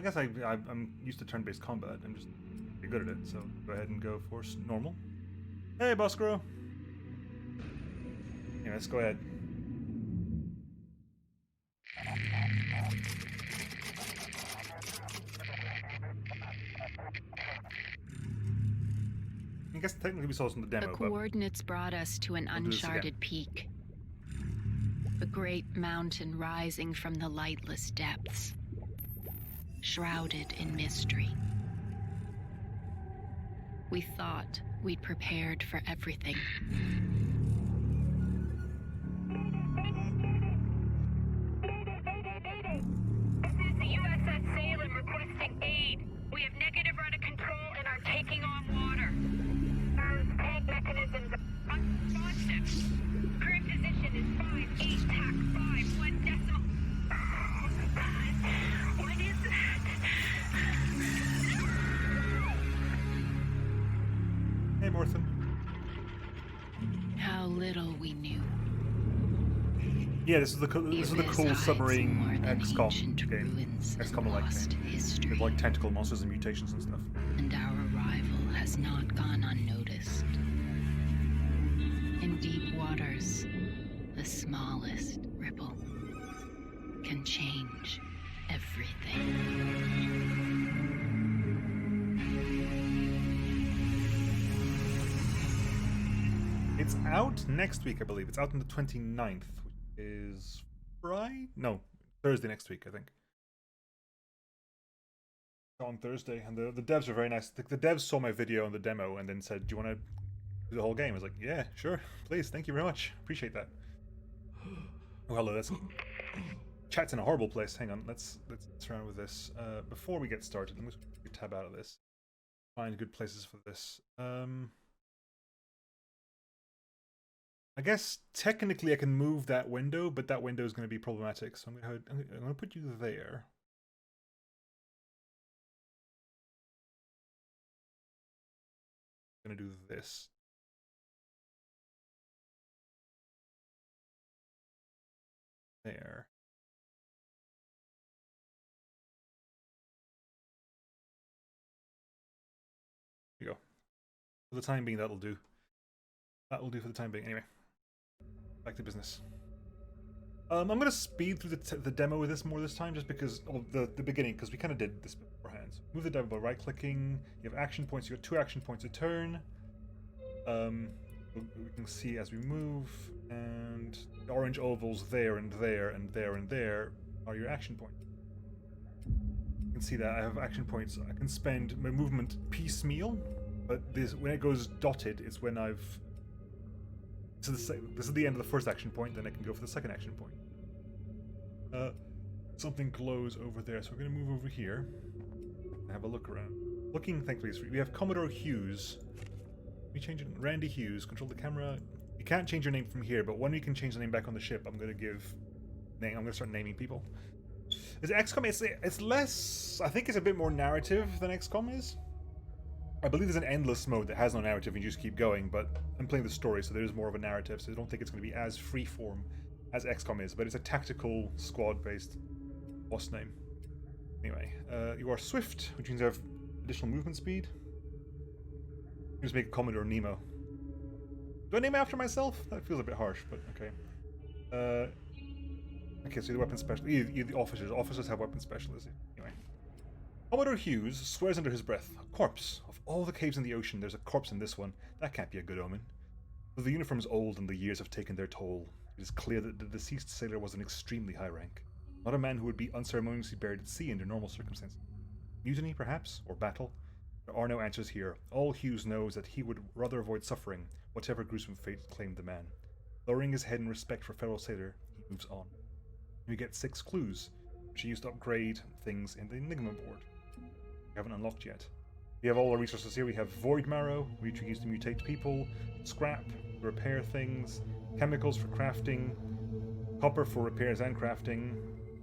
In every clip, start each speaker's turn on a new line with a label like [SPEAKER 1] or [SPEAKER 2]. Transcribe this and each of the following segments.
[SPEAKER 1] guess I'm used to turn-based combat. I'm just pretty good at it, so go ahead and go for normal. Hey, Boskro! Yeah, let's go ahead. I guess technically we saw this in the demo,
[SPEAKER 2] The coordinates brought us to an uncharted peak. A great mountain rising from the lightless depths, shrouded in mystery. We thought we'd prepared for everything.
[SPEAKER 3] This is the USS Salem requesting aid. We have negative rudder control and are taking on water. Our tank mechanisms are unresponsive. Current position is 5-8 tack 5 1 decimal. Oh my God. What is that?
[SPEAKER 1] Hey, Morthen.
[SPEAKER 2] How little we knew.
[SPEAKER 1] Yeah, this is the cool submarine XCOM game. XCOM-like thing. With like tentacle monsters and mutations and stuff.
[SPEAKER 2] And our arrival has not gone unnoticed. In deep waters, the smallest ripple can change everything.
[SPEAKER 1] It's out next week, I believe. It's out on the 29th, which is Friday? No, Thursday next week, I think. On Thursday, and the devs are very nice. The devs saw my video and the demo and then said, "Do you want to do the whole game?" I was like, "Yeah, sure, please, thank you very much, appreciate that." Oh, hello, that's chat's in a horrible place. Hang on, let's around with this. Before we get started, I'm just going to tab out of this. Find good places for this. I guess technically I can move that window, but that window is going to be problematic. So I'm going to put you there. I'm going to do this. There. There you go. For the time being, that'll do. That will do for the time being. Anyway, back to business. I'm going to speed through the demo with this more this time, just because of the beginning, because we kind of did this beforehand. So move the demo by right-clicking. You have action points. You got 2 action points a turn. We can see as we move, and the orange ovals there and there and there and there are your action points. You can see that I have action points. I can spend my movement piecemeal, but this when it goes dotted, it's when I've this is the end of the first action point, then I can go for the second action point. Something glows over there, so we're going to move over here and have a look around. Looking, thankfully, we have Commodore Hughes. We change it. Randy Hughes, control the camera. You can't change your name from here, but when you can change the name back on the ship, I'm going to start naming people. Is XCOM? It's less. I think it's a bit more narrative than XCOM is. I believe there's an endless mode that has no narrative and you just keep going, but I'm playing the story, so there is more of a narrative, so I don't think it's going to be as freeform as XCOM is, but it's a tactical squad-based boss name. Anyway, you are swift, which means you have additional movement speed. You just make Commodore Nemo. Do I name it after myself? That feels a bit harsh, but okay. Okay, so the weapon specialist. The officers. Officers have weapon specialists. Anyway. Commodore Hughes swears under his breath, a corpse. Of all the caves in the ocean, there's a corpse in this one. That can't be a good omen. Though the uniform is old and the years have taken their toll, it is clear that the deceased sailor was an extremely high rank. Not a man who would be unceremoniously buried at sea under normal circumstances. Mutiny, perhaps? Or battle? There are no answers here. All Hughes knows that he would rather avoid suffering, whatever gruesome fate claimed the man. Lowering his head in respect for fellow sailor, he moves on. We get 6 clues, which he used to upgrade things in the Enigma board. We haven't unlocked yet. We have all our resources here. We have Void Marrow, which we use to mutate people, scrap to repair things, chemicals for crafting, copper for repairs and crafting,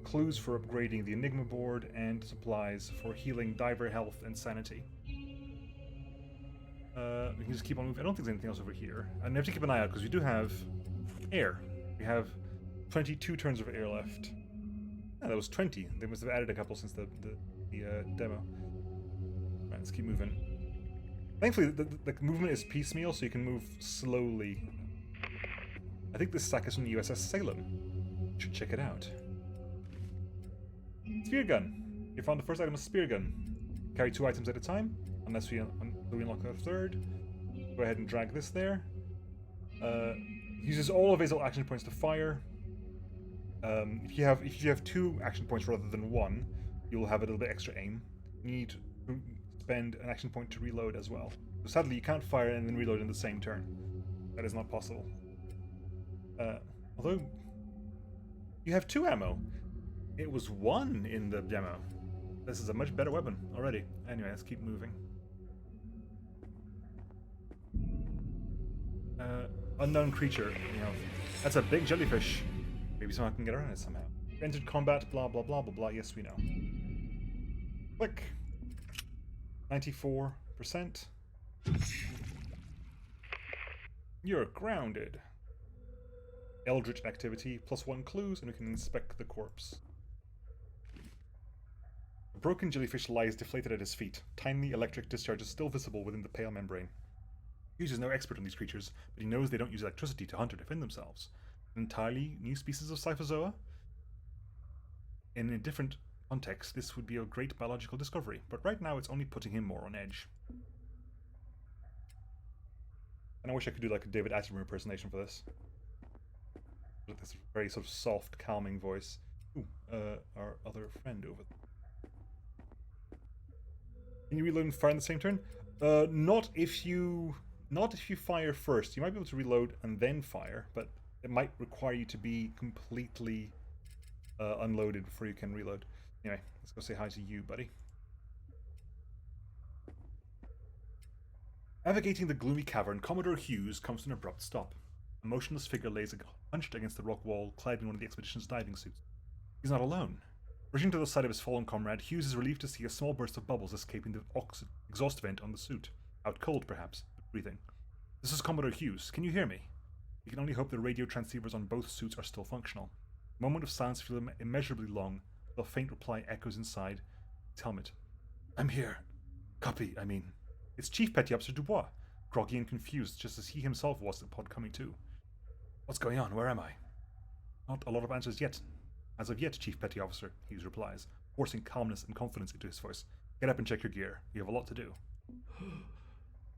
[SPEAKER 1] clues for upgrading the Enigma board, and supplies for healing diver health and sanity. We can just keep on moving. I don't think there's anything else over here. And we have to keep an eye out because we do have air. We have 22 turns of air left. Yeah, that was 20. They must have added a couple since the the demo. Right, let's keep moving. Thankfully, the movement is piecemeal, so you can move slowly. I think this sack is from the USS Salem. You should check it out. Spear gun. You found the first item, a spear gun. Carry 2 items at a time, unless we unlock a third. Go ahead and drag this there. Uses all available action points to fire. If you have 2 action points rather than 1, you'll have a little bit extra aim. You need to spend an action point to reload as well. So sadly, you can't fire and then reload in the same turn. That is not possible. Although you have 2 ammo. It was 1 in the demo. This is a much better weapon already. Anyway, let's keep moving. Unknown creature. You know, that's a big jellyfish. Maybe someone can get around it somehow. Entered combat. Blah blah blah blah blah. Yes, we know. Click. 94%. You're grounded. Eldritch activity. +1 clues, and we can inspect the corpse. A broken jellyfish lies deflated at his feet. Tiny electric discharges still visible within the pale membrane. Hughes is no expert on these creatures, but he knows they don't use electricity to hunt or defend themselves. An entirely new species of Cyphozoa? In a different context, this would be a great biological discovery, but right now it's only putting him more on edge. And I wish I could do like a David Attenborough impersonation for this. With this very sort of soft, calming voice. Ooh, our other friend over there. Can you reload and fire in the same turn? Not if you fire first. You might be able to reload and then fire, but it might require you to be completely unloaded before you can reload. Anyway, let's go say hi to you, buddy. Navigating the gloomy cavern, Commodore Hughes comes to an abrupt stop. A motionless figure lays hunched against the rock wall, clad in one of the expedition's diving suits. He's not alone. Rushing to the side of his fallen comrade, Hughes is relieved to see a small burst of bubbles escaping the exhaust vent on the suit. Out cold, perhaps, but breathing. This is Commodore Hughes. Can you hear me? You can only hope the radio transceivers on both suits are still functional. A moment of silence feels immeasurably long, while a faint reply echoes inside his helmet. I'm here. Copy, I mean. It's Chief Petty Officer Dubois, groggy and confused, just as he himself was at pod coming to. What's going on? Where am I? Not a lot of answers yet. As of yet, Chief Petty Officer, Hughes replies, forcing calmness and confidence into his voice. Get up and check your gear. You have a lot to do.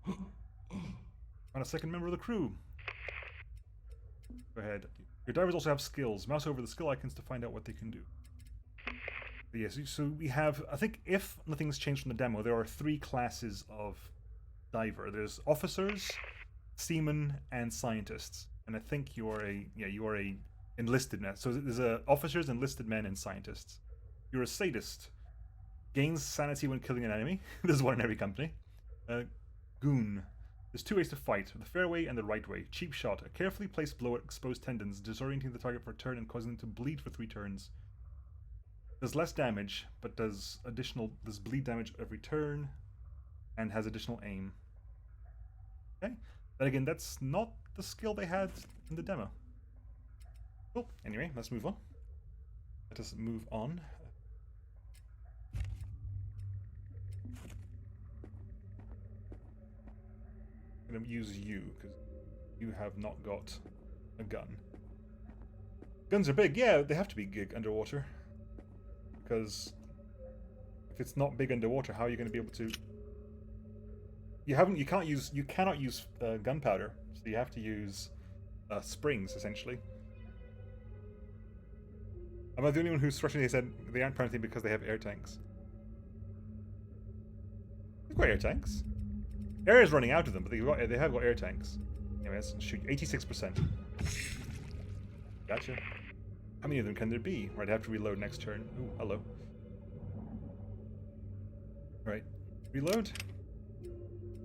[SPEAKER 1] Find a second member of the crew. Go ahead. Your divers also have skills. Mouse over the skill icons to find out what they can do. But yes, so we have, I think if nothing's changed from the demo, there are 3 classes of diver. There's officers, seamen, and scientists. And I think you are a enlisted man. So there's officers, enlisted men, and scientists. You're a sadist. Gains sanity when killing an enemy. There's one in every company. Goon. There's 2 ways to fight, the fair way and the right way. Cheap shot, a carefully placed blow at exposed tendons, disorienting the target for a turn and causing them to bleed for 3 turns. Does less damage, but does bleed damage every turn, and has additional aim. Okay, but again, that's not the skill they had in the demo. Cool. Anyway, let's move on. Let us move on. I'm going to use you, because you have not got a gun. Guns are big. Yeah, they have to be big underwater. Because if it's not big underwater, how are you going to be able to... You cannot use gunpowder, so you have to use springs, essentially. Am I the only one who's frustrated? They said they aren't parenting because they have air tanks. They've got air tanks. Air is running out of them, but they have got air tanks. Anyway, let's shoot. 86%. Gotcha. How many of them can there be? Right, I have to reload next turn. Ooh, hello. Right, reload.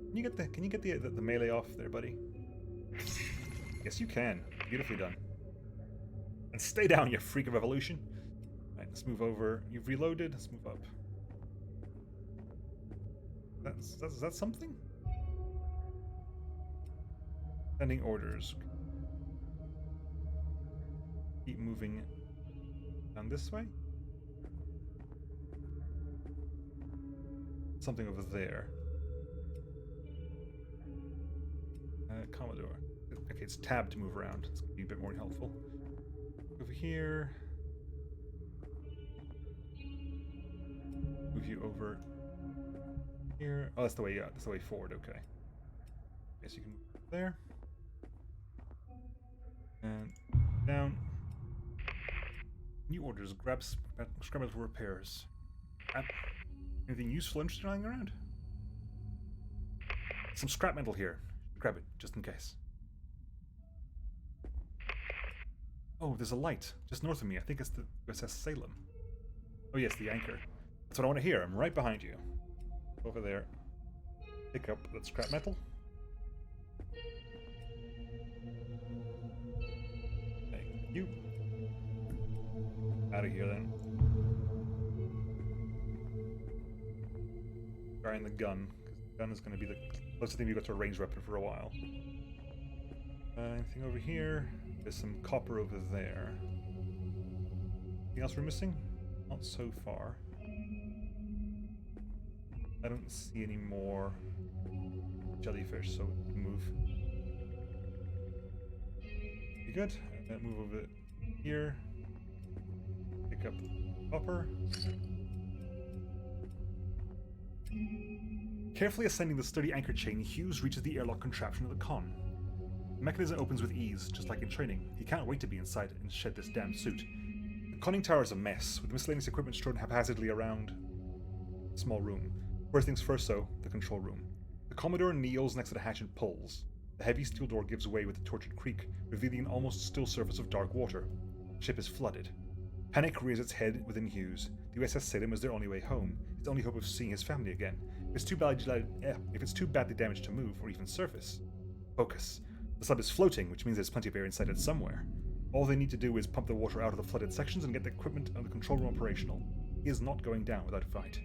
[SPEAKER 1] Can you get the melee off there, buddy? Yes, you can. Beautifully done. And stay down, you freak of evolution. Right, let's move over. You've reloaded. Let's move up. Is that something? Sending orders. Keep moving down this way. something over there. Commodore. Okay, it's tab to move around. It's going to be a bit more helpful. Over here. Move you over here. Oh, that's the way. Yeah, that's the way forward. Okay. Guess you can move there. And down. New orders. Grab scrap metal for repairs. Anything useful, interesting lying around? Some scrap metal here. Grab it, just in case. Oh, there's a light just north of me. I think it's the USS Salem. Oh yes, the anchor. That's what I want to hear. I'm right behind you. Over there. Pick up that scrap metal. Thank you. Out of here then. Trying the gun, because the gun is going to be the closest thing we've got to a ranged weapon for a while. Anything over here? There's some copper over there. Anything else we're missing? Not so far. I don't see any more jellyfish, so we can move. Be good. And then move over here. Pick up copper. Carefully ascending the sturdy anchor chain, Hughes reaches the airlock contraption of the con. The mechanism opens with ease, just like in training. He can't wait to be inside and shed this damned suit. The conning tower is a mess, with miscellaneous equipment strewn haphazardly around a small room. First things first, though, the control room. The Commodore kneels next to the hatch and pulls. The heavy steel door gives way with a tortured creak, revealing an almost still surface of dark water. The ship is flooded. Panic rears its head within Hughes. The USS Salem is their only way home, his only hope of seeing his family again. If it's too badly damaged to move, or even surface. Focus. The sub is floating, which means there's plenty of air inside it somewhere. All they need to do is pump the water out of the flooded sections and get the equipment and the control room operational. He is not going down without a fight.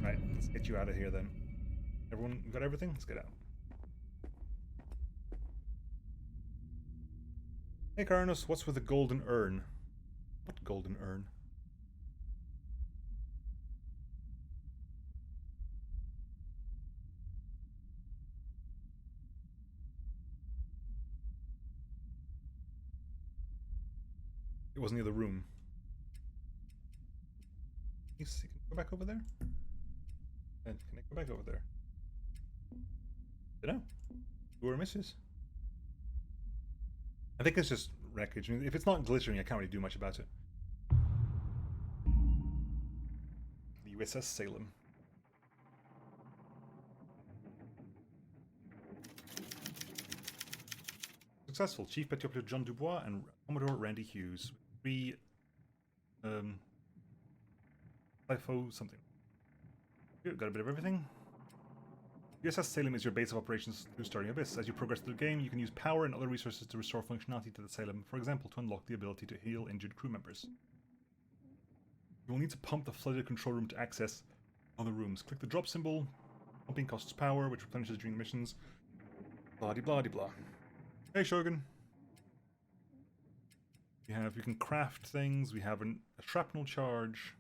[SPEAKER 1] Right, let's get you out of here then. Everyone got everything? Let's get out. Hey Carnus, what's with the golden urn? What golden urn? It was near the room. Can you go back over there? And can I go back over there? I don't know. Who are misses? I think it's just wreckage. I mean, if it's not glittering, I can't really do much about it. The USS Salem. Successful. Chief Petty Officer John Dubois and Commodore Randy Hughes. 3 FIFO something. Good, got a bit of everything. USS Salem is your base of operations through Starting Abyss. As you progress through the game, you can use power and other resources to restore functionality to the Salem, for example, to unlock the ability to heal injured crew members. You will need to pump the flooded control room to access other rooms. Click the drop symbol. Pumping costs power, which replenishes during missions. Blah-de-blah-de-blah. Hey, Shogun. You can craft things. We have a shrapnel charge.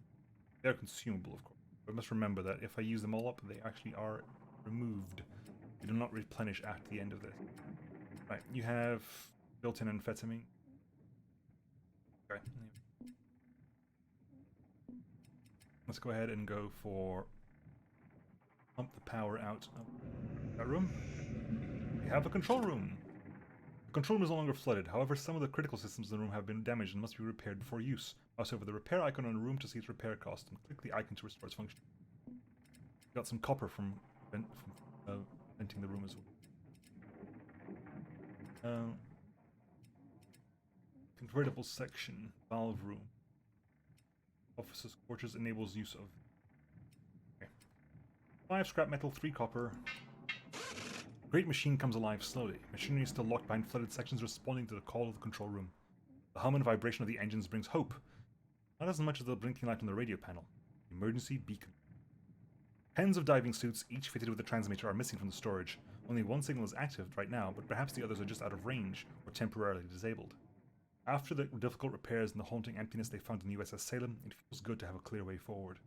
[SPEAKER 1] They're consumable, of course. But I must remember that if I use them all up, they actually are removed. They do not replenish at the end of this. Right, you have built-in amphetamine. Okay. Let's go ahead and go for pump the power out of that room. We have a control room. The control room is no longer flooded. However, some of the critical systems in the room have been damaged and must be repaired before use. Mouse over the repair icon on the room to see its repair cost, and click the icon to restore its function. Got some copper from venting the room as well. Convertible section, valve room. Officers' quarters enables use of. Okay. 5 scrap metal, 3 copper. Great machine comes alive slowly. Machinery is still locked behind flooded sections, responding to the call of the control room. The hum and vibration of the engines brings hope. Not as much as the blinking light on the radio panel. Emergency beacon. Tens of diving suits, each fitted with a transmitter, are missing from the storage. Only one signal is active right now, but perhaps the others are just out of range or temporarily disabled. After the difficult repairs and the haunting emptiness they found in the USS Salem, it feels good to have a clear way forward.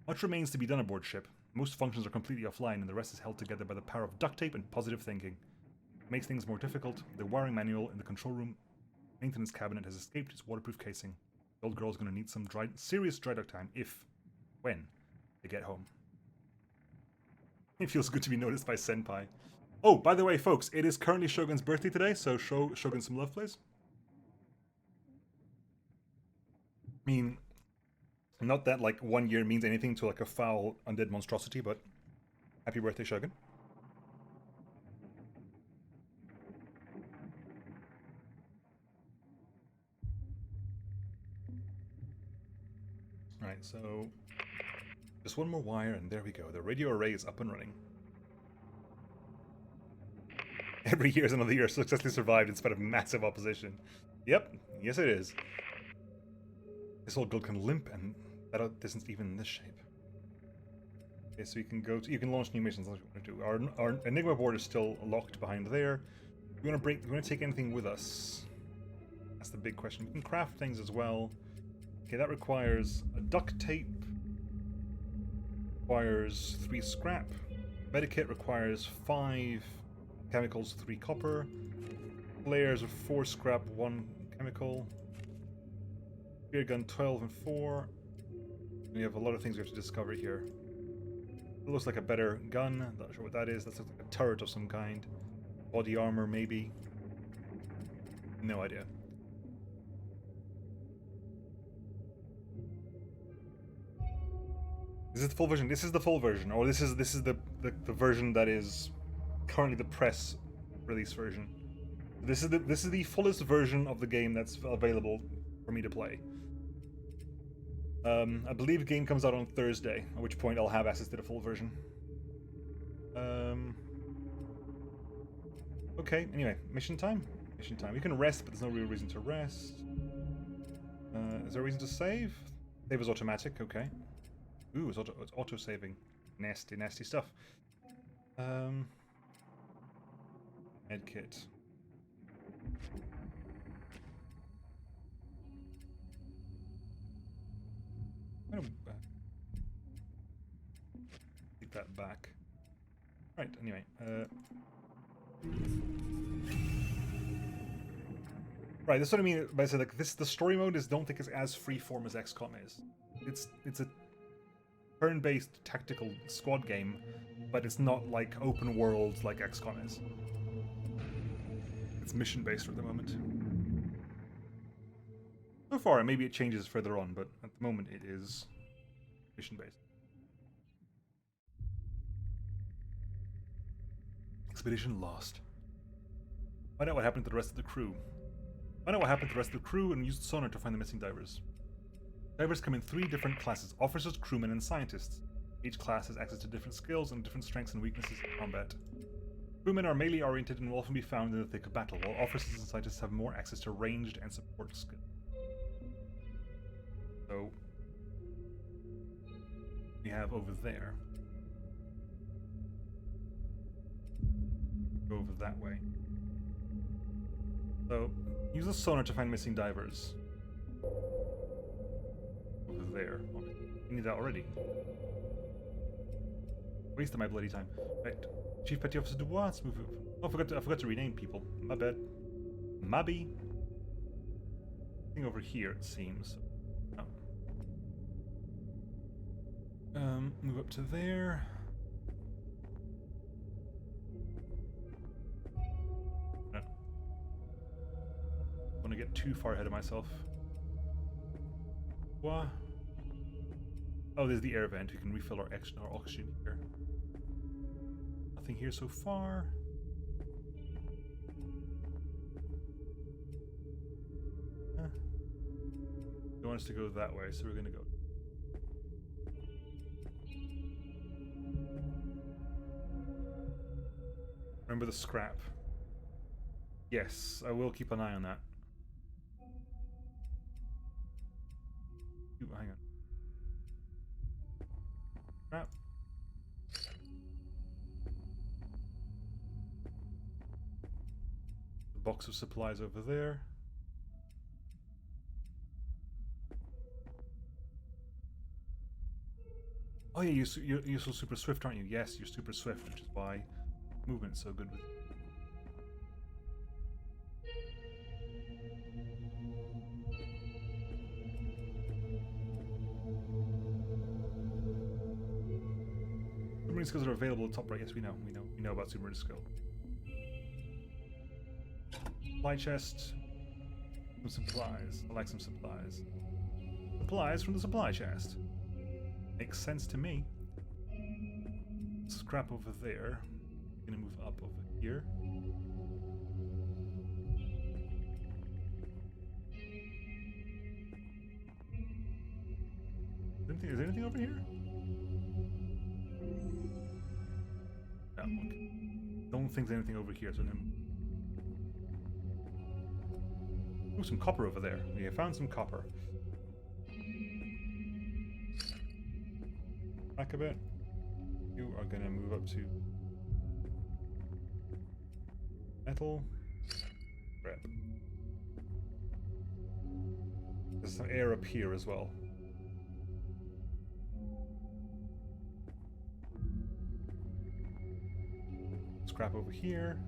[SPEAKER 1] Much remains to be done aboard ship. Most functions are completely offline, and the rest is held together by the power of duct tape and positive thinking. It makes things more difficult. The wiring manual in the control room maintenance cabinet has escaped its waterproof casing. The old girl's going to need some serious dry dock time when they get home. It feels good to be noticed by Senpai. Oh, by the way, folks, it is currently Shogun's birthday today, so show Shogun some love, please. I mean, not that like 1 year means anything to like a foul undead monstrosity, but happy birthday, Shogun. Alright, so just one more wire and there we go. The radio array is up and running. Every year is another year successfully survived in spite of massive opposition. Yep, yes it is. This old girl can limp and that isn't even in this shape. Okay, so you can launch new missions if you want to. Our Enigma board is still locked behind there. We want to take anything with us? That's the big question. We can craft things as well. Okay, that requires a duct tape. Requires 3 scrap. Medikit requires 5 chemicals, 3 copper. Flares of 4 scrap, 1 chemical. Spear gun 12 and 4. We have a lot of things we have to discover here. It looks like a better gun. Not sure what that is. That looks like a turret of some kind. Body armor, maybe. No idea. Is this the full version? This is the full version, or this is the version that is currently the press release version. This is the fullest version of the game that's available for me to play. I believe the game comes out on Thursday, at which point I'll have access to the full version. Okay, anyway, mission time. Mission time. We can rest, but there's no real reason to rest. Is there a reason to save? Save is automatic, okay. Ooh, it's auto-saving. Nasty, nasty stuff. Medkit. I'm gonna take that back. Right, anyway. Right, that's what I mean by saying like this. The story mode don't think it's as freeform as XCOM is. It's a turn-based tactical squad game, but it's not like open world like XCOM is. It's mission-based for the moment. So far, maybe it changes further on, but at the moment it is mission-based. Expedition lost. Find out what happened to the rest of the crew. Find out what happened to the rest of the crew and use the sonar to find the missing divers. Divers come in 3 different classes: officers, crewmen, and scientists. Each class has access to different skills and different strengths and weaknesses in combat. Crewmen are melee oriented and will often be found in the thick of battle, while officers and scientists have more access to ranged and support skills. So we have over there. Go over that way. So use the sonar to find missing divers. Over there. I need that already. Wasted my bloody time. Right. Chief Petty Officer Dubois, let's move it. Oh, I forgot to rename people. My bad. Mabby. Thing over here, it seems. Oh. Move up to there. No. Don't want to get too far ahead of myself. What? Oh, there's the air vent. We can refill our oxygen here. Nothing here so far. They want us to go that way, so we're gonna go. Remember the scrap. Yes, I will keep an eye on that. Ooh, hang on. Scrap. The box of supplies over there. Oh yeah, you're so super swift, aren't you? Yes, you're super swift, which is why movement's so good with. Submarine skills are available at the top right. Yes, we know about submarine skill. Supply chest. Some supplies. I like some supplies. Supplies from the supply chest. Makes sense to me. Scrap over there. Gonna move up over here. Is there anything over here? No, okay. Don't think there's anything over here, so then. Ooh, some copper over there. We found some copper. Back a bit. You are gonna move up to metal. Grab. There's some air up here as well. Scrap over here.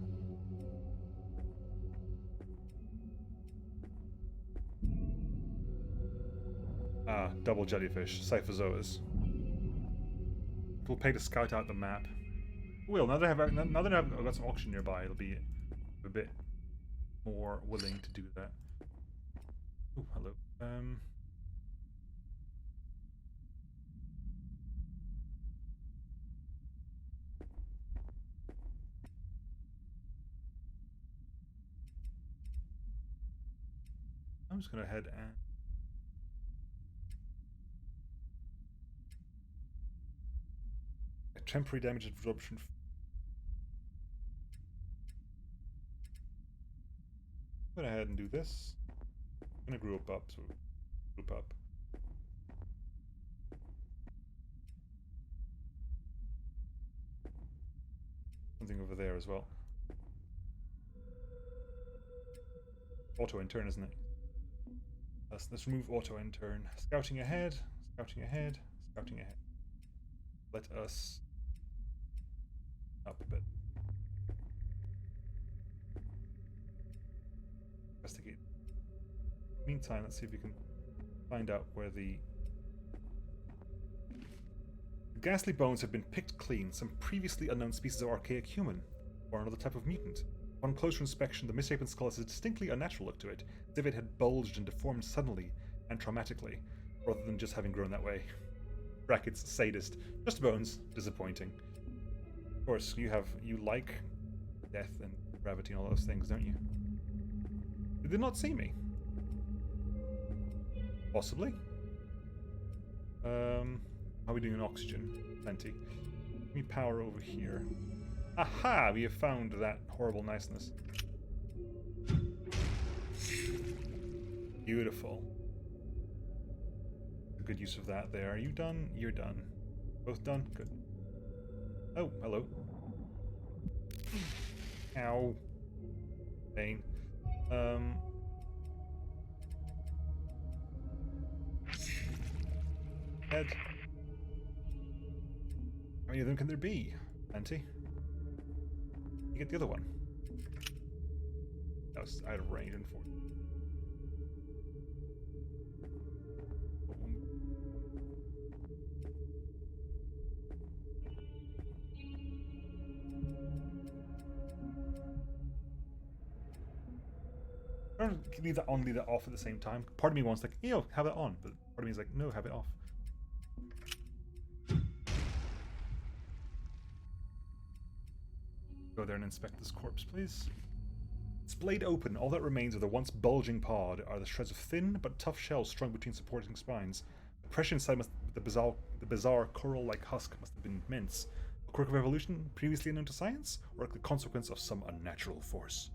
[SPEAKER 1] Ah, double jellyfish, cyphozoas. We'll pay to scout out the map. Well, now that I've got some oxygen nearby, it'll be a bit more willing to do that. Oh, hello. I'm just gonna head and temporary damage absorption. I'm gonna head and do this. I'm gonna group up, so group up. Something over there as well. Auto intern, isn't it? Let's remove auto intern. Scouting ahead, scouting ahead, scouting ahead. Let us up a bit. Investigate. Meantime, let's see if we can find out where the ghastly bones have been picked clean. Some previously unknown species of archaic human, or another type of mutant. On closer inspection, the misshapen skull has a distinctly unnatural look to it, as if it had bulged and deformed suddenly and traumatically, rather than just having grown that way. Brackets sadist. Just bones. Disappointing. Of course, you like death and gravity and all those things, don't you? Did they not see me? Possibly. How are we doing on oxygen? Plenty. Let me power over here. Aha! We have found that horrible niceness. Beautiful. A good use of that there. Are you done? You're done. Both done? Good. Oh, hello. Ow. Pain. Head. How many of them can there be? Plenty. You get the other one. That was out of range, unfortunately. I don't leave that on, leave that off at the same time. Part of me wants like, ew, have it on, but part of me is like, no, have it off. Go there and inspect this corpse, please. Splayed open, all that remains of the once bulging pod are the shreds of thin but tough shells strung between supporting spines. The pressure inside the bizarre coral-like husk must have been immense. A quirk of evolution previously unknown to science, or the consequence of some unnatural force?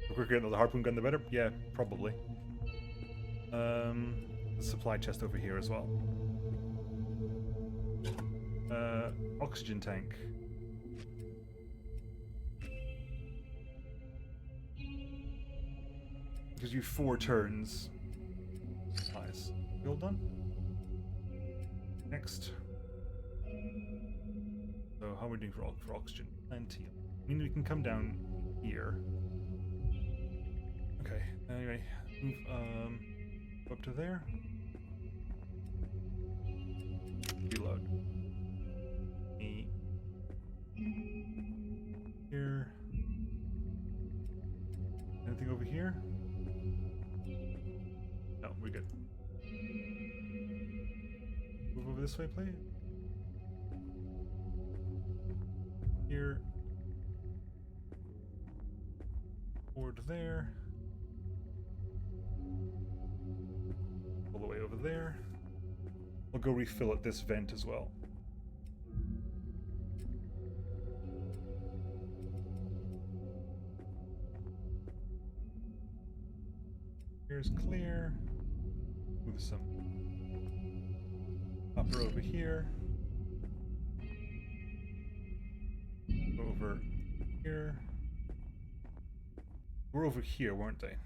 [SPEAKER 1] The quicker the harpoon gun, the better? Yeah, probably. The supply chest over here as well. Oxygen tank. Gives you 4 turns. Nice. You all done? Next. So how are we doing for oxygen? Plenty. I mean, we can come down here. Okay. Anyway, move up to there. Reload. Me. Here. Anything over here? No, we're good. Move over this way, please. Here. Forward there. All the way over there. We'll go refill at this vent as well. Here's clear. Move some upper over here. Over here. We're over here, weren't they?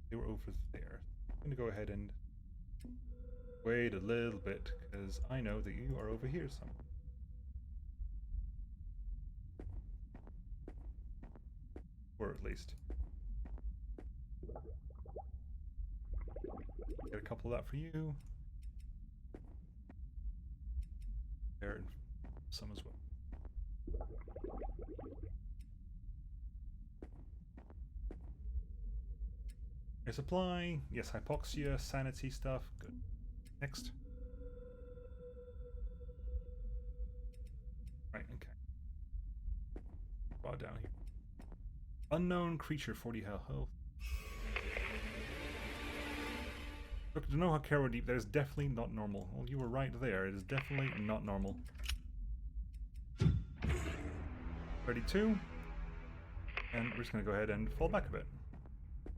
[SPEAKER 1] They were over there. I'm gonna go ahead and wait a little bit, because I know that you are over here somewhere. Or at least. Get a couple of that for you. There, and some as well. Air supply, yes, hypoxia, sanity stuff, good. Next. Right, okay. Draw down here. Unknown creature, 40 health. Look, to know how Carol deep, that is definitely not normal. Well, you were right there, it is definitely not normal. 32. And we're just going to go ahead and fall back a bit.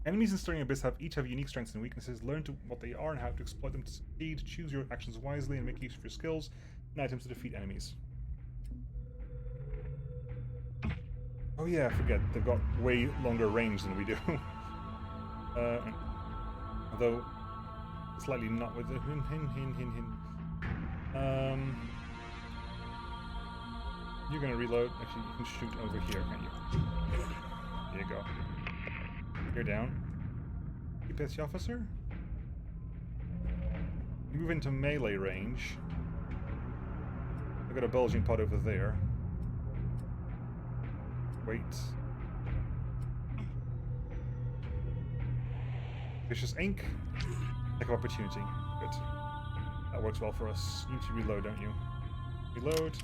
[SPEAKER 1] Enemies in Stirring Abyss each have unique strengths and weaknesses. Learn what they are and how to exploit them to succeed. Choose your actions wisely and make use of your skills and items to defeat enemies. Oh yeah, I forget. They've got way longer range than we do. Although, slightly not with the you're gonna reload. Actually, you can shoot over here, can't you? There you go. You're down. UPS officer. You move into melee range. I've got a bulging pod over there. Wait. Vicious ink. Lack of opportunity. Good. That works well for us. You need to reload, don't you? Reload.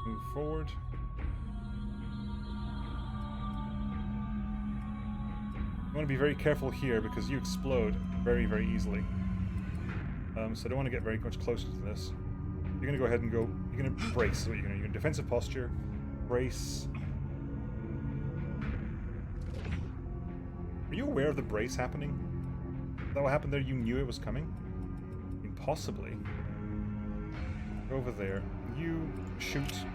[SPEAKER 1] Move forward. You want to be very careful here because you explode very, very easily. So I don't want to get very much closer to this. You're going to go ahead and go... You're going to brace. So you're going to defensive posture. Brace. Are you aware of the brace happening? Is that what happened there? You knew it was coming? I mean, possibly. Go over there. You shoot.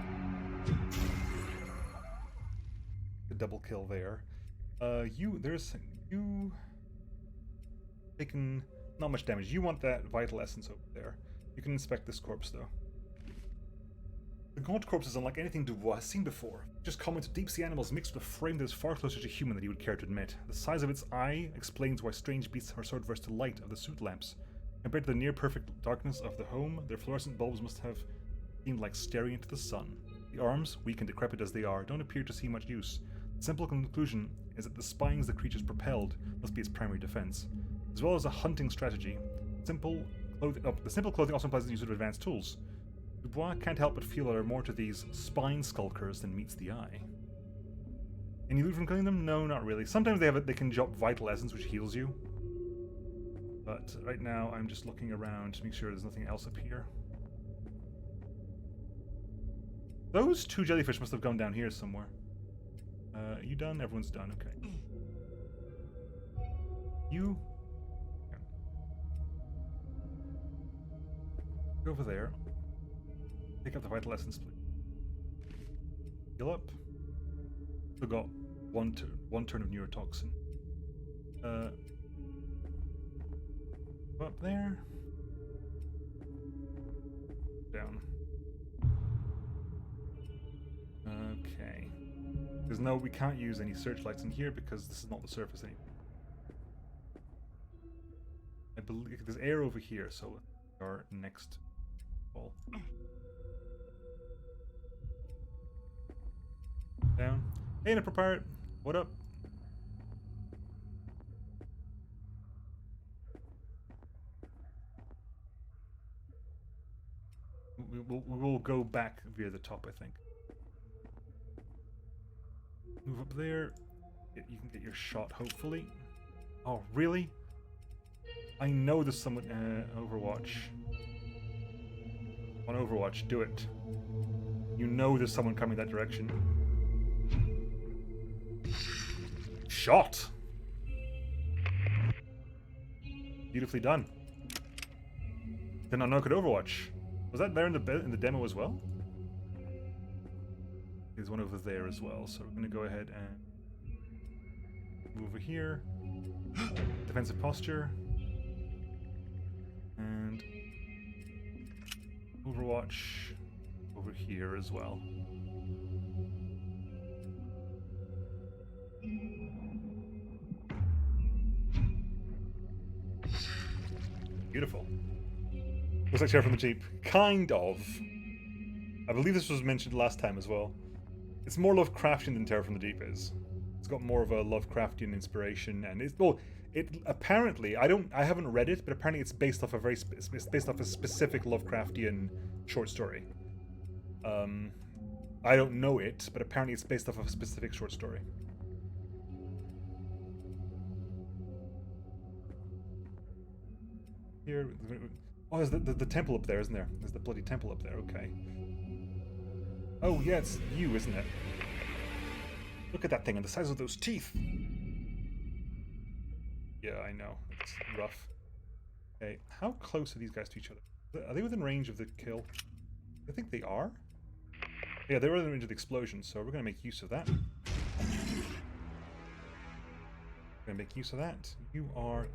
[SPEAKER 1] A double kill there. You taken not much damage. You want that vital essence over there. You can inspect this corpse though. The gaunt corpse is unlike anything Dubois has seen before. Just common to deep sea animals mixed with a frame that is far closer to human than he would care to admit. The size of its eye explains why strange beasts are so adverse to light of the suit lamps. Compared to the near perfect darkness of the home, their fluorescent bulbs must have seemed like staring into the sun. The arms, weak and decrepit as they are, don't appear to see much use. The simple conclusion is that the spines the creatures propelled must be its primary defense. As well as a hunting strategy, the simple clothing also implies the use of advanced tools. Dubois can't help but feel there are more to these spine skulkers than meets the eye. Any loot from killing them? No, not really. Sometimes they can drop vital essence, which heals you. But right now, I'm just looking around to make sure there's nothing else up here. Those two jellyfish must have gone down here somewhere. Are you done? Everyone's done. Okay. You... Okay. Go over there. Pick up the vital essence, please. Heal up. Still got one turn of neurotoxin. Go up there. Down. Okay. There's no, we can't use any searchlights in here because this is not the surface anymore. I believe there's air over here, so our next ball. Down. Hey, Nipper Pirate. What up? We'll go back via the top, I think. Move up there. You can get your shot, hopefully. Oh, really? I know there's someone... Overwatch. On Overwatch, do it. You know there's someone coming that direction. Shot! Beautifully done. Did not know I could Overwatch. Was that there in the demo as well? There's one over there as well, so we're going to go ahead and move over here. Defensive posture. And Overwatch over here as well. Beautiful. Looks like Terror from the Jeep. Kind of. I believe this was mentioned last time as well. It's more Lovecraftian than Terror from the Deep is. It's got more of a Lovecraftian inspiration, and it's it apparently I haven't read it, but apparently it's based off a specific Lovecraftian short story. I don't know it, but apparently it's based off of a specific short story. Here. Oh, there's the temple up there, isn't there? There's the bloody temple up there, okay. Oh, yeah, it's you, isn't it? Look at that thing and the size of those teeth! Yeah, I know. It's rough. Okay, how close are these guys to each other? Are they within range of the kill? I think they are. Yeah, they were within range of the explosion, so we're going to make use of that. We're going to make use of that. You are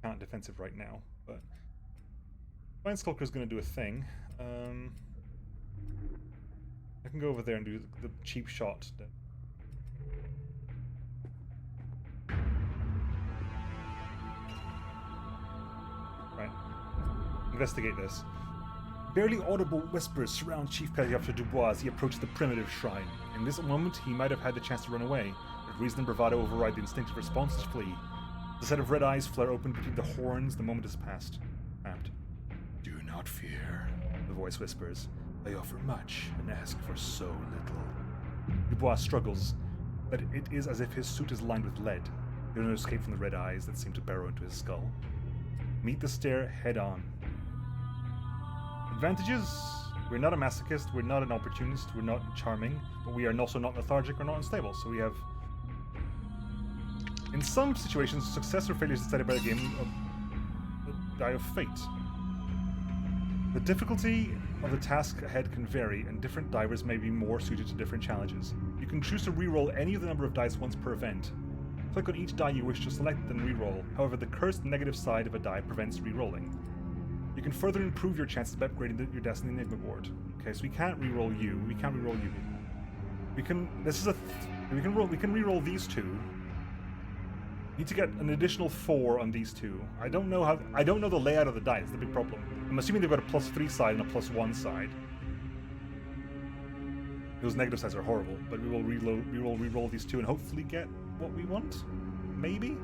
[SPEAKER 1] not defensive right now, but... Vine Skulker's going to do a thing. I can go over there and do the cheap shot. Right. Investigate this. Barely audible whispers surround Chief Petty Officer Dubois as he approaches the primitive shrine. In this moment, he might have had the chance to run away, but reason and bravado override the instinctive response to flee. The set of red eyes flare open between the horns. The moment has passed. Do not fear, the voice whispers. I offer much and ask for so little. Dubois struggles, but it is as if his suit is lined with lead. There is no escape from the red eyes that seem to burrow into his skull. Meet the stare head on. Advantages? We're not a masochist, we're not an opportunist, we're not charming, but we are also not lethargic or not unstable, so we have... In some situations, success or failure is decided by the game of the die of fate. The difficulty of the task ahead can vary, and different divers may be more suited to different challenges. You can choose to re-roll any of the number of dice once per event. Click on each die you wish to select, then re-roll. However, the cursed negative side of a die prevents re-rolling. You can further improve your chances by upgrading your Destiny Enigma board. Okay, so we can't re-roll you. We can't re-roll you. We can. This is a. We can roll. We can re-roll these two. Need to get an additional 4 on these two. I don't know how. I don't know the layout of the die. It's the big problem. I'm assuming they've got a +3 side and a +1 side. Those negative sides are horrible, but we will re-roll these two and hopefully get what we want. Maybe.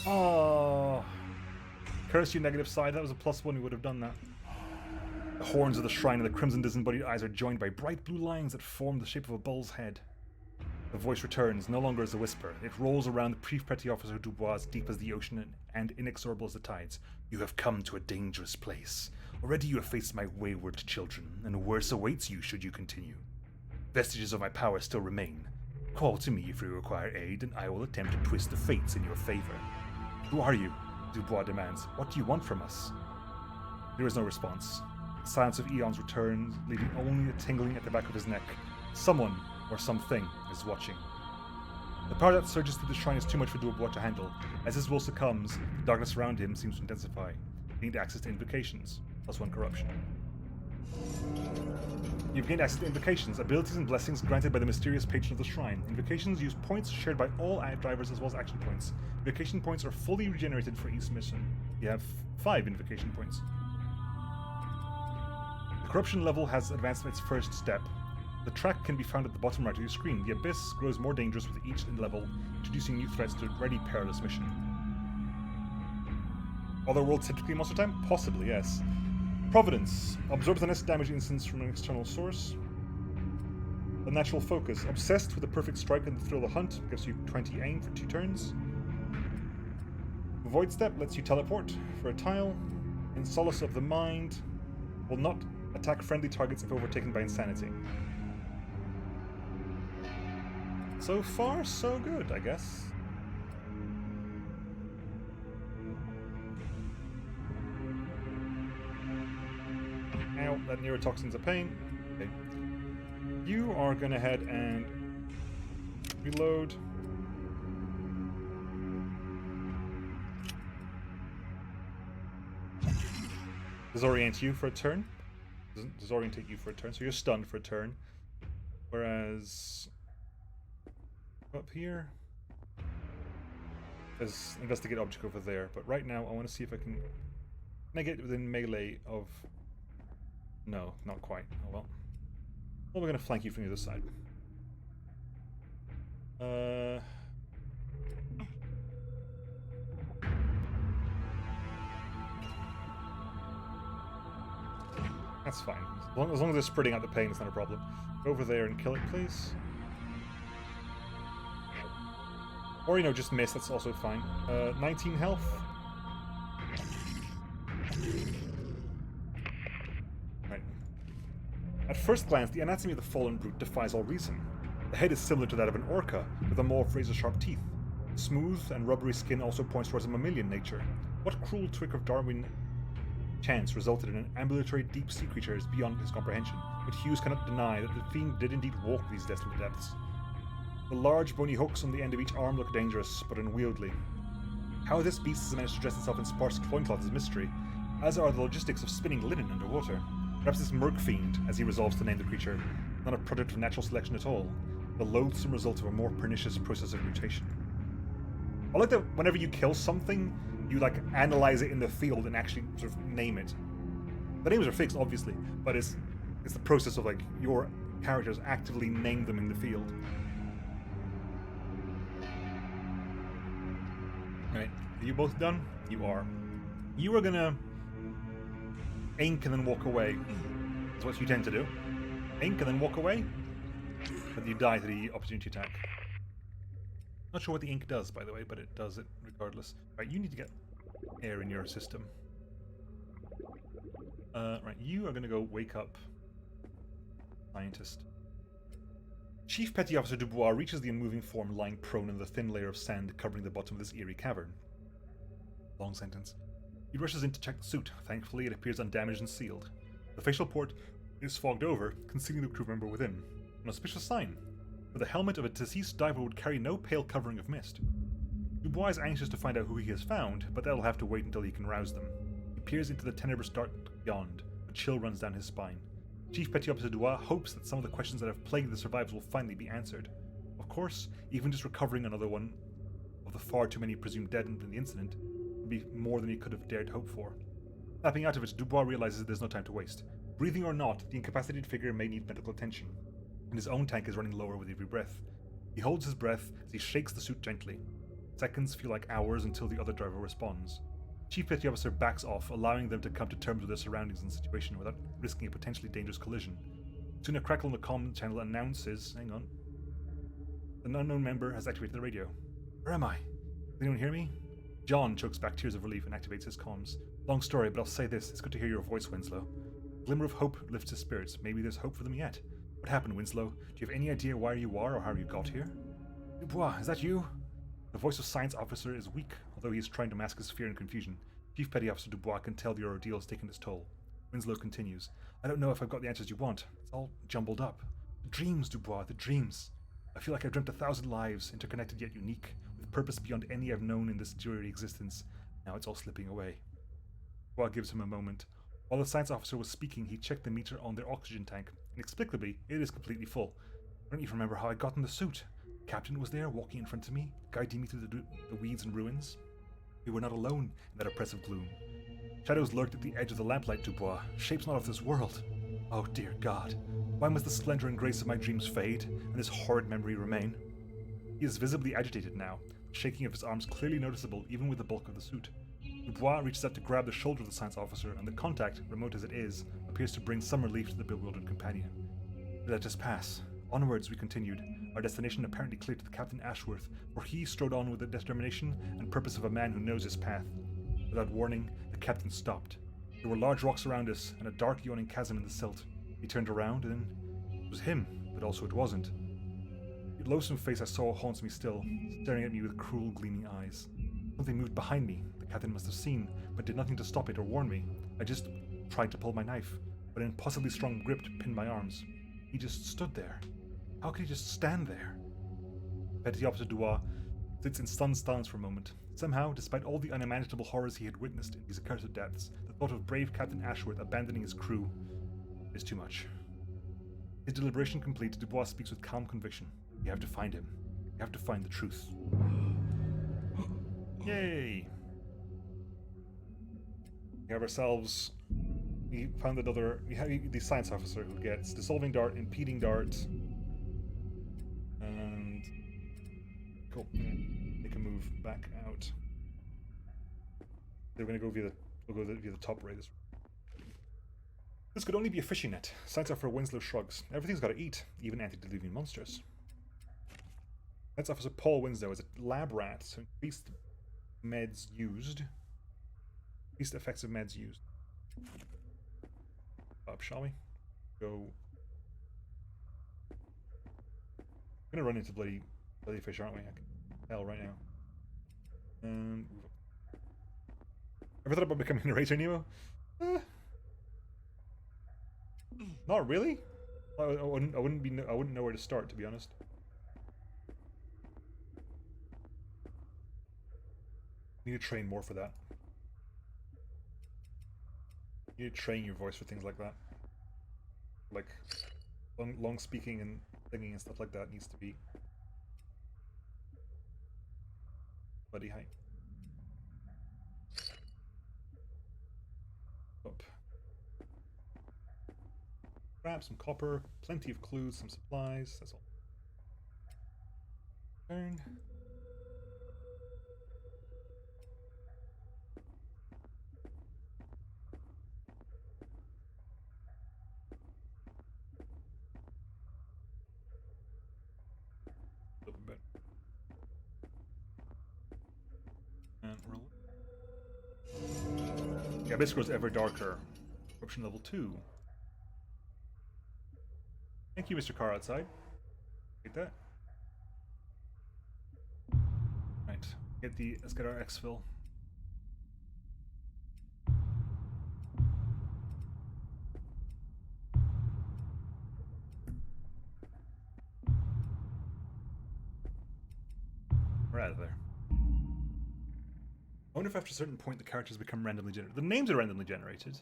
[SPEAKER 1] Oh, curse you, negative side. That was a +1. We would have done that. The horns of the shrine and the crimson disembodied eyes are joined by bright blue lines that form the shape of a bull's head. The voice returns, no longer as a whisper. It rolls around the Chief Petty Officer Dubois, deep as the ocean and inexorable as the tides. You have come to a dangerous place. Already you have faced my wayward children, and worse awaits you should you continue. Vestiges of my power still remain. Call to me if you require aid, and I will attempt to twist the fates in your favor. Who are you? Dubois demands. What do you want from us? There is no response. The silence of eons returns, leaving only a tingling at the back of his neck. Someone, or something, is watching. The power that surges through the shrine is too much for Dubois to handle. As his will succumbs, the darkness around him seems to intensify. Gained access to invocations. +1 corruption. You've gained access to invocations, abilities and blessings granted by the mysterious patron of the shrine. Invocations use points shared by all drivers as well as action points. Invocation points are fully regenerated for each mission. You have 5 invocation points. The corruption level has advanced its first step. The track can be found at the bottom right of your screen. The abyss grows more dangerous with each level, introducing new threats to a already perilous mission. Otherworld typically monster time? Possibly, yes. Providence. Absorbs the next damage instance from an external source. Unnatural focus. Obsessed with the perfect strike and the thrill of the hunt. Gives you 20 aim for 2 turns. Void Step lets you teleport for a tile. And Solace of the Mind will not attack friendly targets if overtaken by insanity. So far, so good, I guess. Ow, that neurotoxin's a pain. Okay. You are gonna head and reload. Disorient you for a turn. Doesn't disorientate you for a turn, so you're stunned for a turn. Whereas up here there's investigate object over there, but right now I want to see if I can get within melee of. No, not quite. Oh well. Well, we're going to flank you from the other side. That's fine. As long as they're spreading out the pain, it's not a problem. Go over there and kill it, please. Or, you know, just miss, that's also fine. 19 health. Right. At first glance, the anatomy of the fallen brute defies all reason. The head is similar to that of an orca, with a more razor-sharp teeth. Smooth and rubbery skin also points towards a mammalian nature. What cruel trick of Darwin chance resulted in an ambulatory deep-sea creature is beyond his comprehension, but Hughes cannot deny that the fiend did indeed walk these desolate depths. The large bony hooks on the end of each arm look dangerous, but unwieldy. How this beast has managed to dress itself in sparse loincloth is a mystery, as are the logistics of spinning linen underwater. Perhaps this merc fiend, as he resolves to name the creature, not a product of natural selection at all, the loathsome result of a more pernicious process of mutation. I like that whenever you kill something, you like analyze it in the field and actually sort of name it. The names are fixed, obviously, but it's the process of like your characters actively name them in the field. Right, are you both done? You are. You are gonna ink and then walk away. That's what you tend to do. Ink and then walk away, but you die to the opportunity attack. Not sure what the ink does, by the way, but it does it regardless. Right, you need to get air in your system. Right, you are going to go wake up scientist. Chief Petty Officer Dubois reaches the unmoving form lying prone in the thin layer of sand covering the bottom of this eerie cavern. Long sentence. He rushes in to check the suit. Thankfully, it appears undamaged and sealed. The facial port is fogged over, concealing the crew member within. An auspicious sign. For the helmet of a deceased diver would carry no pale covering of mist. Dubois is anxious to find out who he has found, but that'll have to wait until he can rouse them. He peers into the tenebrous dark beyond. A chill runs down his spine. Chief Petty Officer Dubois hopes that some of the questions that have plagued the survivors will finally be answered. Of course, even just recovering another one of the far too many presumed dead in the incident would be more than he could have dared hope for. Snapping out of it, Dubois realizes there's no time to waste. Breathing or not, the incapacitated figure may need medical attention, and his own tank is running lower with every breath. He holds his breath as he shakes the suit gently. Seconds feel like hours until the other driver responds. Chief Petty Officer backs off, allowing them to come to terms with their surroundings and situation without risking a potentially dangerous collision. Soon a crackle in the comm channel announces, hang on, an unknown member has activated the radio. Where am I? Can anyone hear me? John chokes back tears of relief and activates his comms. Long story, but I'll say this, it's good to hear your voice, Winslow. A glimmer of hope lifts his spirits. Maybe there's hope for them yet. What happened, Winslow? Do you have any idea where you are or how you got here? Dubois, is that you? The voice of Science Officer is weak, although he is trying to mask his fear and confusion. Chief Petty Officer Dubois can tell the ordeal has taken its toll. Winslow continues. I don't know if I've got the answers you want. It's all jumbled up. The dreams, Dubois, the dreams. I feel like I've dreamt 1,000 lives, interconnected yet unique, with purpose beyond any I've known in this dreary existence. Now it's all slipping away. Dubois gives him a moment. While the science officer was speaking, he checked the meter on their oxygen tank. Inexplicably, it is completely full. I don't even remember how I got in the suit. The captain was there, walking in front of me, guiding me through the weeds and ruins. We were not alone in that oppressive gloom. Shadows lurked at the edge of the lamplight, Dubois, shapes not of this world. Oh dear God, why must the splendor and grace of my dreams fade, and this horrid memory remain? He is visibly agitated now, the shaking of his arms clearly noticeable even with the bulk of the suit. Dubois reaches out to grab the shoulder of the science officer, and the contact, remote as it is, appears to bring some relief to the bewildered companion. Let us pass. Onwards we continued, our destination apparently clear to the Captain Ashworth, for he strode on with the determination and purpose of a man who knows his path. Without warning, the captain stopped. There were large rocks around us, and a dark yawning chasm in the silt. He turned around, and then it was him, but also it wasn't. The loathsome face I saw haunts me still, staring at me with cruel, gleaming eyes. Something moved behind me. The captain must have seen, but did nothing to stop it or warn me. I just tried to pull my knife, but an impossibly strong grip pinned my arms. He just stood there. How could he just stand there? Petit Officer Dubois sits in stunned silence for a moment. Somehow, despite all the unimaginable horrors he had witnessed in these accursed depths, the thought of brave Captain Ashworth abandoning his crew is too much. His deliberation complete, Dubois speaks with calm conviction. You have to find him. You have to find the truth. Yay! We have ourselves... We found another... We have the science officer who gets dissolving dart, impeding dart, and... Cool. Make a move back out. They're going to go via the top right. This could only be a fishing net. Science officer Winslow shrugs. Everything's got to eat, even antediluvian monsters. Science officer Paul Winslow is a lab rat, so increased meds used. Increased effects of meds used. Up, shall we? Go. We're gonna run into bloody fish, aren't we? I can tell right now. Ever thought about becoming a narrator, Nemo? Not really. I wouldn't know where to start, to be honest. Need to train more for that. You need to train your voice for things like that. Like long speaking and singing and stuff like that needs to be bloody high. Up. Grab some copper, plenty of clues, some supplies, that's all. Turn. A little bit. And roll. Yeah, this grows ever darker. Corruption level 2. Thank you, Mr. Car outside. Take that. Right. Let's get our exfil. We're out of there. I wonder if after a certain point the characters become randomly generated. The names are randomly generated.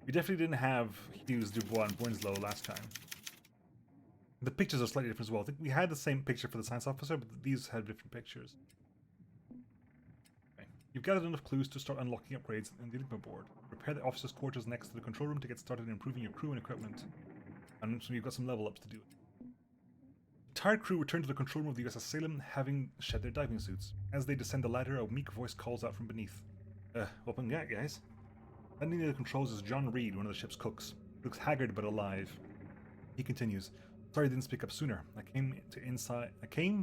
[SPEAKER 1] We definitely didn't have Hughes, Dubois, and Winslow last time. The pictures are slightly different as well. I think we had the same picture for the science officer, but these had different pictures. Okay. You've gathered enough clues to start unlocking upgrades in the Enigma board. Prepare the officer's quarters next to the control room to get started improving your crew and equipment. And so you've got some level ups to do. The tired crew return to the control room of the USS Salem, having shed their diving suits. As they descend the ladder, a meek voice calls out from beneath. Open gate, guys. Standing near the controls is John Reed, one of the ship's cooks. He looks haggard but alive. He continues. Sorry I didn't speak up sooner. I came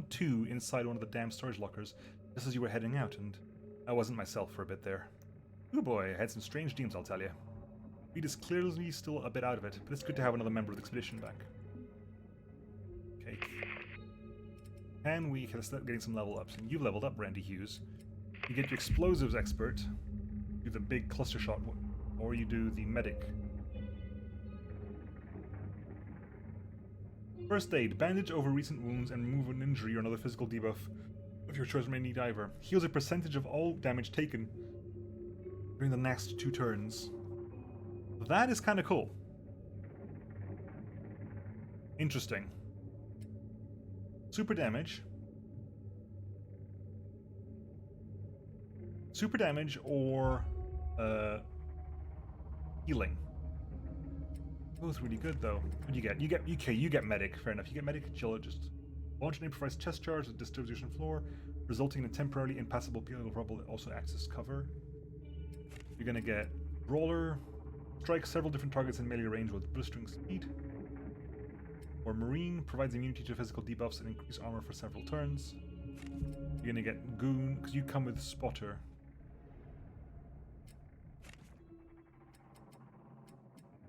[SPEAKER 1] to inside one of the damn storage lockers just as you were heading out, and I wasn't myself for a bit there. Oh boy, I had some strange dreams, I'll tell you. Reed is clearly still a bit out of it, but it's good to have another member of the expedition back. Okay. Can we start getting some level ups? And you've leveled up, Randy Hughes. You get your explosives expert, do the big cluster shot, or you do the medic. First aid, bandage over recent wounds and remove an injury or another physical debuff of your choice from any diver. Heals a percentage of all damage taken during the next 2 turns. That is kind of cool. Interesting. Super damage. Super damage or healing. Both really good though. What do you get? You get medic. Fair enough. You get medic, geologist. Launch an improvised chest charge that disturbs the ocean floor, resulting in a temporarily impassable pile of rubble that also acts as cover. You're gonna get brawler. Strike several different targets in melee range with blistering speed. Or marine, provides immunity to physical debuffs and increased armor for several turns. You're gonna get goon because you come with spotter.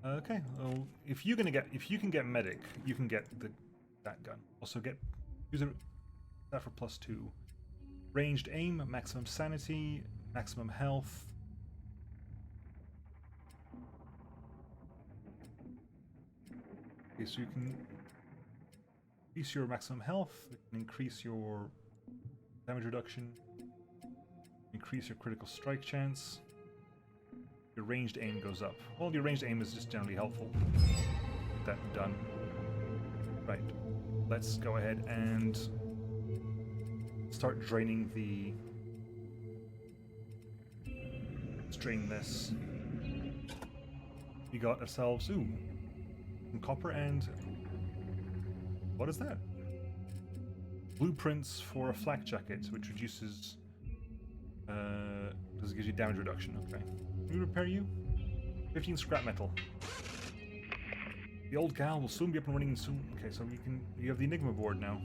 [SPEAKER 1] Okay, well, if you can get medic, you can get that gun. Also use that for +2. Ranged aim, maximum sanity, maximum health. Okay, so you can increase your maximum health, you can increase your damage reduction, increase your critical strike chance. Your ranged aim goes up. Well, your ranged aim is just generally helpful. Get that done. Right. Let's go ahead and start draining the... Let's drain this. We got ourselves... Ooh. Some copper and... What is that? Blueprints for a flak jacket, which reduces... Does it give you damage reduction? Okay. Can we repair you? 15 scrap metal. The old gal will soon be up and running soon. Okay, so you have the Enigma board now.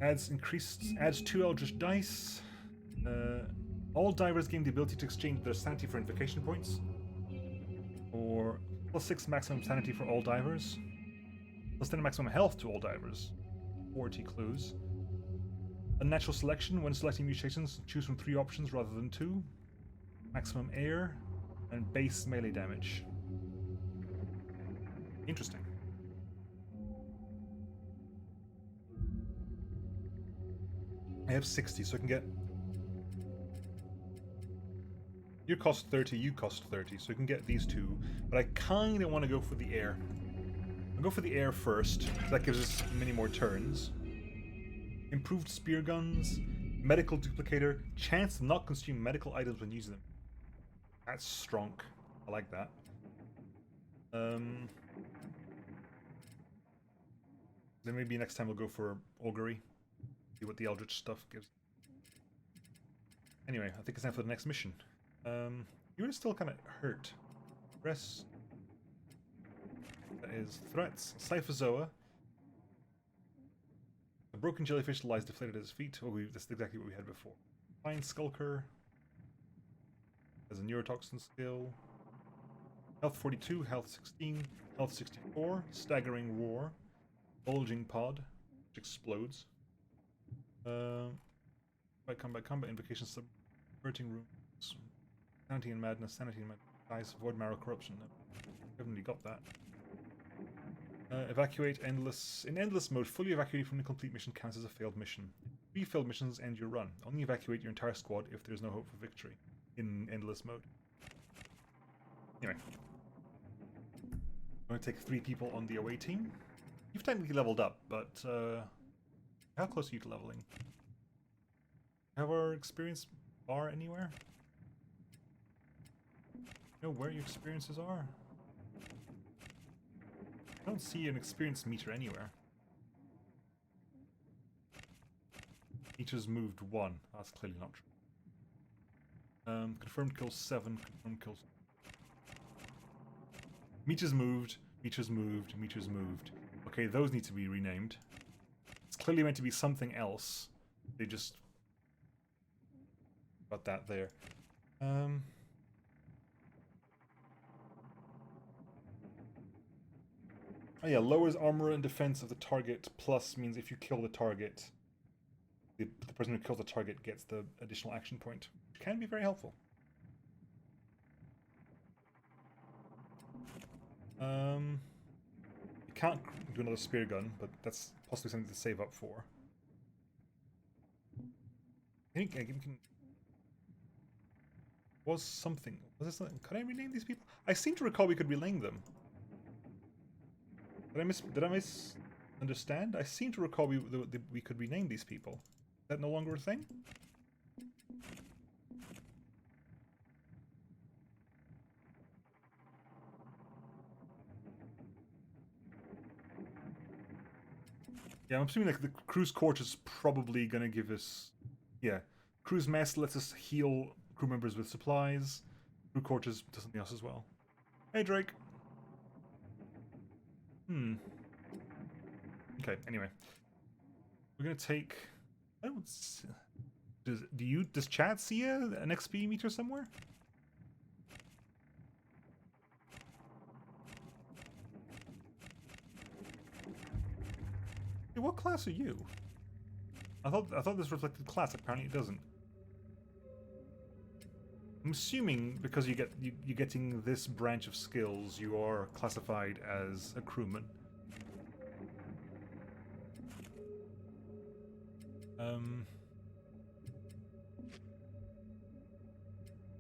[SPEAKER 1] Adds 2 Eldritch dice. All divers gain the ability to exchange their sanity for invocation points. Or +6 maximum sanity for all divers. +10 maximum health to all divers. 40 clues. Unnatural selection. When selecting mutations, choose from 3 options rather than 2. Maximum air. And base melee damage. Interesting. I have 60, so I can get... You cost 30, you cost 30, so I can get these 2. But I kind of want to go for the air. I'll go for the air first, because that gives us many more turns. Improved spear guns, medical duplicator, chance to not consume medical items when using them. That's strong. I like that. Then maybe next time we'll go for augury. See what the eldritch stuff gives. Anyway, I think it's time for the next mission. You're still kind of hurt. Rest. That is threats. Cyphozoa. A broken jellyfish lies deflated at his feet. Oh, that's exactly what we had before. Fine Skulker. Has a neurotoxin skill. Health 42, health 16, health 64. Staggering Roar. Bulging Pod, which explodes. By combat, invocation, subverting rooms. Sanity and madness, dice, void marrow corruption. No, haven't really got that. Evacuate endless. In endless mode, fully evacuating from the complete mission counts as a failed mission. 3 failed missions end your run. Only evacuate your entire squad if there's no hope for victory in endless mode. Anyway. I'm going to take 3 people on the away team. You've technically leveled up, but how close are you to leveling? Have our experience bar anywhere? You know where your experiences are? I don't see an experience meter anywhere. Meters moved 1. That's clearly not true. Confirmed kills 7. Confirmed kills. Meters moved. Meters moved. Meters moved. Okay, those need to be renamed. It's clearly meant to be something else. They just got that there. Oh yeah, lowers armor and defense of the target, plus means if you kill the target, the person who kills the target gets the additional action point, which can be very helpful. You can't do another spear gun, but that's possibly something to save up for. I think you can was something. Was there something? Could I rename these people? I seem to recall we could rename them. Did I misunderstand? I seem to recall we could rename these people. Is that no longer a thing? Yeah, I'm assuming like the crew's quarters is probably gonna give us, yeah, crew's mess lets us heal crew members with supplies. Crew quarters does something else as well. Hey Drake. Okay. Anyway, we're gonna take. I don't. Does chat see an XP meter somewhere? Hey, what class are you? I thought this reflected class. Apparently, it doesn't. I'm assuming because you're getting this branch of skills, you are classified as a crewman.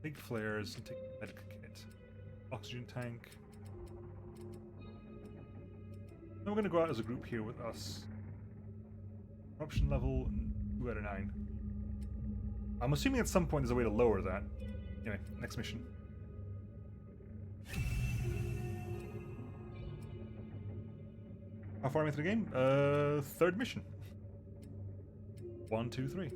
[SPEAKER 1] Take flares and take a medical kit. Oxygen tank. Then we're going to go out as a group here with us. Corruption level 2 out of 9. I'm assuming at some point there's a way to lower that. Anyway, next mission. How far am I through the game? 3rd mission. 1, 2, 3.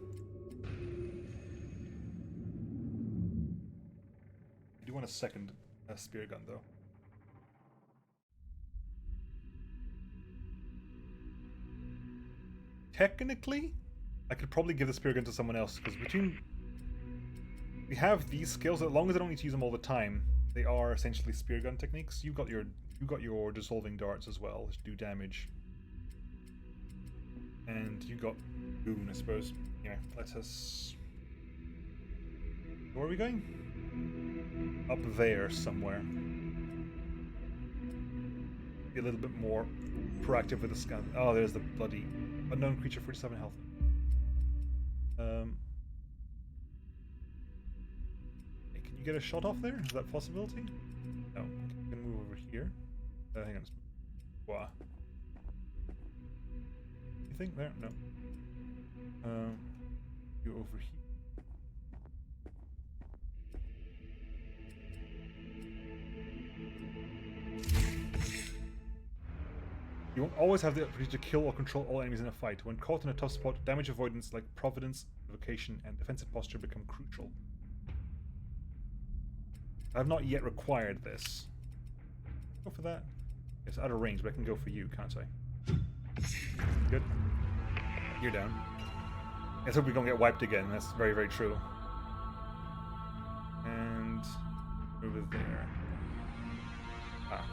[SPEAKER 1] I do want a second spear gun though. Technically, I could probably give the spear gun to someone else because we have these skills. As long as I don't need to use them all the time, they are essentially spear gun techniques. You've got your dissolving darts as well, which do damage, and you got goon, I suppose. Yeah, let us. Where are we going? Up there somewhere. Be a little bit more proactive with the scan. Oh, there's the bloody unknown creature, 47 health. Can you get a shot off there? Is that a possibility? No. You can move over here. Hang on. Wow. You think there? No. You over here. You won't always have the ability to kill or control all enemies in a fight. When caught in a tough spot, damage avoidance like providence, evocation, and defensive posture become crucial. I have not yet required this. Go for that. It's out of range, but I can go for you, can't I? Good. You're down. Let's hope we don't get wiped again. That's very, very true. And over there. Ah.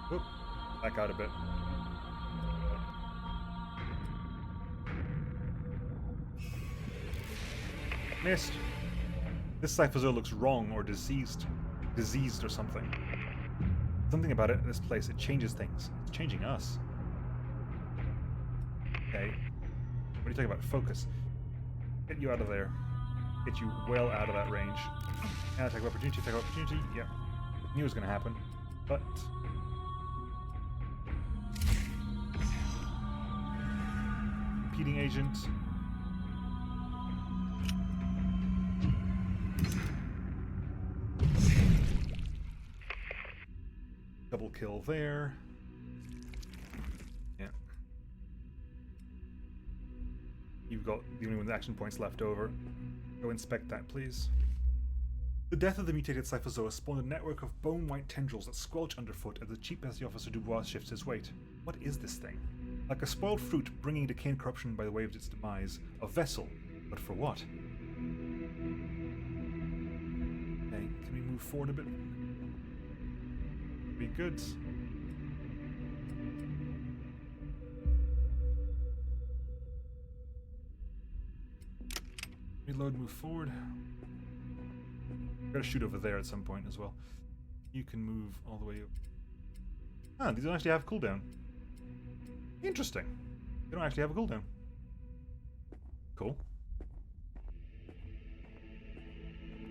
[SPEAKER 1] Whoop. Back out a bit. Missed. This Cypher looks wrong or diseased or something. Something about it in this place, it changes things. It's changing us. Okay. What are you talking about? Focus. Get you out of there. Get you well out of that range. And attack of opportunity, attack of opportunity. Yeah. Knew it was going to happen. But... Impeding agent. Double kill there. Yeah. You've got the only one with action points left over. Go inspect that, please. The death of the mutated Cyphozoa spawned a network of bone-white tendrils that squelch underfoot as the Chief Petty Officer Dubois shifts his weight. What is this thing? Like a spoiled fruit bringing decay and corruption by the way of its demise. A vessel, but for what? Okay, can we move forward a bit? Be good. Reload, move forward. Gotta shoot over there at some point as well. You can move all the way up. Ah, these don't actually have cooldown. Interesting. They don't actually have a cooldown. Cool.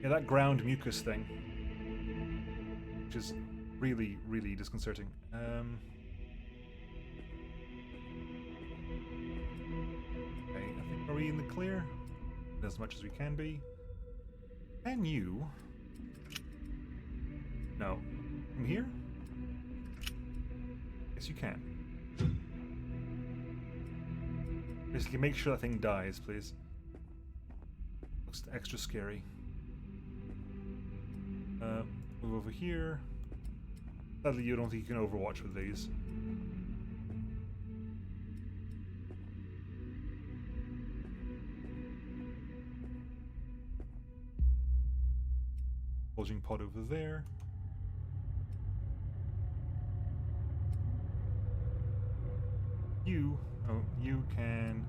[SPEAKER 1] Yeah, that ground mucus thing, which is really, really disconcerting. Okay, I think, are we in the clear? As much as we can be. Can you? No. From here? Yes, you can. Basically, make sure that thing dies, please. Looks extra scary. Move over here. Sadly, you don't think you can overwatch with these. Bulging pod over there. You can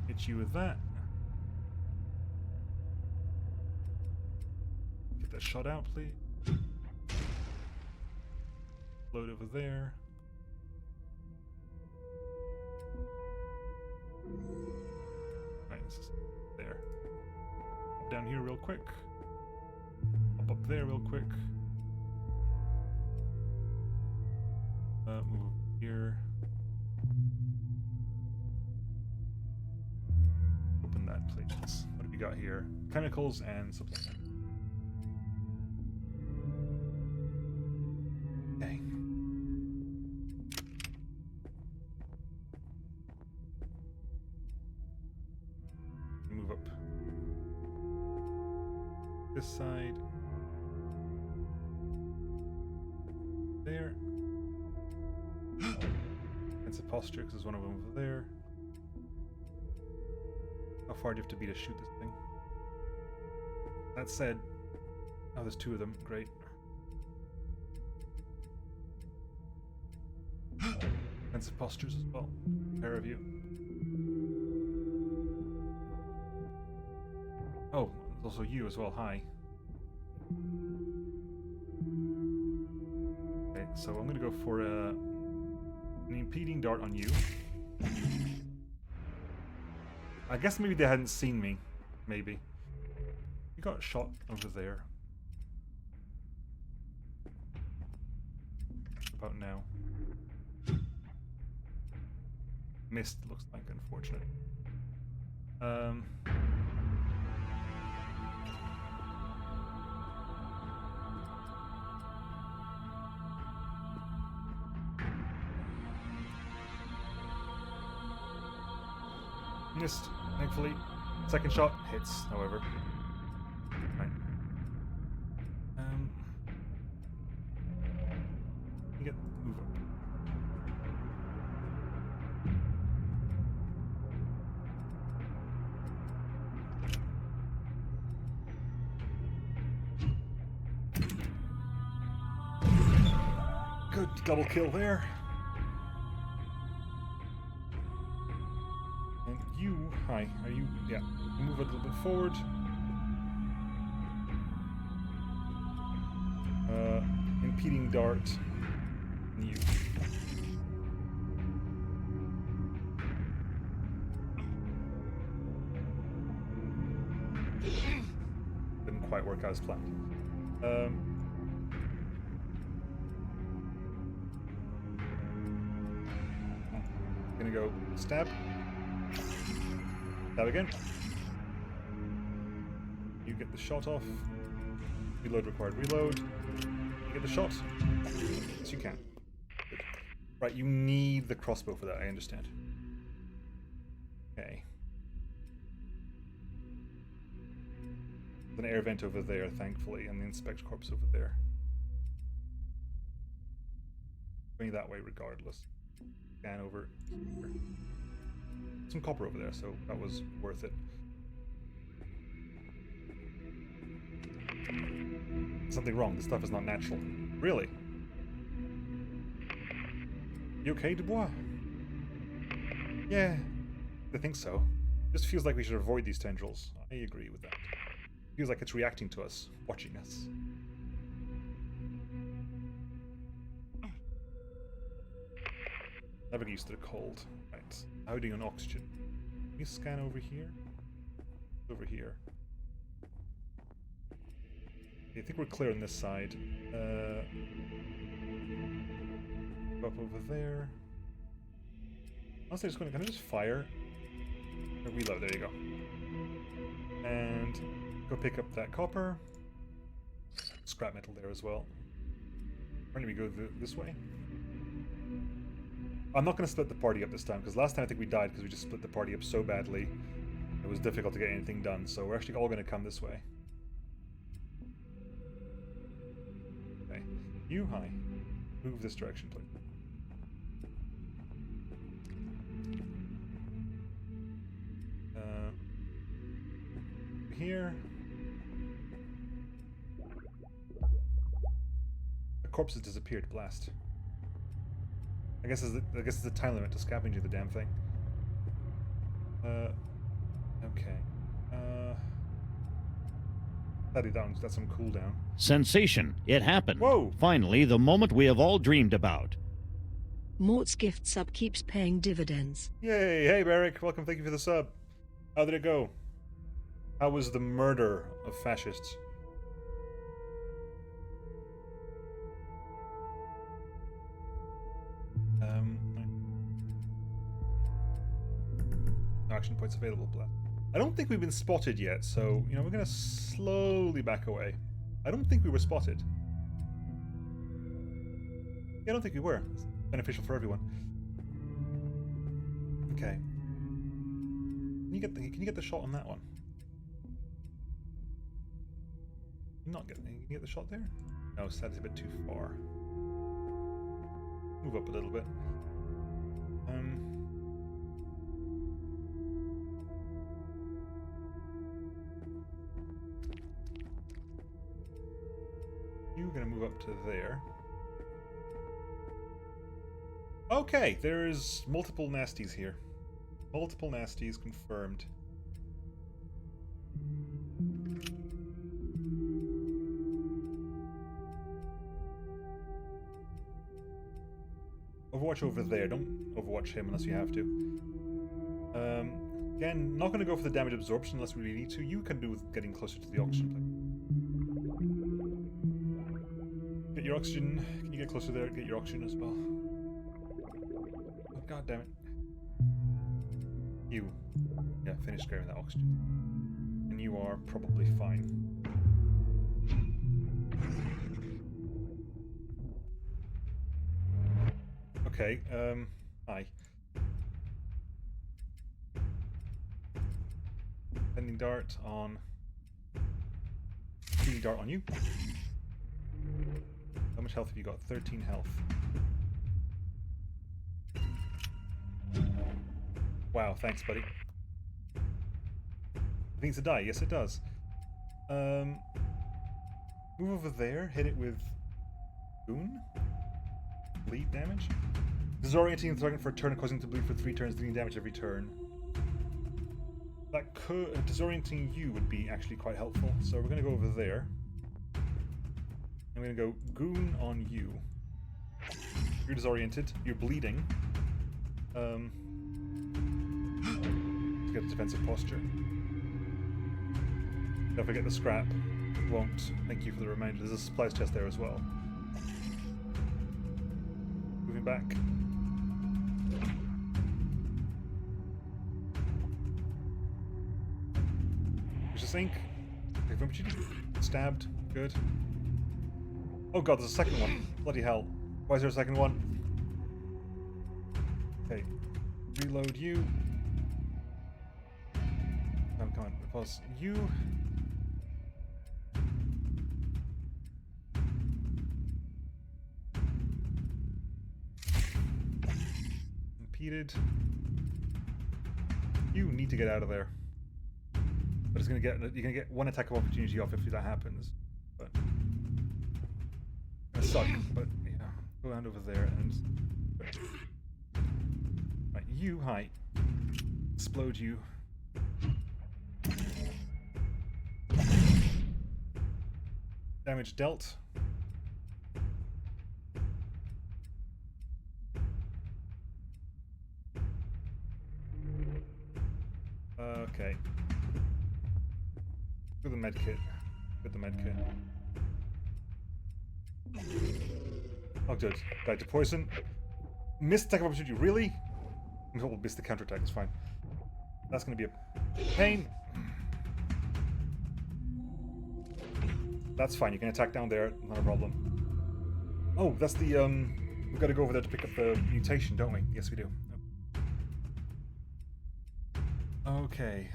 [SPEAKER 1] hit you with that. Get that shot out, please. Load over there. Right, this is there. Up down here real quick. Up there real quick. Move here. Open that, please. What have we got here? Chemicals and supply. Okay. Move up this side. There. It's a posture because there's one of them over there. How far do you have to be to shoot this thing? That said, oh, there's two of them. Great. Defensive postures as well. A pair of you. Oh, there's also you as well. Hi. Okay, so I'm going to go for an impeding dart on you. I guess maybe they hadn't seen me. Maybe. You got shot over there. About now. Missed, looks like, unfortunate. Missed, thankfully. Second shot hits, however. Right. You get move up. Good double kill there. You, hi, are you, yeah, move a little bit forward. Impeding dart, and you. Didn't quite work out as planned. Gonna go stab. Stab again. You get the shot off. Reload required. Reload. You get the shot. Yes, you can. Good. Right, you need the crossbow for that, I understand. Okay. There's an air vent over there, thankfully, and the inspect corpse over there. Going that way regardless. Scan over here. Some copper over there, so that was worth it. Something wrong. This stuff is not natural. Really? You okay, Dubois? Yeah, I think so. Just feels like we should avoid these tendrils. I agree with that. Feels like it's reacting to us, watching us. Never get used to the cold. Right. Hiding on oxygen. Can you scan over here? Over here. Okay, I think we're clear on this side. Go up over there. Honestly, just going to kind of just fire. Or reload, there you go. And go pick up that copper. Scrap metal there as well. Why don't we go this way? I'm not going to split the party up this time, because last time I think we died because we just split the party up so badly. It was difficult to get anything done, so we're actually all going to come this way. Okay. You, hi. Move this direction, please. Here. The corpse has disappeared. Blast. I guess it's the time limit to scavenging the damn thing. Okay. That's some cooldown.
[SPEAKER 4] Sensation. It happened.
[SPEAKER 1] Whoa!
[SPEAKER 4] Finally, the moment we have all dreamed about.
[SPEAKER 5] Mort's gift sub keeps paying dividends.
[SPEAKER 1] Yay! Hey, Beric. Welcome. Thank you for the sub. How did it go? How was the murder of fascists? Action points available. I don't think we've been spotted yet, so, you know, we're going to slowly back away. I don't think we were spotted. Yeah, I don't think we were. It's beneficial for everyone. Okay. Can you get the shot on that one? Not getting. Can you get the shot there? No, sadly, a bit too far. Move up a little bit. You're gonna move up to there. Okay, there's multiple nasties here. Multiple nasties confirmed. Overwatch over there. Don't overwatch him unless you have to. Again, not going to go for the damage absorption unless we really need to. You can do with getting closer to the oxygen plate. Get your oxygen. Can you get closer there? Get your oxygen as well. Oh, God damn it. You. Yeah, finish carrying that oxygen. And you are probably fine. Okay, hi. Sending dart on... Shooting dart on you. How much health have you got? 13 health. Wow, thanks, buddy. It needs to die. Yes, it does. Move over there. Hit it with... Boon? Bleed damage? Disorienting the target for a turn and causing it to bleed for 3 turns, dealing damage every turn. That could... disorienting you would be actually quite helpful. So we're going to go over there. I'm going to go goon on you. You're disoriented. You're bleeding. To get a defensive posture. Don't forget the scrap. Won't. Thank you for the reminder. There's a supplies chest there as well. Moving back. There's a sink. Stabbed. Good. Oh god, there's a second one. Bloody hell. Why is there a second one? Okay. Reload you. Come on. Pause. You. Impeded. You need to get out of there. But it's you're gonna get one attack of opportunity off if that happens. But it's gonna suck. But yeah, go around over there and right, you hi. Explode you. Damage dealt. Okay. Do the med kit. Get the med kit. Oh, good. Died to poison. Missed attack of opportunity. Really? We'll miss the counterattack. It's fine. That's going to be a pain. That's fine. You can attack down there. Not a problem. Oh, that's the we've got to go over there to pick up the mutation, don't we? Yes, we do. Okay.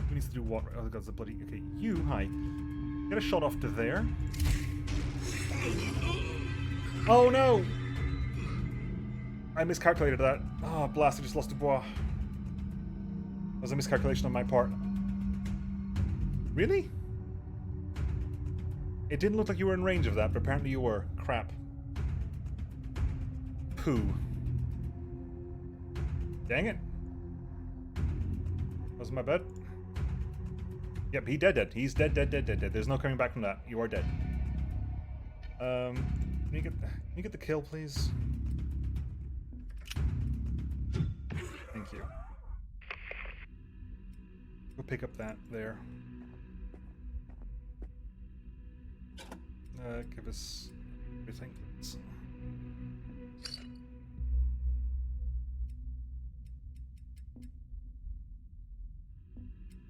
[SPEAKER 1] Who needs to do what? Oh, God's the bloody. Okay, you. Hi. Get a shot off to there. Oh no! I miscalculated that. Oh, blast! I just lost a bois. That was a miscalculation on my part. Really? It didn't look like you were in range of that, but apparently you were. Crap. Poo. Dang it. Wasn't my bad. Yep, he dead. He's dead. There's no coming back from that. You are dead. Can you get the kill, please? Thank you. Go pick up that there. Give us everything.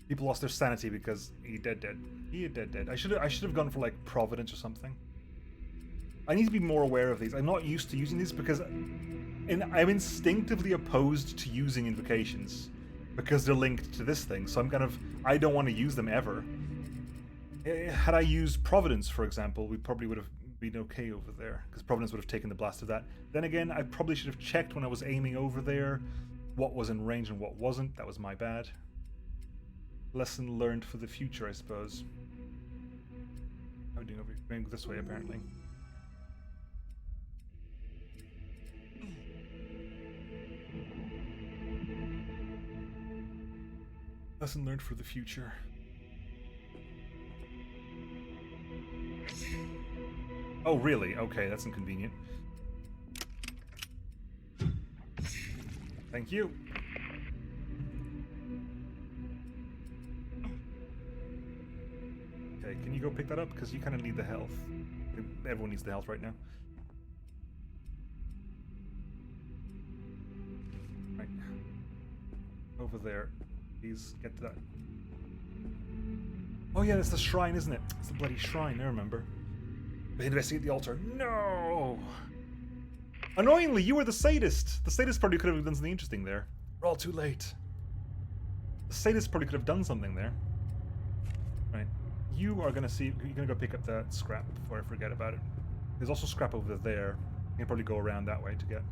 [SPEAKER 1] People lost their sanity because he dead. He dead. I should have gone for like Providence or something. I need to be more aware of these. I'm not used to using these because I'm instinctively opposed to using invocations because they're linked to this thing. So I don't want to use them ever. Had I used Providence, for example, we probably would have been okay over there because Providence would have taken the blast of that. Then again, I probably should have checked when I was aiming over there what was in range and what wasn't. That was my bad. Lesson learned for the future, I suppose. How are we doing over here? Going this way, apparently. Lesson learned for the future. Oh, really? Okay, that's inconvenient. Thank you. Okay, can you go pick that up? Because you kind of need the health. Everyone needs the health right now. Right. Over there. Please get to that. Oh yeah, it's the shrine, isn't it? It's the bloody shrine, I remember. Investigate the altar. No! Annoyingly, you were the sadist. The sadist probably could have done something interesting there. We're all too late. The sadist probably could have done something there. Right. You are gonna see. You're gonna go pick up that scrap before I forget about it. There's also scrap over there. You can probably go around that way to get.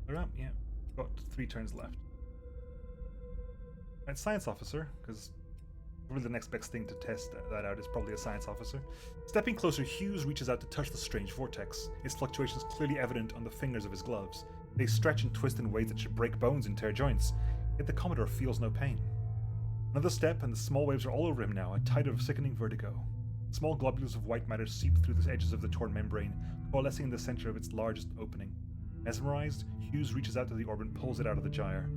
[SPEAKER 1] Around, yeah. Got 3 turns left. Right, science officer, because really the next best thing to test that out is probably a science officer. Stepping closer, Hughes reaches out to touch the strange vortex. Its fluctuations clearly evident on the fingers of his gloves. They stretch and twist in ways that should break bones and tear joints. Yet the Commodore feels no pain. Another step, and the small waves are all over him now, a tide of sickening vertigo. Small globules of white matter seep through the edges of the torn membrane, coalescing in the center of its largest opening. Mesmerized, Hughes reaches out to the orb and pulls it out of the gyre.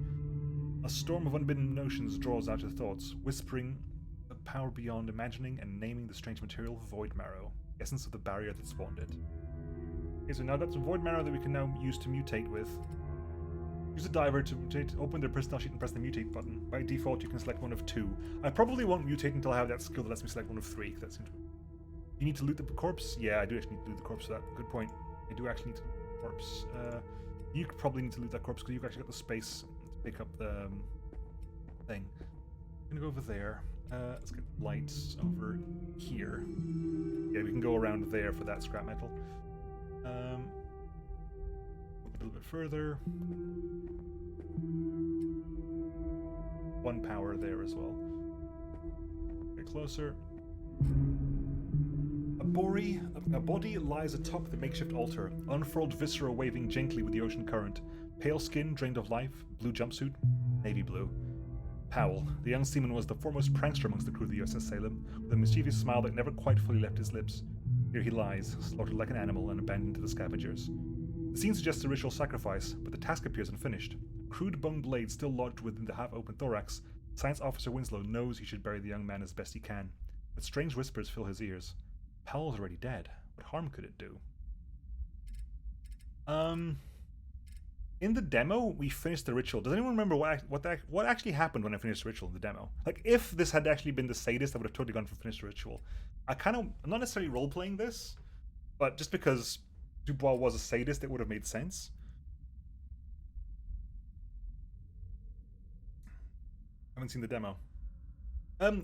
[SPEAKER 1] A storm of unbidden notions draws out his thoughts, whispering a power beyond imagining and naming the strange material void marrow, essence of the barrier that spawned it. Okay, so now got some void marrow that we can now use to mutate with. Use a diver to mutate, open their personnel sheet and press the mutate button. By default, you can select one of 2. I probably won't mutate until I have that skill that lets me select one of 3. That seems. You need to loot the corpse? Yeah, I do actually need to loot the corpse for that. Good point. I do actually need to loot the corpse. You probably need to loot that corpse because you've actually got the space to pick up the thing. I'm gonna go over there. Let's get lights over here. Yeah, we can go around there for that scrap metal. A little bit further. 1 power there as well. Get closer. A body lies atop the makeshift altar, unfurled viscera waving gently with the ocean current. Pale skin drained of life, blue jumpsuit, navy blue. Powell, the young seaman, was the foremost prankster amongst the crew of the USS Salem, with a mischievous smile that never quite fully left his lips. Here he lies, slaughtered like an animal and abandoned to the scavengers. The scene suggests a ritual sacrifice, but the task appears unfinished. A crude bone blade still lodged within the half-open thorax. Science Officer Winslow knows he should bury the young man as best he can, but strange whispers fill his ears. Powell's already dead. What harm could it do? In the demo, we finished the ritual. Does anyone remember what actually happened when I finished the ritual in the demo? Like, if this had actually been the sadist, I would have totally gone for finish the ritual. I'm not necessarily role-playing this, but just because Dubois was a sadist, it would have made sense. I haven't seen the demo. So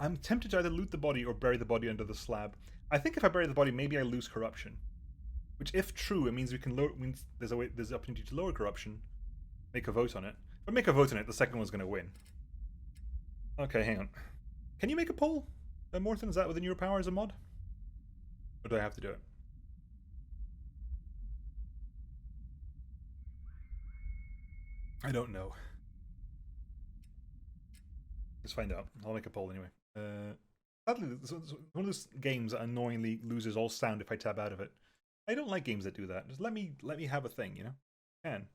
[SPEAKER 1] I'm tempted to either loot the body or bury the body under the slab. I think if I bury the body, maybe I lose corruption. Which, if true, it means we can there's an opportunity to lower corruption. Make a vote on it. If I make a vote on it, the second one's going to win. Okay, hang on. Can you make a poll? Morthen, is that within your power as a mod? Or do I have to do it? I don't know. Let's find out. I'll make a poll anyway. Sadly, it's one of those games that annoyingly loses all sound if I tab out of it. I don't like games that do that. Just let me have a thing, you know? Can.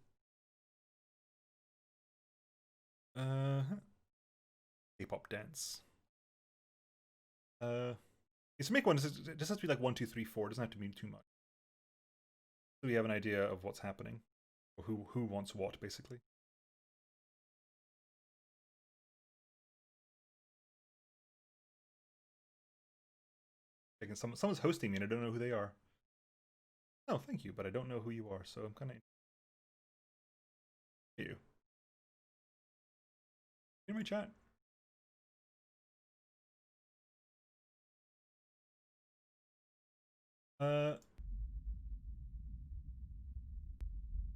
[SPEAKER 1] K-pop dance. To make one, it just has to be like 1, 2, 3, 4. It doesn't have to mean too much. So we have an idea of what's happening, or who wants what, basically. Someone's hosting me, and I don't know who they are. Oh, thank you, but I don't know who you are, so I'm kind of... You. In my chat.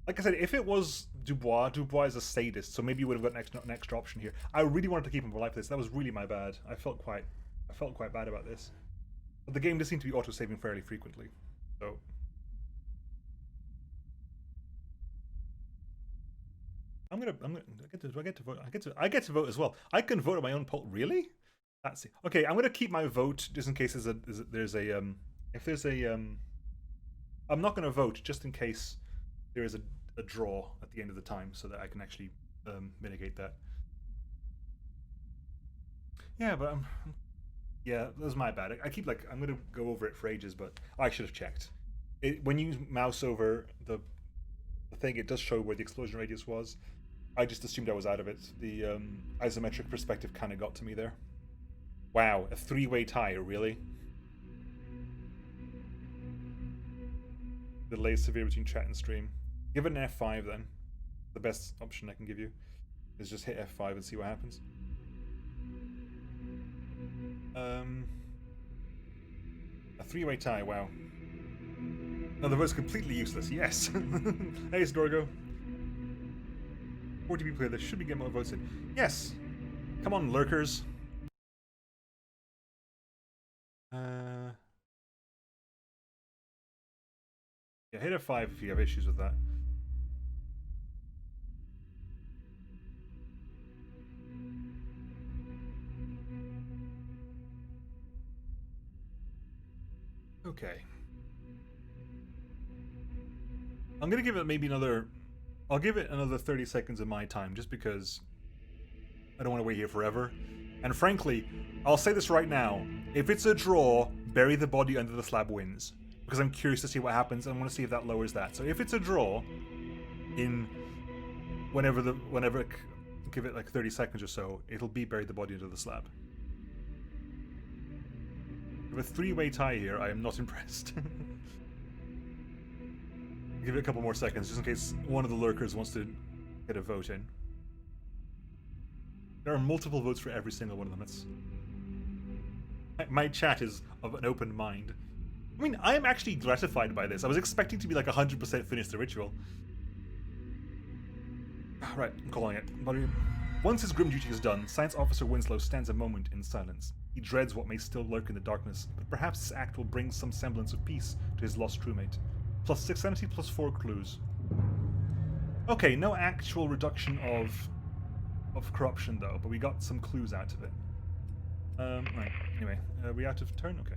[SPEAKER 1] Like I said, if it was Dubois is a sadist, so maybe you would have got an extra option here. I really wanted to keep him alive for this. That was really my bad. I felt quite bad about this. But the game does seem to be auto-saving fairly frequently, so... I get to vote. I get to vote as well. I can vote on my own poll. Really? That's it. Okay. I'm gonna keep my vote just in case I'm not gonna vote just in case there is a draw at the end of the time, so that I can actually mitigate that. Yeah, but yeah, that was my bad. I keep I'm gonna go over it for ages, but I should have checked. When you mouse over the thing, it does show where the explosion radius was. I just assumed I was out of it. The isometric perspective kind of got to me there. Wow, a 3-way tie, really? The delay is severe between chat and stream. Give it an F5 then. The best option I can give you is just hit F5 and see what happens. A 3-way tie, wow. No, the vote's completely useless, yes! Hey, Storgo. 40 people here, that should be getting more votes in. Yes! Come on, lurkers. Yeah, hit F5 if you have issues with that. Okay. I'm gonna give it maybe another... I'll give it another 30 seconds of my time, just because I don't want to wait here forever. And frankly, I'll say this right now. If it's a draw, bury the body under the slab wins. Because I'm curious to see what happens, and I want to see if that lowers that. So if it's a draw, in whenever give it like 30 seconds or so, it'll be bury the body under the slab. With a 3-way tie here, I am not impressed. Give it a couple more seconds, just in case one of the lurkers wants to get a vote in. There are multiple votes for every single one of them. My chat is of an open mind. I mean, I am actually gratified by this. I was expecting to be like 100% finish the ritual. Right, I'm calling it. Once his grim duty is done, Science Officer Winslow stands a moment in silence. He dreads what may still lurk in the darkness, but perhaps this act will bring some semblance of peace to his lost crewmate. Plus 6 sanity, plus 4 clues. Okay, no actual reduction of corruption though, but we got some clues out of it. Right, anyway, are we out of turn? Okay.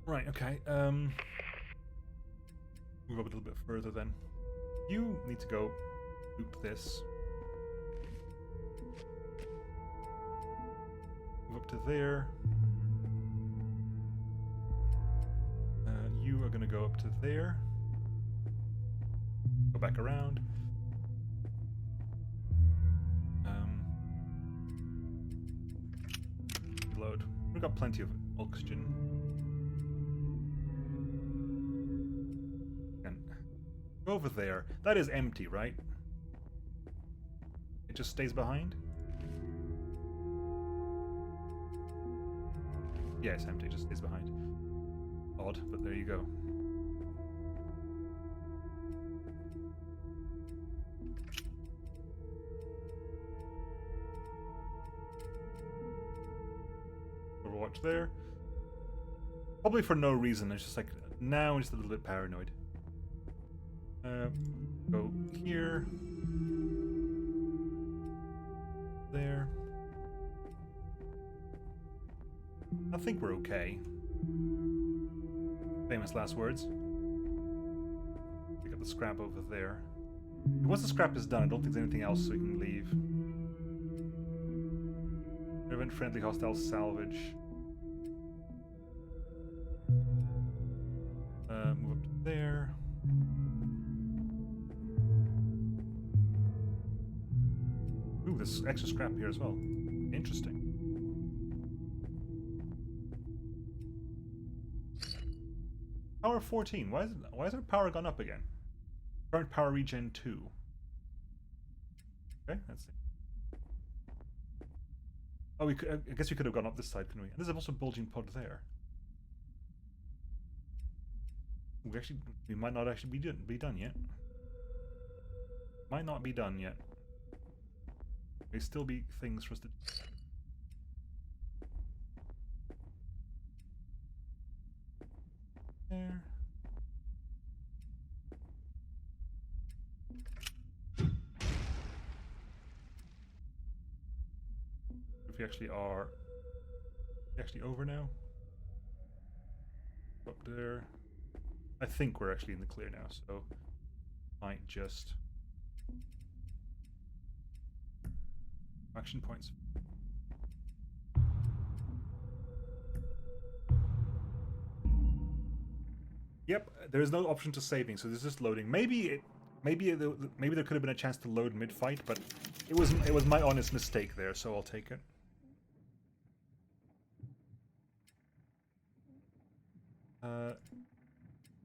[SPEAKER 1] Right, okay. Move up a little bit further then. You need to go loop this. Move up to there. You are going to go up to there. Go back around. Load. We've got plenty of oxygen. And go over there. That is empty, right? It just stays behind? Yeah, it's empty. It just stays behind. Odd, but there you go. Overwatch there. Probably for no reason. It's just like, now I'm just a little bit paranoid. Go here. There. I think we're okay. Famous last words. Pick up the scrap over there. Once the scrap is done, I don't think there's anything else, so we can leave. Prevent friendly hostile salvage. Move up to there. Ooh, there's extra scrap here as well. Interesting. Power 14. Why is our power gone up again? Current power regen 2. Okay, let's see. Oh, I guess we could have gone up this side, couldn't we? And there's also a bulging pod there. We might not actually be done yet. Might not be done yet. May still be things for us to do. There. If we actually are over now. Up there. I think we're actually in the clear now, so might just action points. Yep, there is no option to saving, so this is just loading. Maybe there could have been a chance to load mid-fight, but it was my honest mistake there, so I'll take it.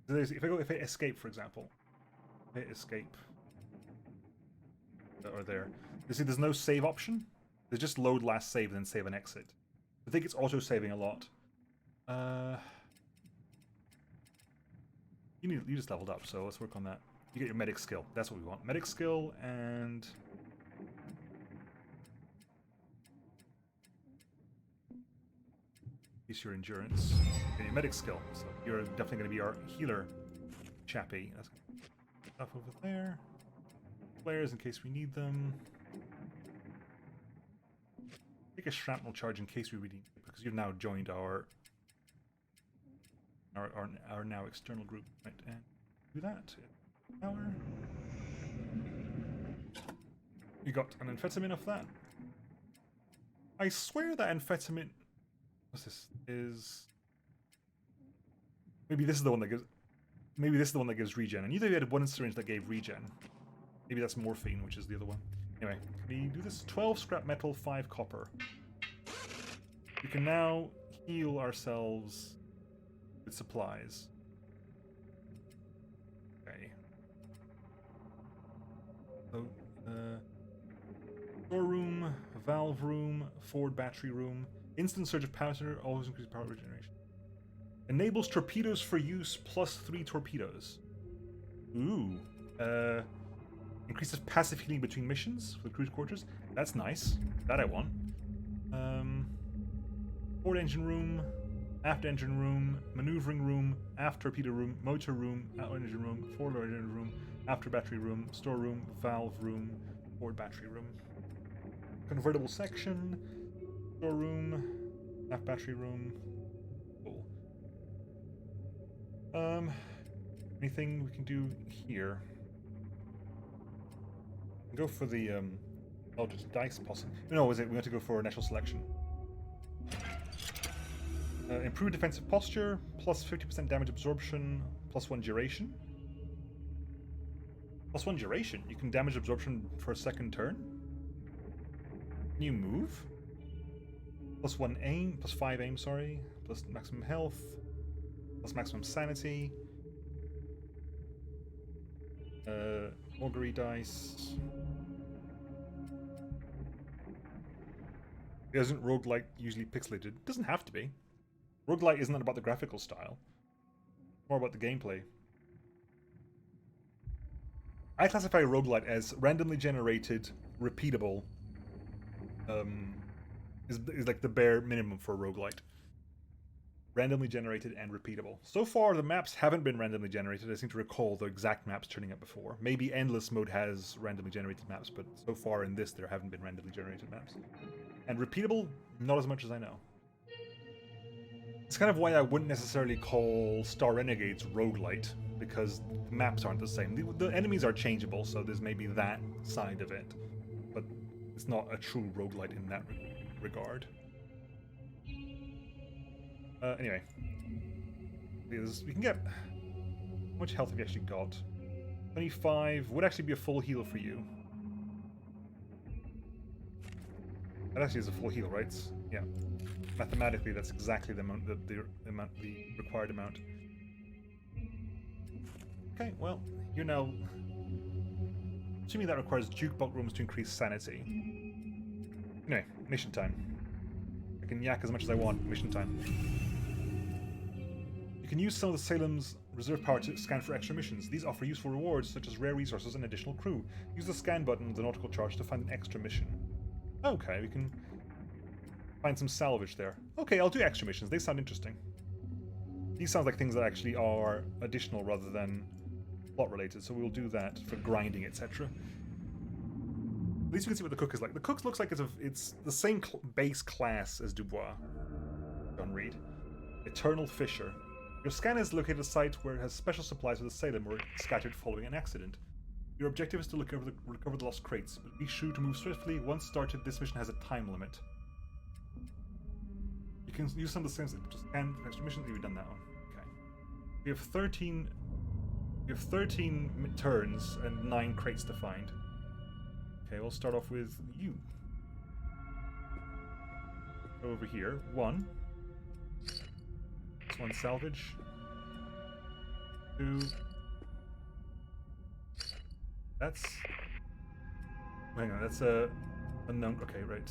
[SPEAKER 1] If I escape, for example, if I escape, or there, you see, there's no save option. There's just load last save and then save and exit. I think it's auto saving a lot. You just leveled up, so let's work on that. You get your medic skill. That's what we want. Medic skill and increase your endurance. And your medic skill. So you're definitely going to be our healer chappy. That's stuff over there. Flares in case we need them. Take a shrapnel charge in case we really need it, because you've now joined our now external group. Right, and do that. Power. You got an amphetamine off that. I swear that amphetamine. What's this? Maybe this is the one that gives. Maybe this is the one that gives regen. And either you had one syringe that gave regen. Maybe that's morphine, which is the other one. Anyway, can we do this? 12 scrap metal, 5 copper. We can now heal ourselves with supplies. Okay. So, storeroom, valve room, forward battery room, instant surge of powder, always increase power regeneration. Enables torpedoes for use plus 3 torpedoes. Ooh. Increases passive healing between missions for the cruise quarters. That's nice. That I want. Forward engine room, aft engine room, maneuvering room, aft torpedo room, motor room, out engine room, forward engine room, after battery room, storeroom, valve room, forward battery room. Convertible section, storeroom, aft battery room. Cool. Anything we can do here? Go for the just dice possibly. No, was it? We have to go for initial selection. Improved defensive posture, plus 50% damage absorption, plus 1 duration. Plus 1 duration. You can damage absorption for a second turn. Can you move? Plus 1 aim, plus 5 aim, sorry. Plus maximum health, plus maximum sanity. Augury dice. Isn't roguelite usually pixelated? It doesn't have to be. Roguelite isn't about the graphical style. More about the gameplay. I classify roguelite as randomly generated, repeatable. Is like the bare minimum for a roguelite. Randomly generated and repeatable. So far, the maps haven't been randomly generated. I seem to recall the exact maps turning up before. Maybe Endless Mode has randomly generated maps, but so far in this, there haven't been randomly generated maps. And repeatable, not as much as I know. It's kind of why I wouldn't necessarily call Star Renegades roguelite, because the maps aren't the same. The enemies are changeable, so there's maybe that side of it. But it's not a true roguelite in that regard. Anyway. We can get... How much health have you actually got? 25 would actually be a full heal for you. That actually is a full heal, right? Yeah. Mathematically, that's exactly the amount, the required amount. Okay, well, you're now... Assuming that requires jukebox rooms to increase sanity. Anyway, mission time. I can yak as much as I want. Mission time. You can use some of the Salem's reserve power to scan for extra missions. These offer useful rewards such as rare resources and additional crew. Use the scan button on the nautical charge to find an extra mission. Okay, we can find some salvage there. Okay, I'll do extra missions. They sound interesting. These sound like things that actually are additional rather than plot related, so we'll do that for grinding, etc. At least we can see what the cook is like. The cook looks like it's the same base class as Dubois. John Reed. Eternal Fisher. Your scan is located at a site where it has special supplies for the Salem were scattered following an accident. Your objective is to recover the lost crates, but be sure to move swiftly. Once started, this mission has a time limit. You can use some of the same to scan for extra missions. You've done that one. Okay. We have 13 turns and 9 crates to find. Okay, we'll start off with you. Over here. 1. This one salvage. 2. That's... Hang on, that's a unknown... Okay, right.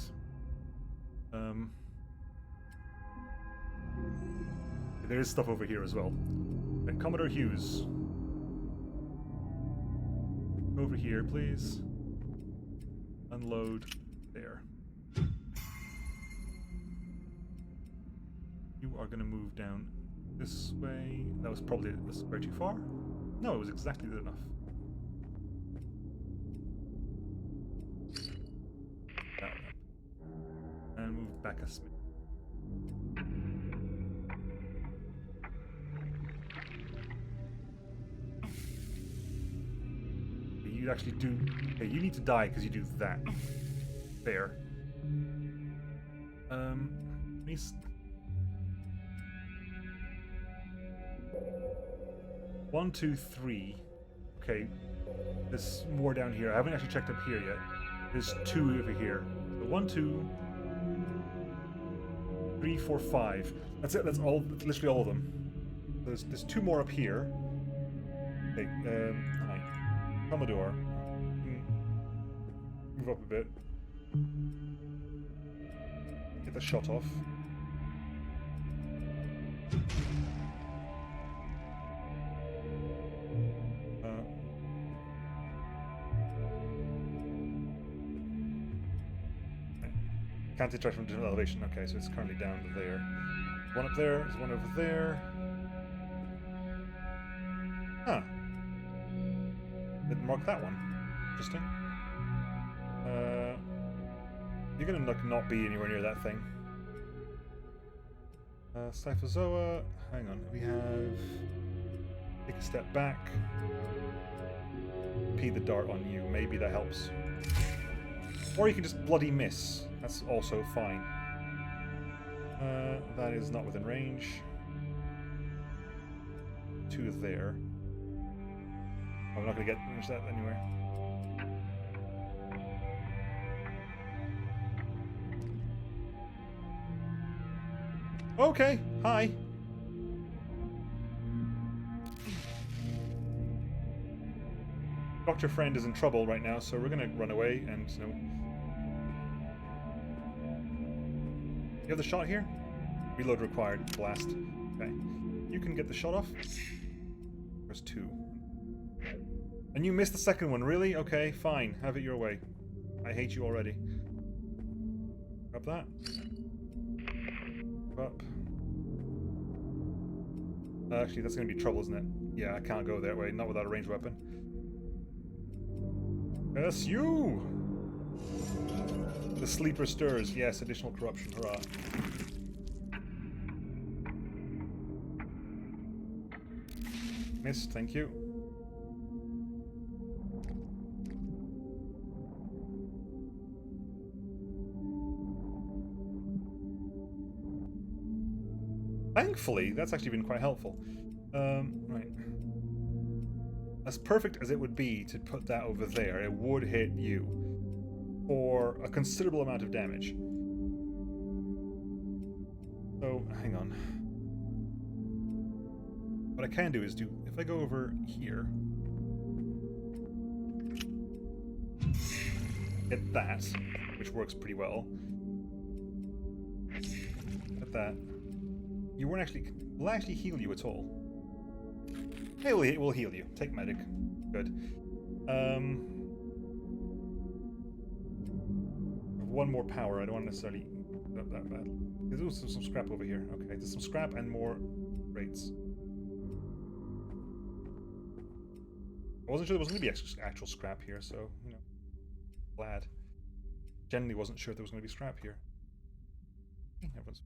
[SPEAKER 1] There is stuff over here as well. And Commodore Hughes. Over here, please. Unload there. You are going to move down this way. That was probably a square too far. No, it was exactly good enough. That one. And move back a smidge. You actually do... Okay, you need to die because you do that. There. Nice. 1, 2, 3. Okay. There's more down here. I haven't actually checked up here yet. There's 2 over here. So 1, 2, 3, 4, 5. That's it. That's all. That's literally all of them. There's 2 more up here. Okay. Hi. Commodore. Move up a bit. Get the shot off. Can't interact from different elevation. Okay, so it's currently down to there. One up there. There's one over there. Huh. Didn't mark that one. Interesting. You're gonna not be anywhere near that thing. Cyphozoa. Hang on. We have Take a step back. Repeat the dart on you. Maybe that helps. Or you can just bloody miss. That's also fine. That is not within range. 2 there. I'm not going to get that anywhere. Okay, hi. Dr. Friend is in trouble right now, so we're gonna run away and, you know... You have the shot here? Reload required. Blast. Okay. You can get the shot off. There's 2. And you missed the second one, really? Okay, fine. Have it your way. I hate you already. Grab that. Up. Actually, that's going to be trouble, isn't it? Yeah, I can't go that way. Not without a ranged weapon. Yes, you! The sleeper stirs. Yes, additional corruption. Hurrah. Missed, thank you. Thankfully, that's actually been quite helpful. Right. As perfect as it would be to put that over there, it would hit you for a considerable amount of damage. So, hang on. What I can do is if I go over here, hit that, which works pretty well. At that. You weren't actually... Will actually heal you at all? Hey, we'll heal you. Take medic. Good. One more power. I don't want to necessarily... That bad. There's some scrap over here. Okay, there's some scrap and more rates. I wasn't sure there was going to be actual scrap here, so, you know, glad. Generally wasn't sure there was going to be scrap here. Everyone's...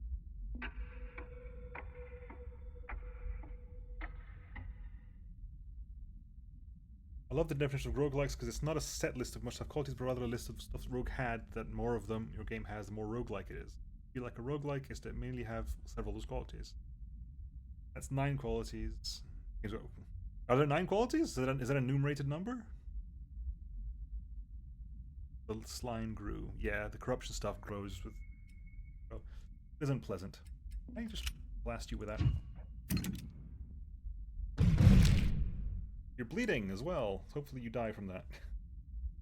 [SPEAKER 1] I love the definition of roguelikes because it's not a set list of much qualities, but rather a list of stuff Rogue had that more of them your game has, the more roguelike it is. If you like a roguelike is to mainly have several of those qualities. That's 9 qualities. Are there 9 qualities? Is that a numerated number? The slime grew. Yeah, the corruption stuff grows with... Oh, it isn't pleasant. I just blast you with that. You're bleeding as well. Hopefully you die from that.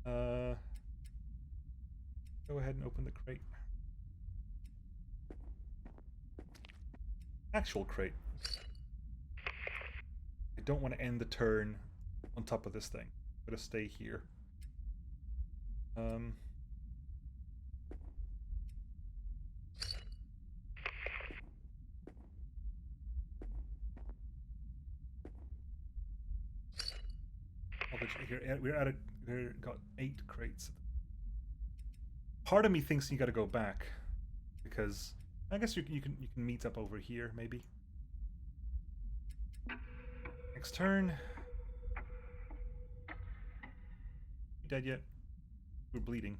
[SPEAKER 1] Go ahead and open the crate. Actual crate. I don't want to end the turn on top of this thing. I'm gonna stay here. Here, we're got 8 crates. Part of me thinks you got to go back because I guess you can meet up over here maybe. Next turn. You dead yet? We're bleeding.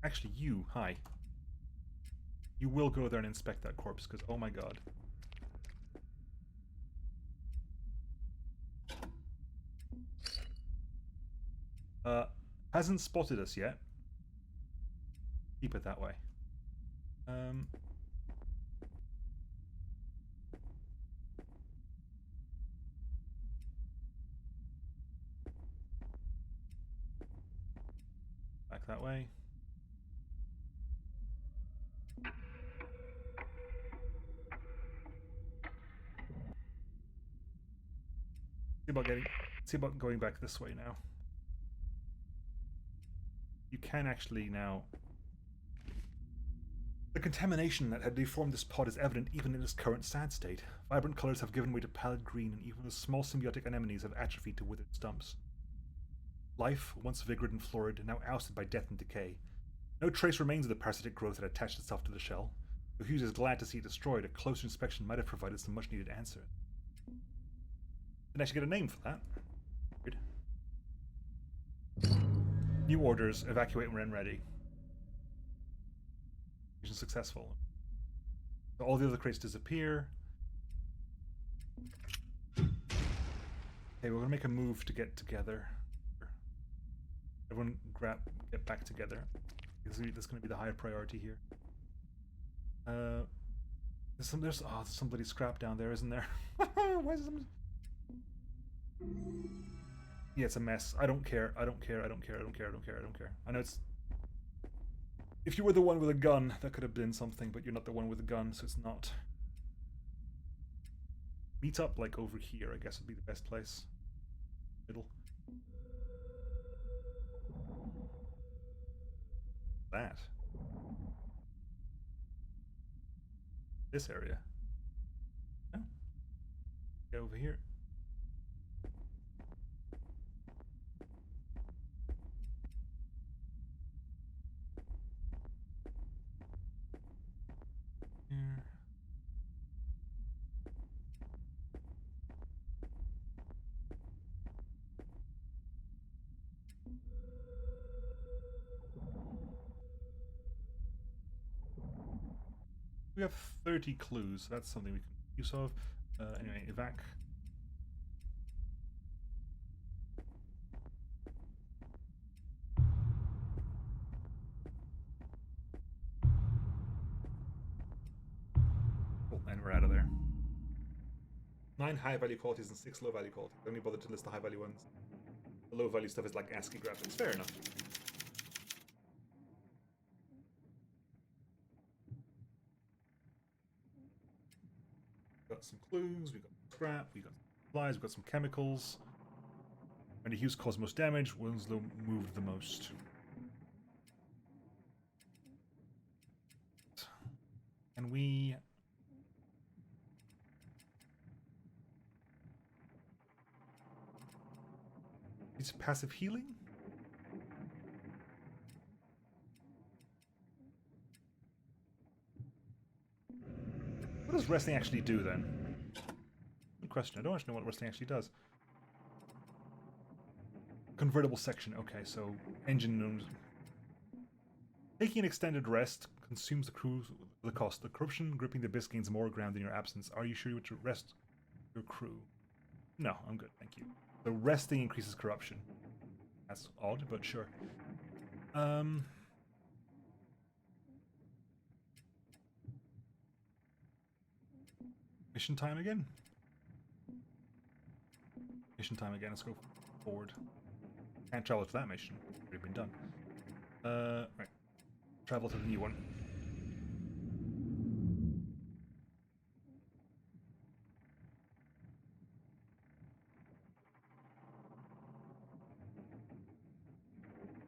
[SPEAKER 1] Actually, hi. You will go there and inspect that corpse, because oh my god. Hasn't spotted us yet. Keep it that way. Back that way. See about going back this way now. You can actually now... The contamination that had deformed this pod is evident even in its current sad state. Vibrant colors have given way to pallid green, and even the small symbiotic anemones have atrophied to withered stumps. Life, once vigorous and florid, now ousted by death and decay. No trace remains of the parasitic growth that attached itself to the shell. Though Hughes is glad to see it destroyed, a closer inspection might have provided some much-needed answer. Didn't actually get a name for that. Weird. New orders. Evacuate when ready. Mission successful. So all the other crates disappear. Okay, we're gonna make a move to get together. Everyone get back together. That's gonna be the higher priority here. There's some bloody scrap down there, isn't there? Why is some? Yeah, it's a mess. I don't care. I don't care. I don't care. I don't care. I don't care. I don't care. I know it's. If you were the one with a gun, that could have been something, but you're not the one with a gun, so it's not. Meet up like over here, I guess would be the best place. Middle. That. This area. No. Go over here. Here. We have 30 clues. That's something we can use of. Anyway, evac. Cool, and we're out of there. 9 high-value qualities and 6 low-value qualities. I only bothered to list the high-value ones. The low-value stuff is like ASCII graphics. Fair enough. Got some clues, we got scrap, we got supplies, we got some chemicals. When the Hughes caused most damage, Winslow moved the most. And we... It's passive healing? What does resting actually do then? Good question. I don't actually know what resting actually does. Convertible section. Okay, so engine rooms. Taking an extended rest consumes the crew the cost. The corruption gripping the abyss gains more ground in your absence. Are you sure you want to rest your crew? No, I'm good, thank you. So resting increases corruption. That's odd, but sure. Mission time again. Mission time again. Let's go forward. Can't travel to that mission. Already been done. Right. Travel to the new one.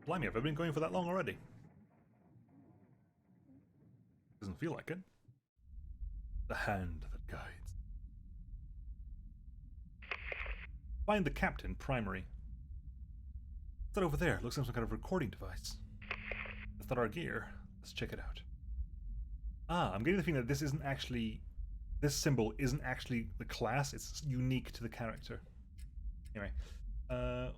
[SPEAKER 1] Blimey, have I been going for that long already? Doesn't feel like it. The hand that guides. Find the captain, primary. What's that over there? Looks like some kind of recording device. That's not our gear. Let's check it out. Ah, I'm getting the feeling that this isn't actually... This symbol isn't actually the class, it's unique to the character. Anyway. I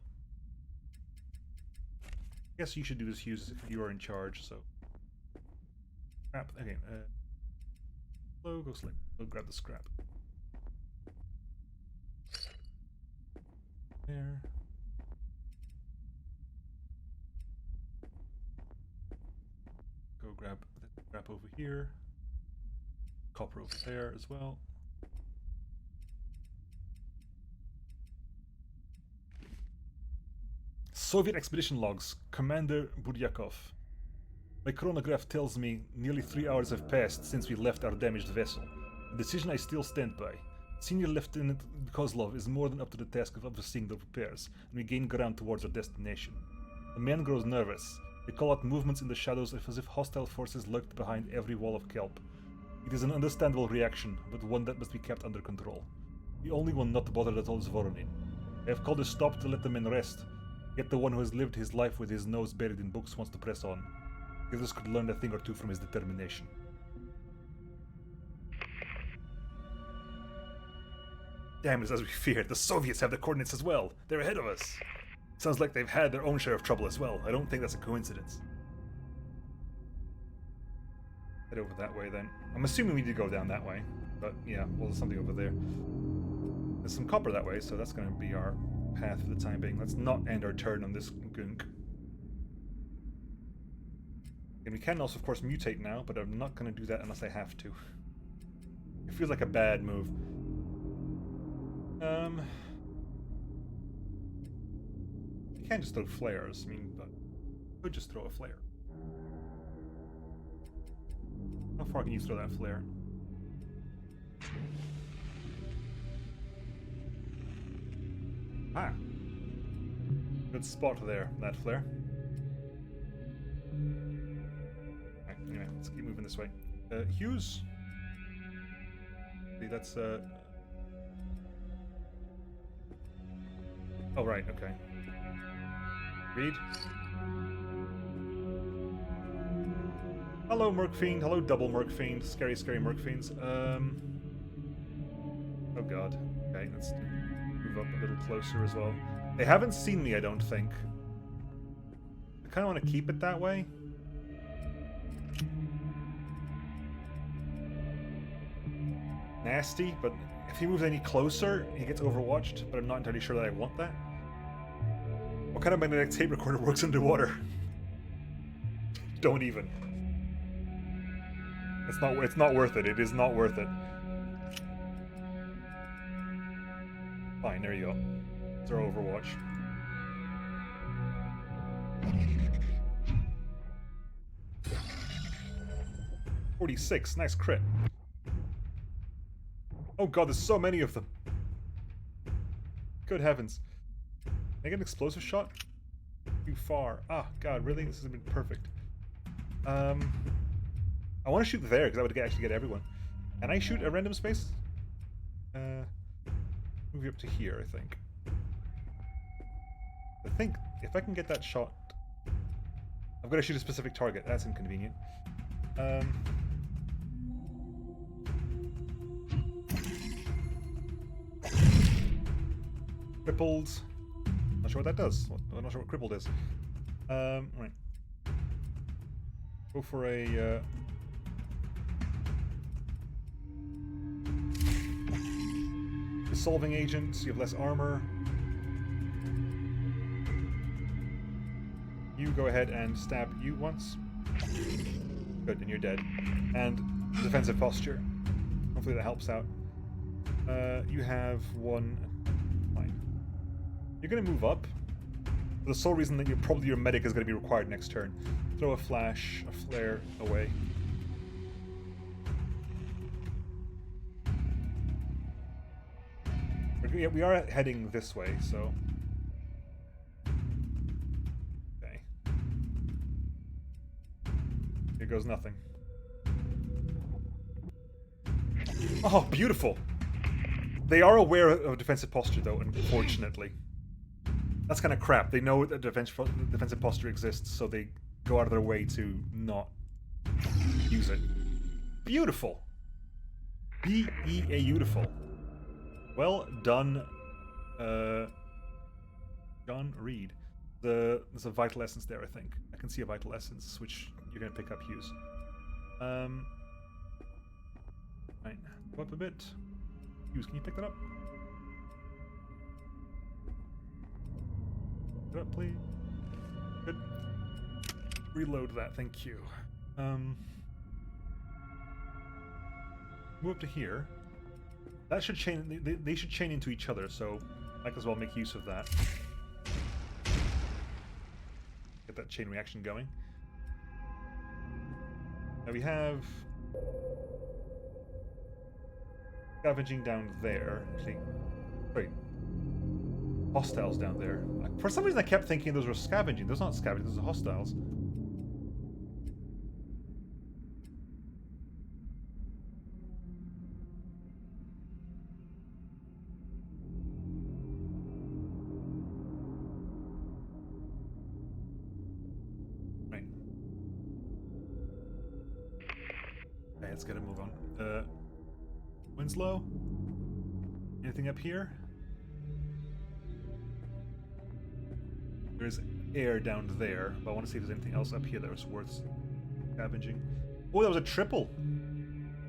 [SPEAKER 1] guess you should do this, Hughes, if you are in charge, so... Scrap, okay, slow, go slick. Go grab the scrap. There. Go grab the scrap over here. Copper over there as well. Soviet expedition logs. Commander Buryakov. My chronograph tells me nearly 3 hours have passed since we left our damaged vessel. A decision I still stand by. Senior Lieutenant Kozlov is more than up to the task of overseeing the repairs, and we gain ground towards our destination. The man grows nervous. They call out movements in the shadows as if hostile forces lurked behind every wall of kelp. It is an understandable reaction, but one that must be kept under control. The only one not bothered at all is Voronin. I have called a stop to let the men rest, yet the one who has lived his life with his nose buried in books wants to press on. The others could learn a thing or two from his determination. Damn, it's as we feared. The Soviets have the coordinates as well. They're ahead of us. Sounds like they've had their own share of trouble as well. I don't think that's a coincidence. Head over that way then. I'm assuming we need to go down that way. But yeah, well, there's something over there. There's some copper that way, so that's going to be our path for the time being. Let's not end our turn on this gunk. And we can also, of course, mutate now, but I'm not going to do that unless I have to. It feels like a bad move. You can't just throw flares. I mean, but you could just throw a flare. How far can you throw that flare? Ah. Good spot there, that flare. Right, anyway, let's keep moving this way. Hughes? See, that's, oh, right, okay. Reed? Hello, Merc Fiend. Hello, double Merc Fiend. Scary, scary Merc Fiends. Oh, God. Okay, let's move up a little closer as well. They haven't seen me, I don't think. I kind of want to keep it that way. Nasty, but if he moves any closer, he gets overwatched, but I'm not entirely sure that I want that. What kind of magnetic tape recorder works underwater? Don't even. It's not worth it. It is not worth it. Fine, there you go. It's our Overwatch. .46, nice crit. Oh god, there's so many of them. Good heavens. Can I get an explosive shot? Too far. Ah, god, really? This has been perfect. I want to shoot there, because that would actually get everyone. Can I shoot a random space? Move you up to here, I think. I think if I can get that shot... I've got to shoot a specific target. That's inconvenient. Crippled. Not sure what that does. I'm not sure what crippled is. Right. Go for a... Dissolving agent, so you have less armor. You go ahead and stab you once. Good, and you're dead. And defensive posture. Hopefully that helps out. You have one... Fine. You're going to move up. For the sole reason that your medic is going to be required next turn. Throw a flash, a flare away. Yeah, we are heading this way, so... Okay. Here goes nothing. Oh, beautiful! They are aware of defensive posture, though, unfortunately. That's kind of crap. They know that defensive posture exists, so they go out of their way to not use it. Beautiful! B-E-A-beautiful. Well done, John Reed. There's a vital essence there, I think. I can see a vital essence, which you're going to pick up, Hughes. Right, go up a bit. Hughes, can you pick that up? Pick it up, please. Good. Reload that, thank you. Move up to here. That should chain. They should chain into each other, so might as well make use of that. Get that chain reaction going. Now we have scavenging down there. Actually, wait, hostiles down there. For some reason, I kept thinking those were scavenging. Those are not scavenging. Those are hostiles. let's get a move on. Winslow? Anything up here? There's air down there, but I want to see if there's anything else up here that was worth scavenging. Oh, that was a triple!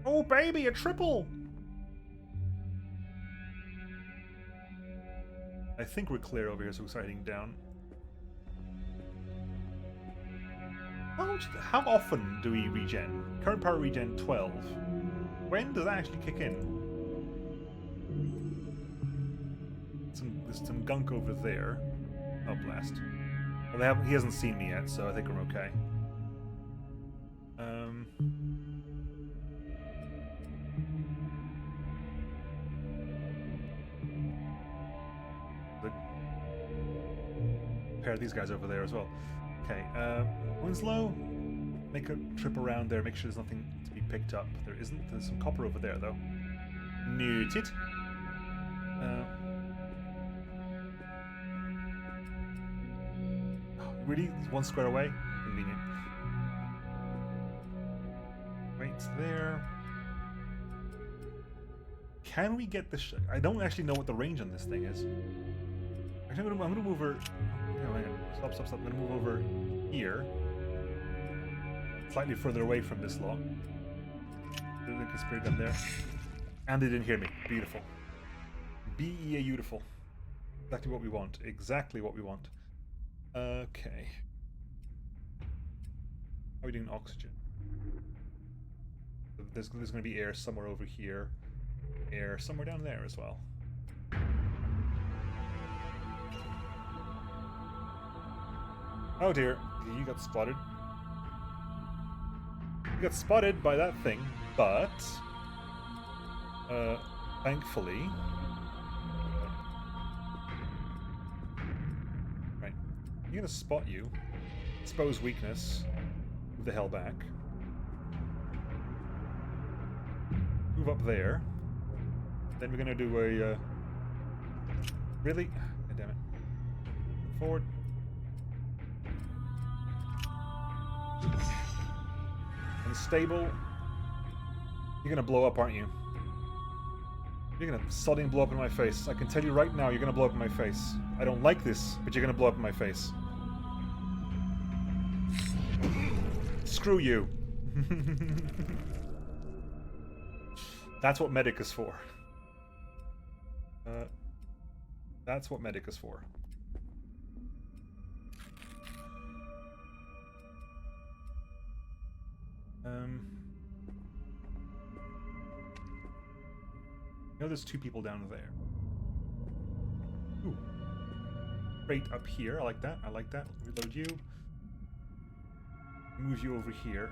[SPEAKER 1] Oh, baby, a triple! I think we're clear over here, so we'll start heading down. How often do we regen? Current power regen 12. When does that actually kick in? There's some gunk over there. Oh, blast. Well, he hasn't seen me yet, so I think we're okay. Pair of these guys over there as well. Okay, Winslow, make a trip around there, make sure there's nothing to be picked up. There isn't. There's some copper over there, though. Noted. Really? One square away? Convenient. Right there. Can we get this? I don't actually know what the range on this thing is. Actually, I'm gonna move over. No, hang on. Stop. I'm gonna move over here. Slightly further away from this lot. They can spray them there. And they didn't hear me. Beautiful. Beautiful. Exactly what we want. Exactly what we want. Okay. How are we doing oxygen? There's going to be air somewhere over here. Air somewhere down there as well. Oh dear, you got spotted. You got spotted by that thing, but thankfully, right, I'm gonna spot you, expose weakness, move the hell back, move up there, then we're gonna do a really, God damn it, forward. Unstable. You're gonna blow up, aren't you? You're gonna suddenly blow up in my face. I can tell you right now, you're gonna blow up in my face. I don't like this, but you're gonna blow up in my face. Screw you. That's what medic is for. That's what medic is for. I know there's two people down there. Ooh. Right up here. I like that. I like that. Reload you. Move you over here.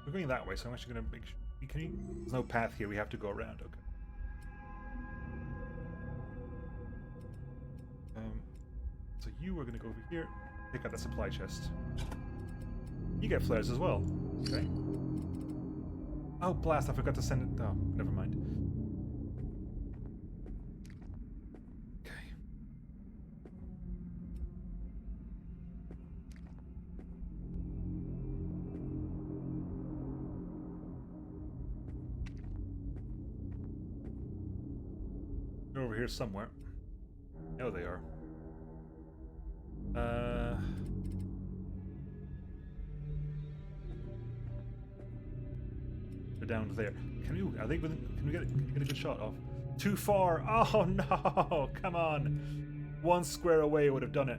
[SPEAKER 1] We're going that way, so I'm actually going to make sure. Can you, there's no path here. We have to go around. Okay. So you are going to go over here, pick up that supply chest. You get flares as well. Okay. Oh, blast, I forgot to send it. Oh, never mind. Okay. They're over here somewhere. Oh, they are. They're down there. Can we get a good shot off? Too far! Oh no! Come on! 1 square away would have done it.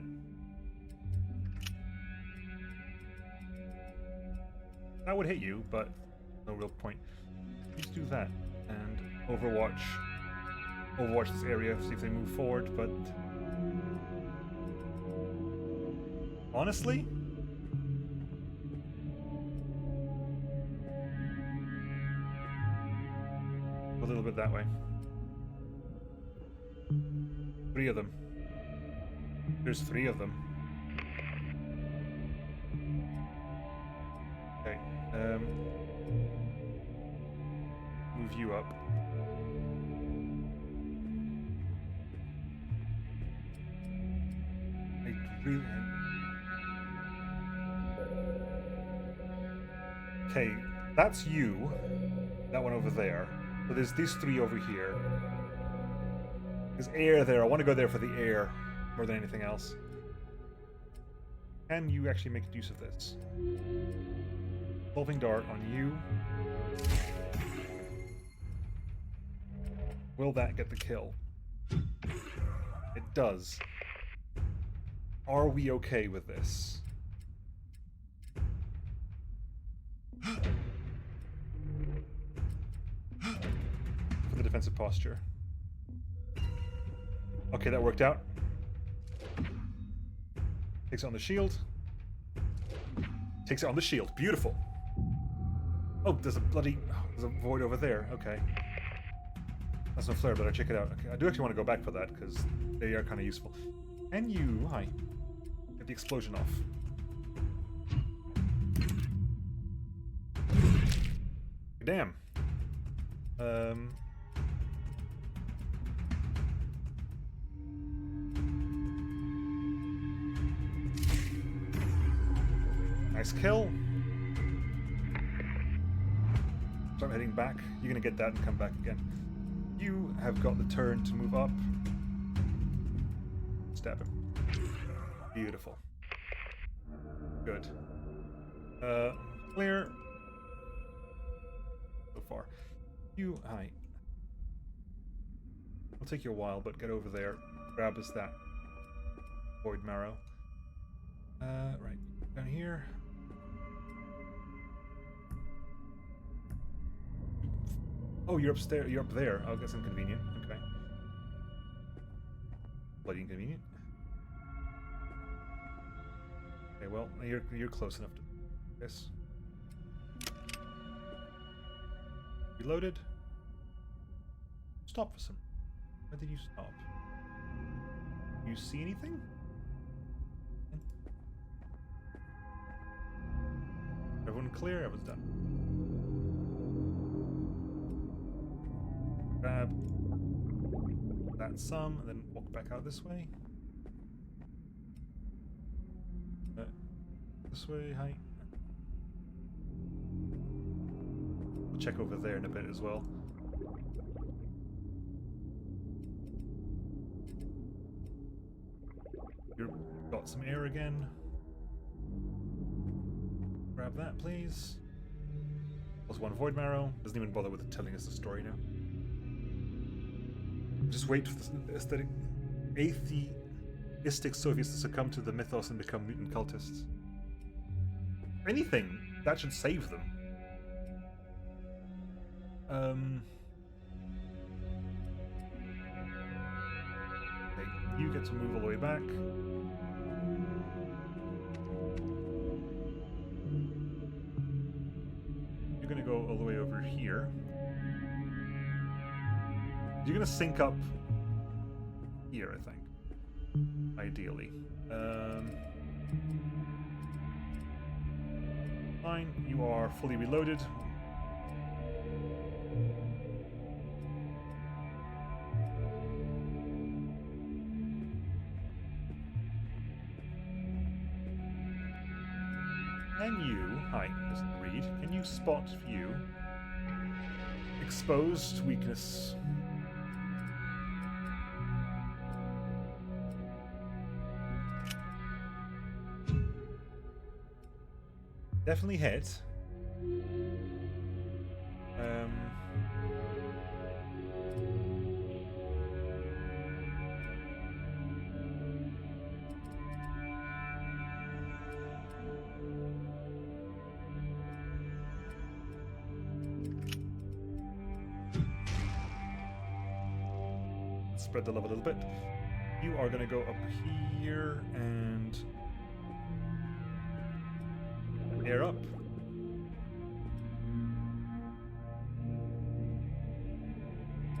[SPEAKER 1] That would hit you, but no real point. Let's do that and Overwatch this area, see if they move forward, but honestly, a little bit that way. 3 of them. There's 3 of them. Okay. Move you up. I really. Okay, that's you. That one over there. So there's these three over here. There's air there. I want to go there for the air more than anything else. Can you actually make use of this? Revolving dart on you. Will that get the kill? It does. Are we okay with this? For the defensive posture. Okay, that worked out. Takes it on the shield. Takes it on the shield. Beautiful. Oh, there's a void over there. Okay. That's no flare, but I'll check it out. Okay, I do actually want to go back for that, because they are kind of useful. And you, hi. Get the explosion off. Damn. Nice kill. So I'm heading back. You're gonna get that and come back again. You have got the turn to move up. Stab him. Beautiful. Good. Clear. So far. You, hi. It'll take you a while, but get over there. Grab us that void marrow. Right. Down here. Oh, you're upstairs. You're up there. Oh, that's inconvenient. Okay. Bloody inconvenient. Okay, well, you're close enough to this. Reloaded. Stop for some. Where did you stop? You see anything? Everyone clear? Everyone's done. Grab that some, and then walk back out this way. This way, hi. We'll check over there in a bit as well. You've got some air again. Grab that, please. Plus one void marrow. Doesn't even bother with telling us the story now. Just wait for the atheistic Soviets to succumb to the mythos and become mutant cultists. If anything, that should save them. Okay, you get to move all the way back. You're gonna go all the way over here. You're gonna sync up here, I think. Ideally. Fine, you are fully reloaded. Can you, hi, Mr. Reed, can you spot view? Exposed weakness. Definitely hit. Spread the love a little bit. You are going to go up here and air up.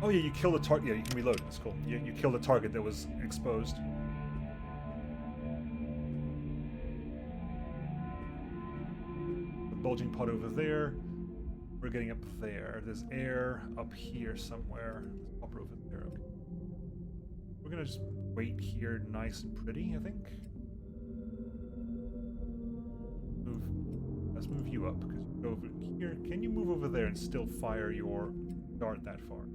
[SPEAKER 1] Oh yeah, you kill the target. Yeah, you can reload. That's cool. You kill the target that was exposed. The bulging pot over there. We're getting up there. There's air up here somewhere. There's copper over there. Okay. We're gonna just wait here, nice and pretty, I think. Let's move you up because Over here. Can you move over there and still fire your dart that far?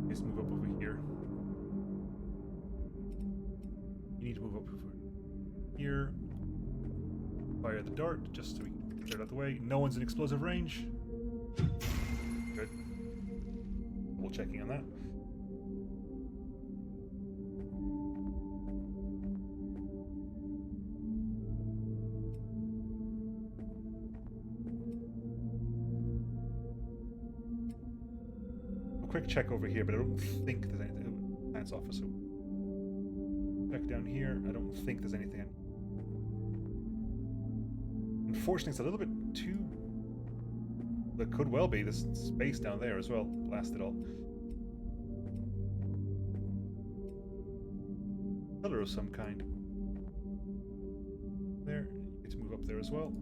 [SPEAKER 1] Just move up over here. You need to move up over here. Fire the dart just so we can get it out of the way. No one's in explosive range. Good. Double checking on that. Quick check over here, but I don't think there's anything. Science officer. Check down here. I don't think there's anything. Unfortunately, it's a little bit too. There could well be this space down there as well. Blast it all. Pillar of some kind. There. You get to move up there as well.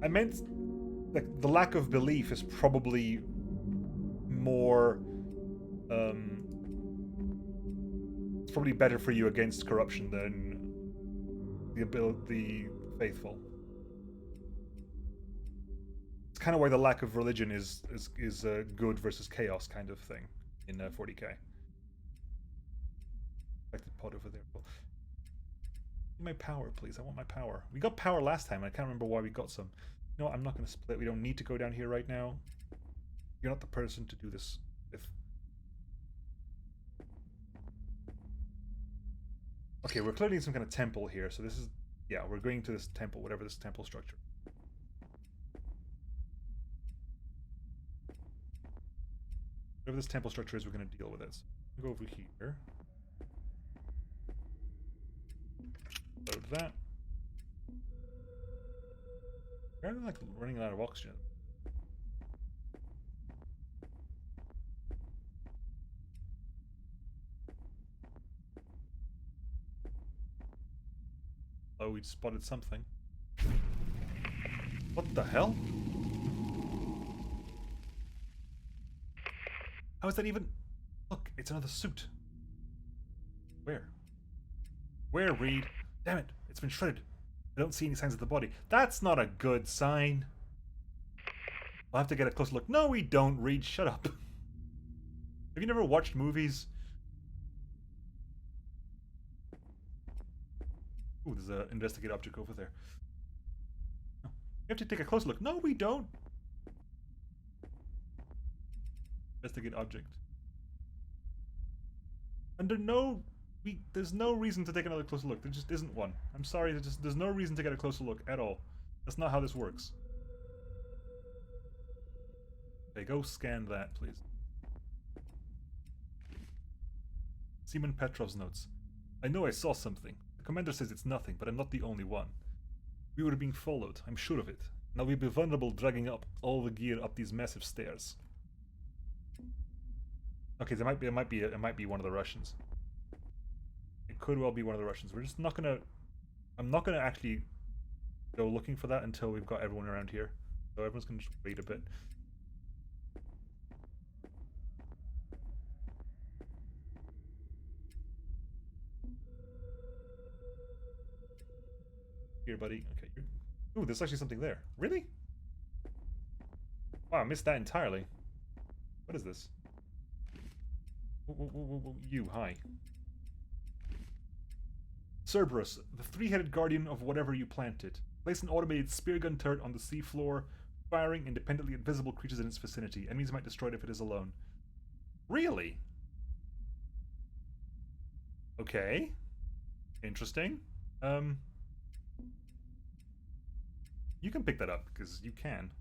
[SPEAKER 1] I meant. Like, the lack of belief is probably more it's probably better for you against corruption than the faithful. It's kind of why the lack of religion is a good versus chaos kind of thing in 40k. Expected pod over there. Give me my power, please. I want my power. We got power last time. I can't remember why we got some. No, I'm not going to split. We don't need to go down here right now. You're not the person to do this with. Okay, we're clearly in some kind of temple here. So this is, yeah, we're going to this temple, whatever this temple structure. Whatever this temple structure is, we're going to deal with it. So go over here. Load that. I'm like running out of oxygen. Oh, we spotted something. What the hell? How is that even? Look, it's another suit. Where? Where, Reed? Damn it, it's been shredded. I don't see any signs of the body. That's not a good sign. I'll have to get a closer look. No, we don't, Reed. Shut up. Have you never watched movies? Ooh, there's an investigate object over there. Oh, we have to take a closer look. No, we don't. Investigate object. Under no... there's no reason to take another closer look. There just isn't one. I'm sorry, there's no reason to get a closer look at all. That's not how this works. Okay, go scan that, please. Seaman Petrov's notes. I know I saw something. The commander says it's nothing, but I'm not the only one. We were being followed, I'm sure of it. Now we'll be vulnerable dragging up all the gear up these massive stairs. Okay, it might be one of the Russians. It could well be one of the Russians. We're just not gonna... I'm not gonna actually go looking for that until we've got everyone around here. So everyone's gonna just wait a bit. Here, buddy. Okay. Ooh, there's actually something there. Really? Wow, I missed that entirely. What is this? You, hi. Cerberus, the three-headed guardian of whatever you planted. Place an automated spear gun turret on the seafloor, firing independently at visible creatures in its vicinity. Enemies might destroy it if it is alone. Really? Okay. Interesting. You can pick that up, because you can.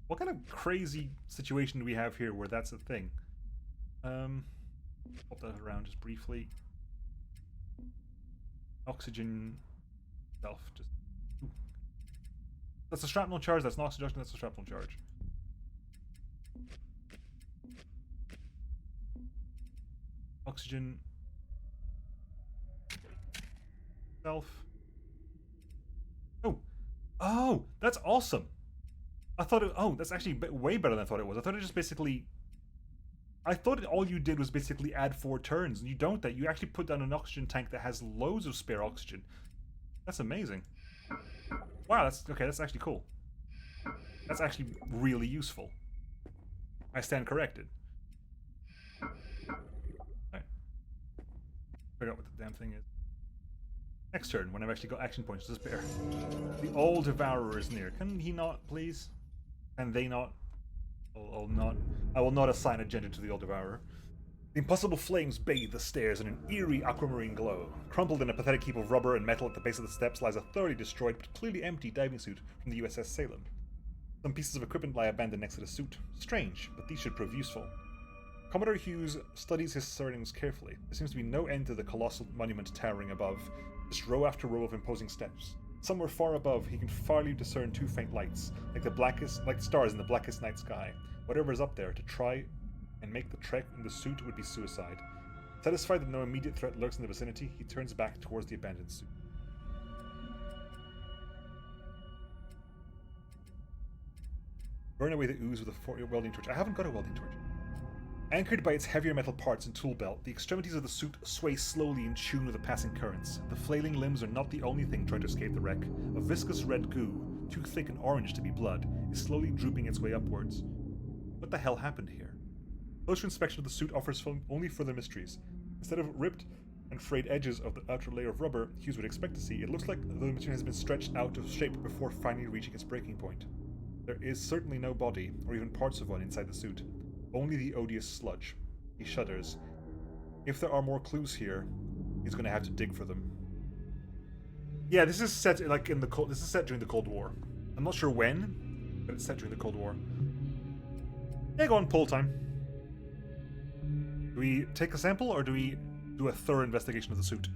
[SPEAKER 1] What kind of crazy situation do we have here where that's a thing? Pop that around just briefly. Oxygen self, just... Ooh. That's a shrapnel charge, that's an oxygen, that's a shrapnel charge. Oxygen self. Oh! Oh! That's awesome! I thought it... Oh, that's actually way better than I thought it was. I thought it just basically I thought all you did was basically add 4 turns, and you don't that. You actually put down an oxygen tank that has loads of spare oxygen. That's amazing. Wow, that's actually cool. That's actually really useful. I stand corrected. Alright. Figure out what the damn thing is. Next turn, when I've actually got action points to spare. The old devourer is near. Can he not, please? Can they not? I will not assign a gender to the old devourer. The impossible flames bathe the stairs in an eerie aquamarine glow. Crumpled in a pathetic heap of rubber and metal at the base of the steps lies a thoroughly destroyed but clearly empty diving suit from the USS Salem. Some pieces of equipment lie abandoned next to the suit. Strange, but these should prove useful. Commodore Hughes studies his surroundings carefully. There seems to be no end to the colossal monument towering above, just row after row of imposing steps. Somewhere far above, he can farly discern 2 faint lights, like stars in the blackest night sky. Whatever is up there, to try and make the trek in the suit would be suicide. Satisfied that no immediate threat lurks in the vicinity, he turns back towards the abandoned suit. Burn away the ooze with a welding torch. I haven't got a welding torch. Anchored by its heavier metal parts and tool belt, the extremities of the suit sway slowly in tune with the passing currents. The flailing limbs are not the only thing trying to escape the wreck. A viscous red goo, too thick and orange to be blood, is slowly drooping its way upwards. What the hell happened here? Closer inspection of the suit offers only further mysteries. Instead of ripped and frayed edges of the outer layer of rubber Hughes would expect to see, it looks like the material has been stretched out of shape before finally reaching its breaking point. There is certainly no body, or even parts of one, inside the suit. Only the odious sludge. He shudders. If there are more clues here, he's going to have to dig for them. Yeah, this is set like in the this is set during the Cold War. I'm not sure when, but it's set during the Cold War. Yeah, go on, poll time. Do we take a sample, or do we do a thorough investigation of the suit?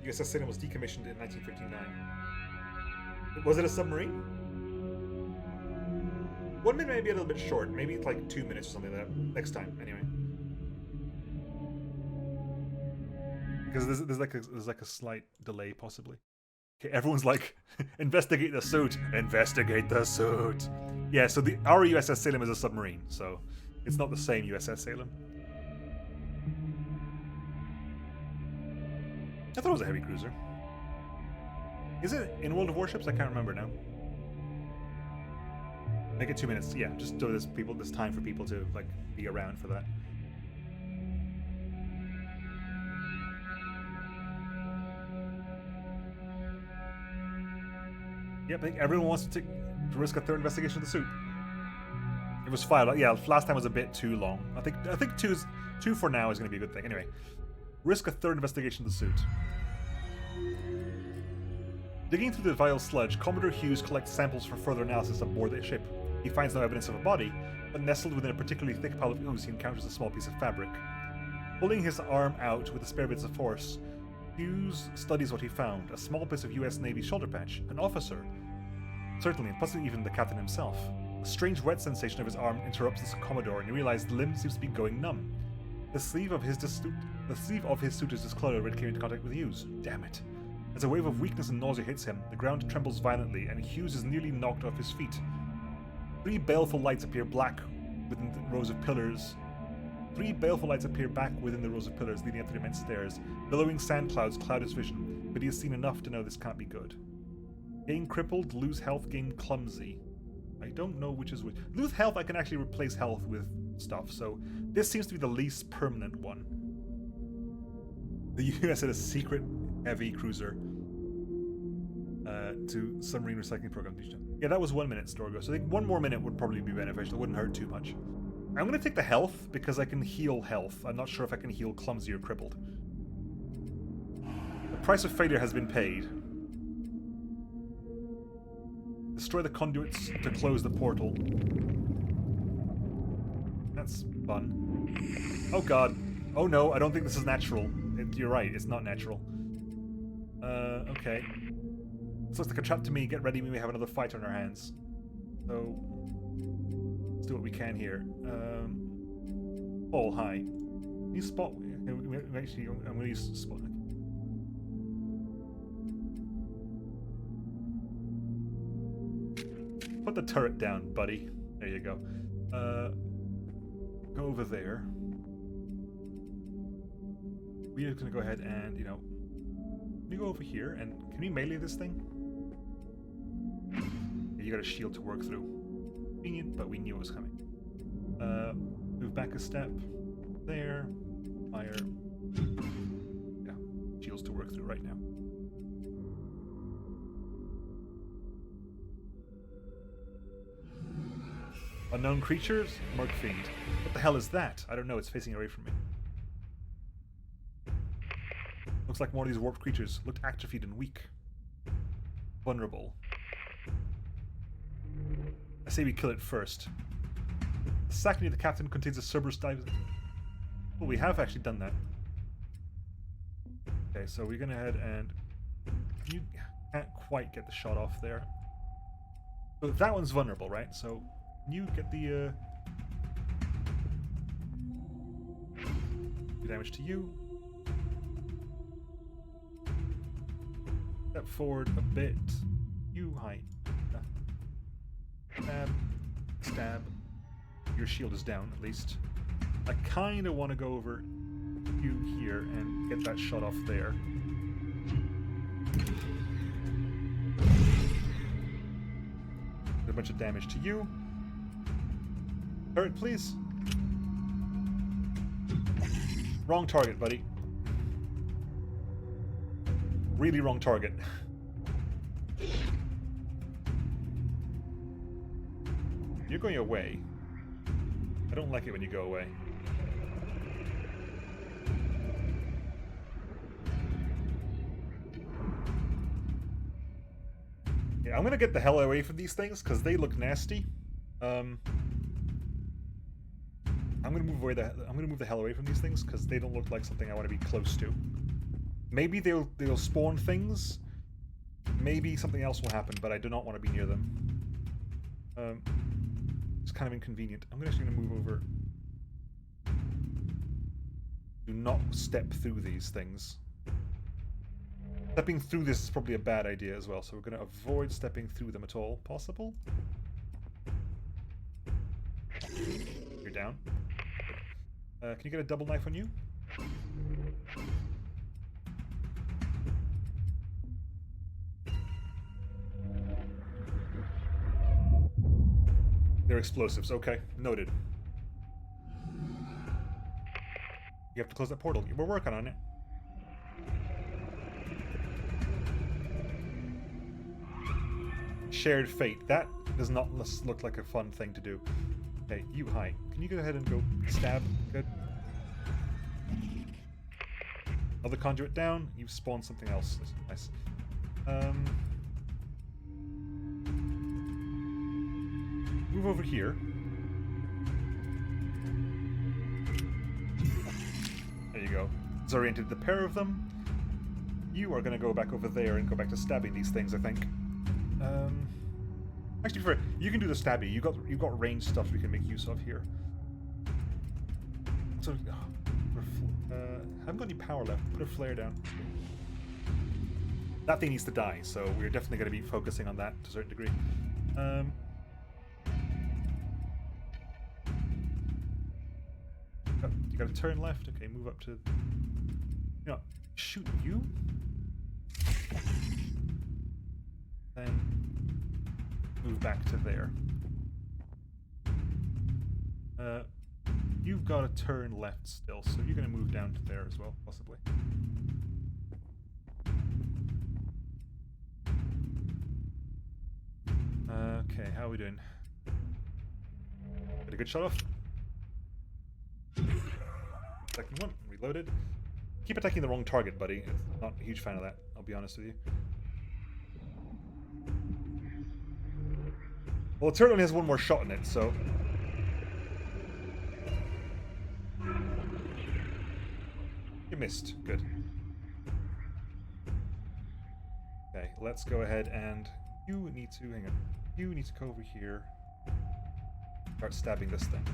[SPEAKER 1] USS Salem was decommissioned in 1959. Was it a submarine? 1 minute may be a little bit short. Maybe it's like 2 minutes or something like that. Next time, anyway. Because there's like a slight delay, possibly. Okay, everyone's like, investigate the suit. Investigate the suit. Yeah, so our USS Salem is a submarine, so it's not the same USS Salem. I thought it was a heavy cruiser. Is it in World of Warships? I can't remember now. Make it 2 minutes. Yeah, just do this time for people to like be around for that. Yep, I think everyone wants to risk a third investigation of the suit. It was filed. Yeah, last time was a bit too long. I think two for now is going to be a good thing. Anyway, risk a third investigation of the suit. Digging through the vile sludge, Commodore Hughes collects samples for further analysis aboard the ship. He finds no evidence of a body, but nestled within a particularly thick pile of ooze, he encounters a small piece of fabric. Pulling his arm out with the spare bits of force, Hughes studies what he found: a small piece of US Navy shoulder patch. An officer. Certainly, and possibly even the captain himself. A strange wet sensation of his arm interrupts the Commodore, and he realizes the limb seems to be going numb. The sleeve of his suit is discolored when it came into contact with Hughes. Damn it. As a wave of weakness and nausea hits him, the ground trembles violently, and Hughes is nearly knocked off his feet. 3 baleful lights appear back within the rows of pillars leading up to the immense stairs. Billowing sand clouds cloud his vision, but he has seen enough to know this can't be good. Gain crippled, lose health, gain clumsy. I don't know which is which. Lose health, I can actually replace health with stuff, so this seems to be the least permanent one. The US had a secret heavy cruiser to submarine recycling program. Yeah, that was 1 minute, Storgo, so I think 1 more minute would probably be beneficial. It wouldn't hurt too much. I'm going to take the health, because I can heal health. I'm not sure if I can heal clumsy or crippled. The price of failure has been paid. Destroy the conduits to close the portal. That's fun. Oh god. Oh no, I don't think this is natural. You're right, it's not natural. Okay. This looks like a trap to me. Get ready, we may have another fight on our hands. So, let's do what we can here. Paul, hi. Can you spot? Actually, I'm going to use spot. Put the turret down, buddy. There you go. Go over there. We're gonna go ahead and, you know, let me go over here and can we melee this thing? Yeah, you got a shield to work through. Convenient, but we knew it was coming. Move back a step. There. Fire. Yeah, shields to work through right now. Unknown creatures? Murk Fiend. What the hell is that? I don't know, it's facing away from me. Looks like more of these warped creatures looked atrophied and weak. Vulnerable. I say we kill it first. The sack near the captain contains a Cerberus dive. Oh, we have actually done that. Okay, so we're gonna head and you can't quite get the shot off there. So that one's vulnerable, right? So you get the do damage to you. Step forward a bit. You height. Stab. Stab. Your shield is down, at least. I kind of want to go over you here and get that shot off there. A bunch of damage to you. Turret, please. Wrong target, buddy. Really wrong target. You're going away. I don't like it when you go away. Yeah, I'm gonna get the hell away from these things because they look nasty. I'm gonna move the hell away from these things because they don't look like something I want to be close to. Maybe they'll spawn things. Maybe something else will happen, but I do not want to be near them. It's kind of inconvenient. I'm actually going to move over. Do not step through these things. Stepping through this is probably a bad idea as well, so we're going to avoid stepping through them at all possible. You're down. Can you get a double knife on you? They're explosives. Okay, noted. You have to close that portal. We're working on it. Shared fate. That does not look like a fun thing to do. Okay, you hi. Can you go ahead and go stab? Good. Another conduit down. You've spawned something else. Nice. Move over here. There you go. Disoriented the pair of them. You are going to go back over there and go back to stabbing these things, I think. Actually, you can do the stabby. You've got ranged stuff we can make use of here. So, haven't got any power left. Put a flare down. That thing needs to die, so we're definitely going to be focusing on that to a certain degree. You got to turn left. Okay, move up to. You know, shoot you. Then move back to there. You've got to turn left still, so you're going to move down to there as well, possibly. Okay, how are we doing? Get a good shot off. Second one, reloaded. Keep attacking the wrong target, buddy. Not a huge fan of that, I'll be honest with you. Well, the turret only has one more shot in it, so... You missed. Good. Okay, let's go ahead and... You need to... Hang on. You need to go over here. Start stabbing this thing.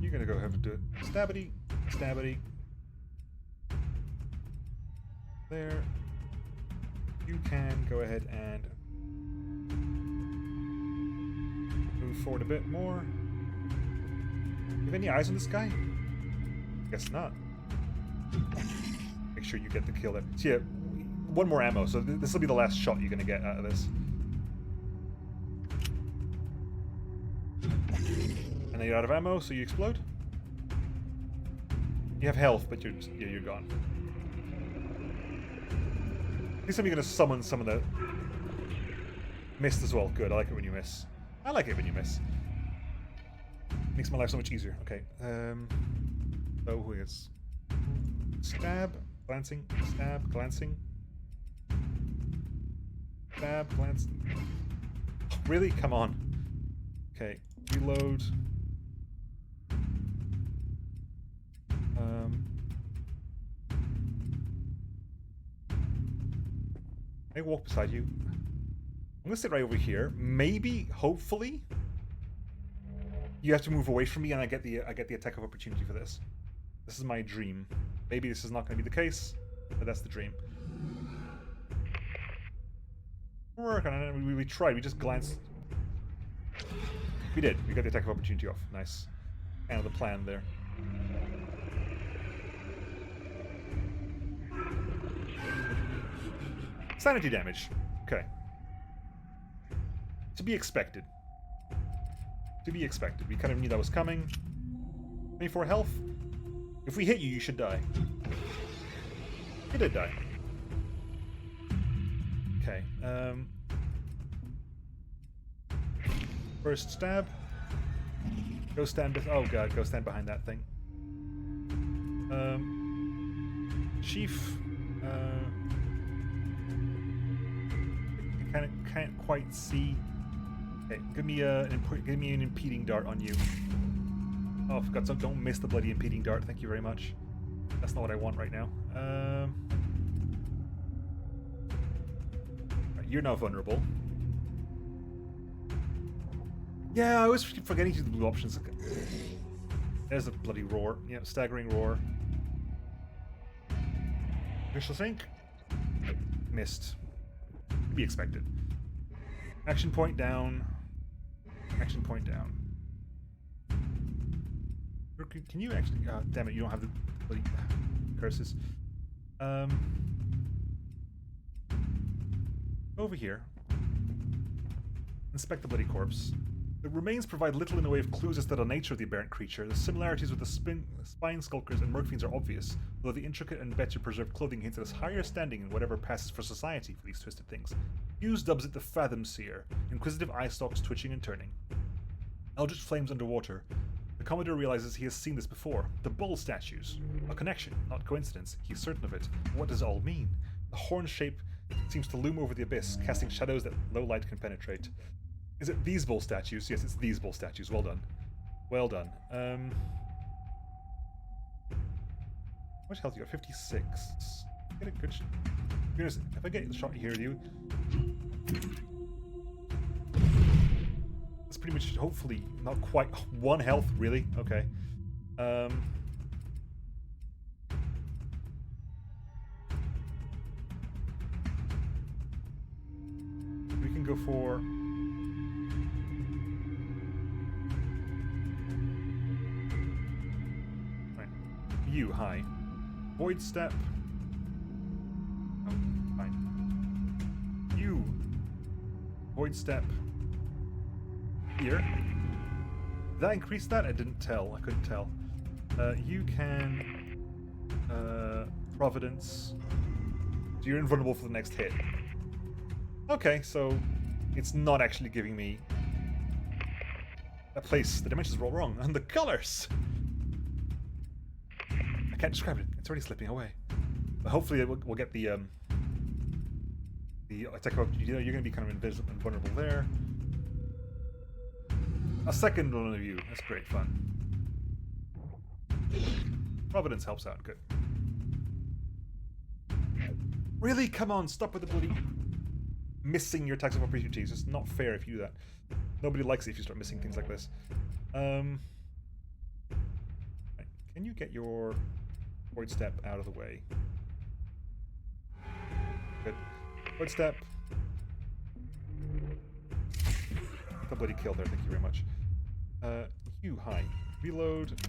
[SPEAKER 1] You're gonna go ahead and do it. Stabbity, stabbity. there. You can go ahead and move forward a bit more. You have any eyes on this guy? Guess not. Make sure you get the kill there. So yeah, one more ammo, so this will be the last shot you're gonna get out of this. And then you're out of ammo, so you explode. You have health, but you're gone. This time you're gonna summon some of the mist as well. Good, I like it when you miss. I like it when you miss. Makes my life so much easier. Okay. So who is? Stab, glancing, stab, glancing. Stab, glancing. Really? Come on. Okay. Reload. I walk beside you. I'm gonna sit right over here. Maybe, hopefully, you have to move away from me, and I get the attack of opportunity for this. This is my dream. Maybe this is not going to be the case, but that's the dream. Work on it. We tried. We just glanced. We did. We got the attack of opportunity off. Nice. Kind of the plan there. Sanity damage. Okay. To be expected. To be expected. We kind of knew that was coming. 24 health. If we hit you, you should die. You did die. Okay. First stab. Go stand. Oh god, go stand behind that thing. Chief. Can't quite see. Okay, give me an impeding dart on you. Oh, for God's sake, don't miss the bloody impeding dart. Thank you very much. That's not what I want right now. Right, you're now vulnerable. Yeah, I always keep forgetting to do the blue options. There's a bloody roar. Yeah, staggering roar. Vicious Ink. Missed. To be expected. Action point down. Action point down. Can you actually... damn it, you don't have the bloody curses. Over here. Inspect the bloody corpse. The remains provide little in the way of clues as to the nature of the aberrant creature. The similarities with the spine skulkers and merkfiends are obvious, although the intricate and better preserved clothing hints at its higher standing in whatever passes for society for these twisted things. Hughes dubs it the Fathom Seer, inquisitive eye stalks twitching and turning. Eldritch flames underwater. The Commodore realizes he has seen this before. The bull statues. A connection, not coincidence. He is certain of it. What does it all mean? The horn shape seems to loom over the abyss, casting shadows that low light can penetrate. Is it these bull statues? Yes, it's these bull statues. Well done. Well done. How much health you got? 56. Get a good shot. If I get the shot here with you... That's pretty much, hopefully, not quite... 1 health, really? Okay. We can go for... You, hi. Void step. Oh, fine. You. Void step. Here. Did that increase that? I didn't tell. I couldn't tell. You can... Providence. So you're invulnerable for the next hit. Okay, so it's not actually giving me... That place, the dimensions were all wrong. And the colors! I can't describe it. It's already slipping away. But hopefully we'll get the attack of... You're going to be kind of invisible and vulnerable there. A second one of you. That's great fun. Providence helps out. Good. Really? Come on. Stop with the bloody... missing your attacks of opportunities. It's not fair if you do that. Nobody likes it if you start missing things like this. Can you get your... Void step out of the way. Good. Footstep. A bloody kill there, thank you very much. You, hi. Reload.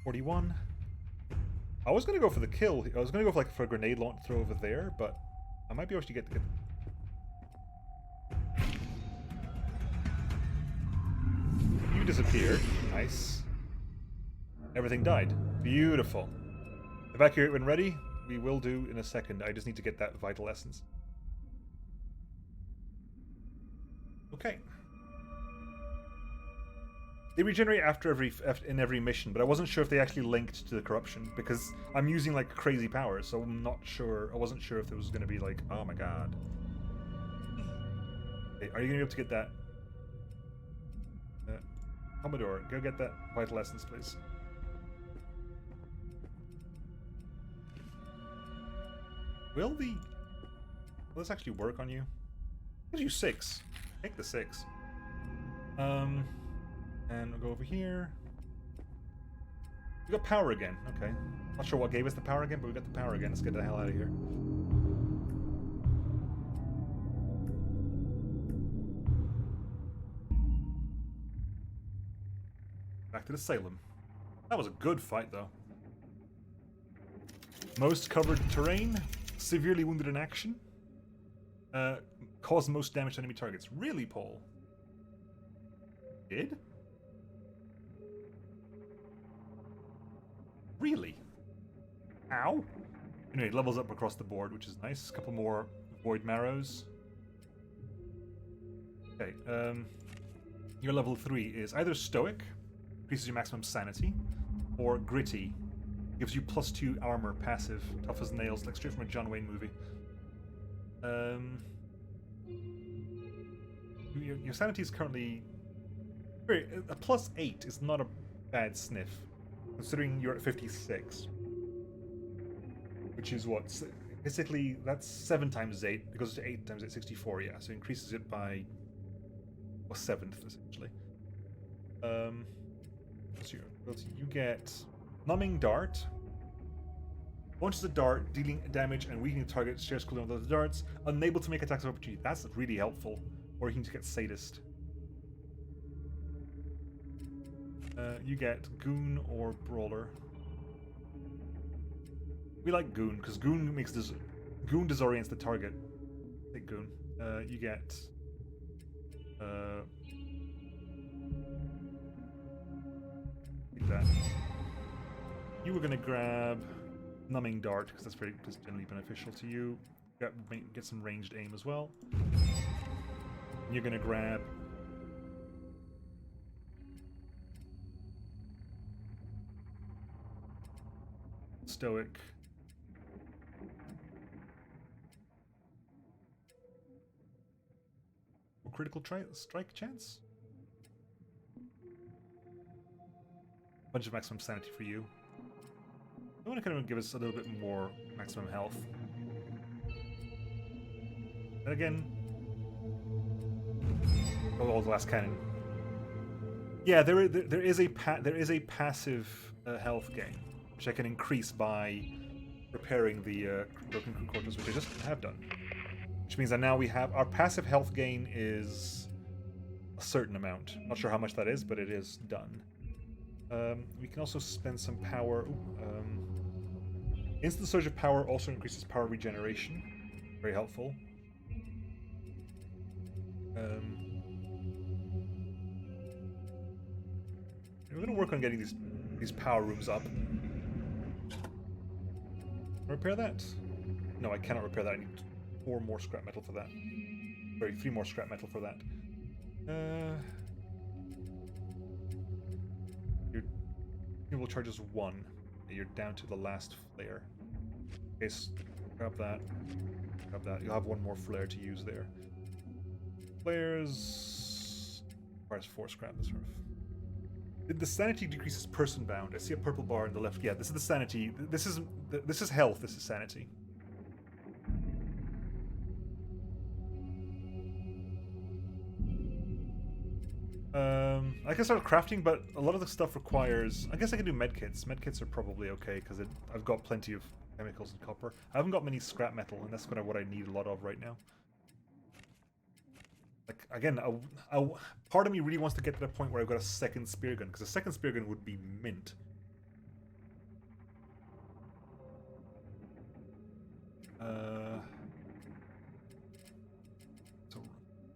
[SPEAKER 1] 41. I was gonna go for the kill. I was gonna go for, like, for a grenade launch throw over there, but I might be able to get the... You disappeared. Nice. Everything died. Beautiful. Evacuate when ready. We will do in a second. I just need to get that vital essence. Okay. They regenerate after in every mission, but I wasn't sure if they actually linked to the corruption because I'm using like crazy powers, so I'm not sure. I wasn't sure if it was going to be like, oh my god. Okay, are you going to be able to get that? Commodore, go get that vital essence, please. Will this actually work on you? Gives you 6. Take the 6. And we'll go over here. We got power again. Okay. Not sure what gave us the power again, but we got the power again. Let's get the hell out of here. Back to the Salem. That was a good fight, though. Most covered terrain. Severely wounded in action. Caused most damage to enemy targets. Really, Paul? Did? Really? Ow! Anyway, levels up across the board, which is nice. A couple more void marrows. Okay, your level 3 is either stoic, increases your maximum sanity, or gritty, gives you +2 armor passive, tough as nails, like straight from a John Wayne movie. Your sanity is currently a +8 is not a bad sniff, considering you're at 56, which is what, basically that's 7 times 8. It goes to 8 times 8, 64. Yeah, so it increases it by a 7th essentially. So you get numbing dart. Launches a dart, dealing damage and weakening the target, shares cooldown with other darts. Unable to make attacks of opportunity. That's really helpful. Or you can just get sadist. You get goon or brawler. We like goon because goon makes this. Goon disorients the target. Take goon. You get. Take that. You were gonna grab numbing dart because that's generally beneficial to you. Get some ranged aim as well. And you're gonna grab stoic. Critical strike chance. Bunch of maximum sanity for you. I want to kind of give us a little bit more maximum health. And again, oh, the last cannon. Yeah, there is a passive health gain, which I can increase by repairing the broken crew quarters, which I just have done. Which means that now we have our passive health gain is a certain amount. Not sure how much that is, but it is done. We can also spend some power. Instant surge of power also increases power regeneration. Very helpful. We're going to work on getting these power rooms up. Repair that? No, I cannot repair that. I need 4 more scrap metal for that. Sorry, 3 more scrap metal for that. Your fuel charges 1. You're down to the last flare. Okay, so grab that. Grab that. You'll have 1 more flare to use there. Flares requires 4 scrap. This sort of. The sanity decreases person bound. I see a purple bar on the left. Yeah, this is the sanity. This is health. This is sanity. I can start crafting, but a lot of the stuff requires. I guess I can do medkits. Medkits are probably okay because I've got plenty of chemicals and copper. I haven't got many scrap metal, and that's kind of what I need a lot of right now. Like, again, part of me really wants to get to the point where I've got a second spear gun, because a second spear gun would be mint. So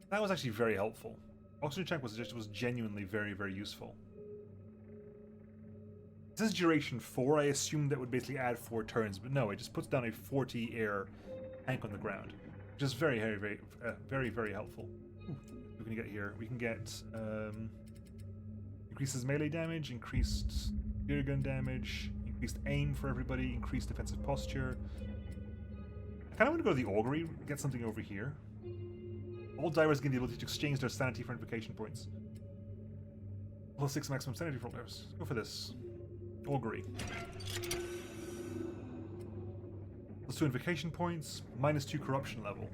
[SPEAKER 1] that was actually very helpful. Oxygen tank was genuinely very, very useful. This is duration 4. I assumed that would basically add 4 turns, but no, it just puts down a 40 air tank on the ground, which is very, very, very helpful. Ooh, what can we get here? We can get increases melee damage, increased spear gun damage, increased aim for everybody, increased defensive posture. I kind of want to go to the augury, get something over here. All divers gain the ability to exchange their sanity for invocation points. Plus 6 maximum sanity for all divers. Go for this. Augury. Plus 2 invocation points, minus 2 corruption level.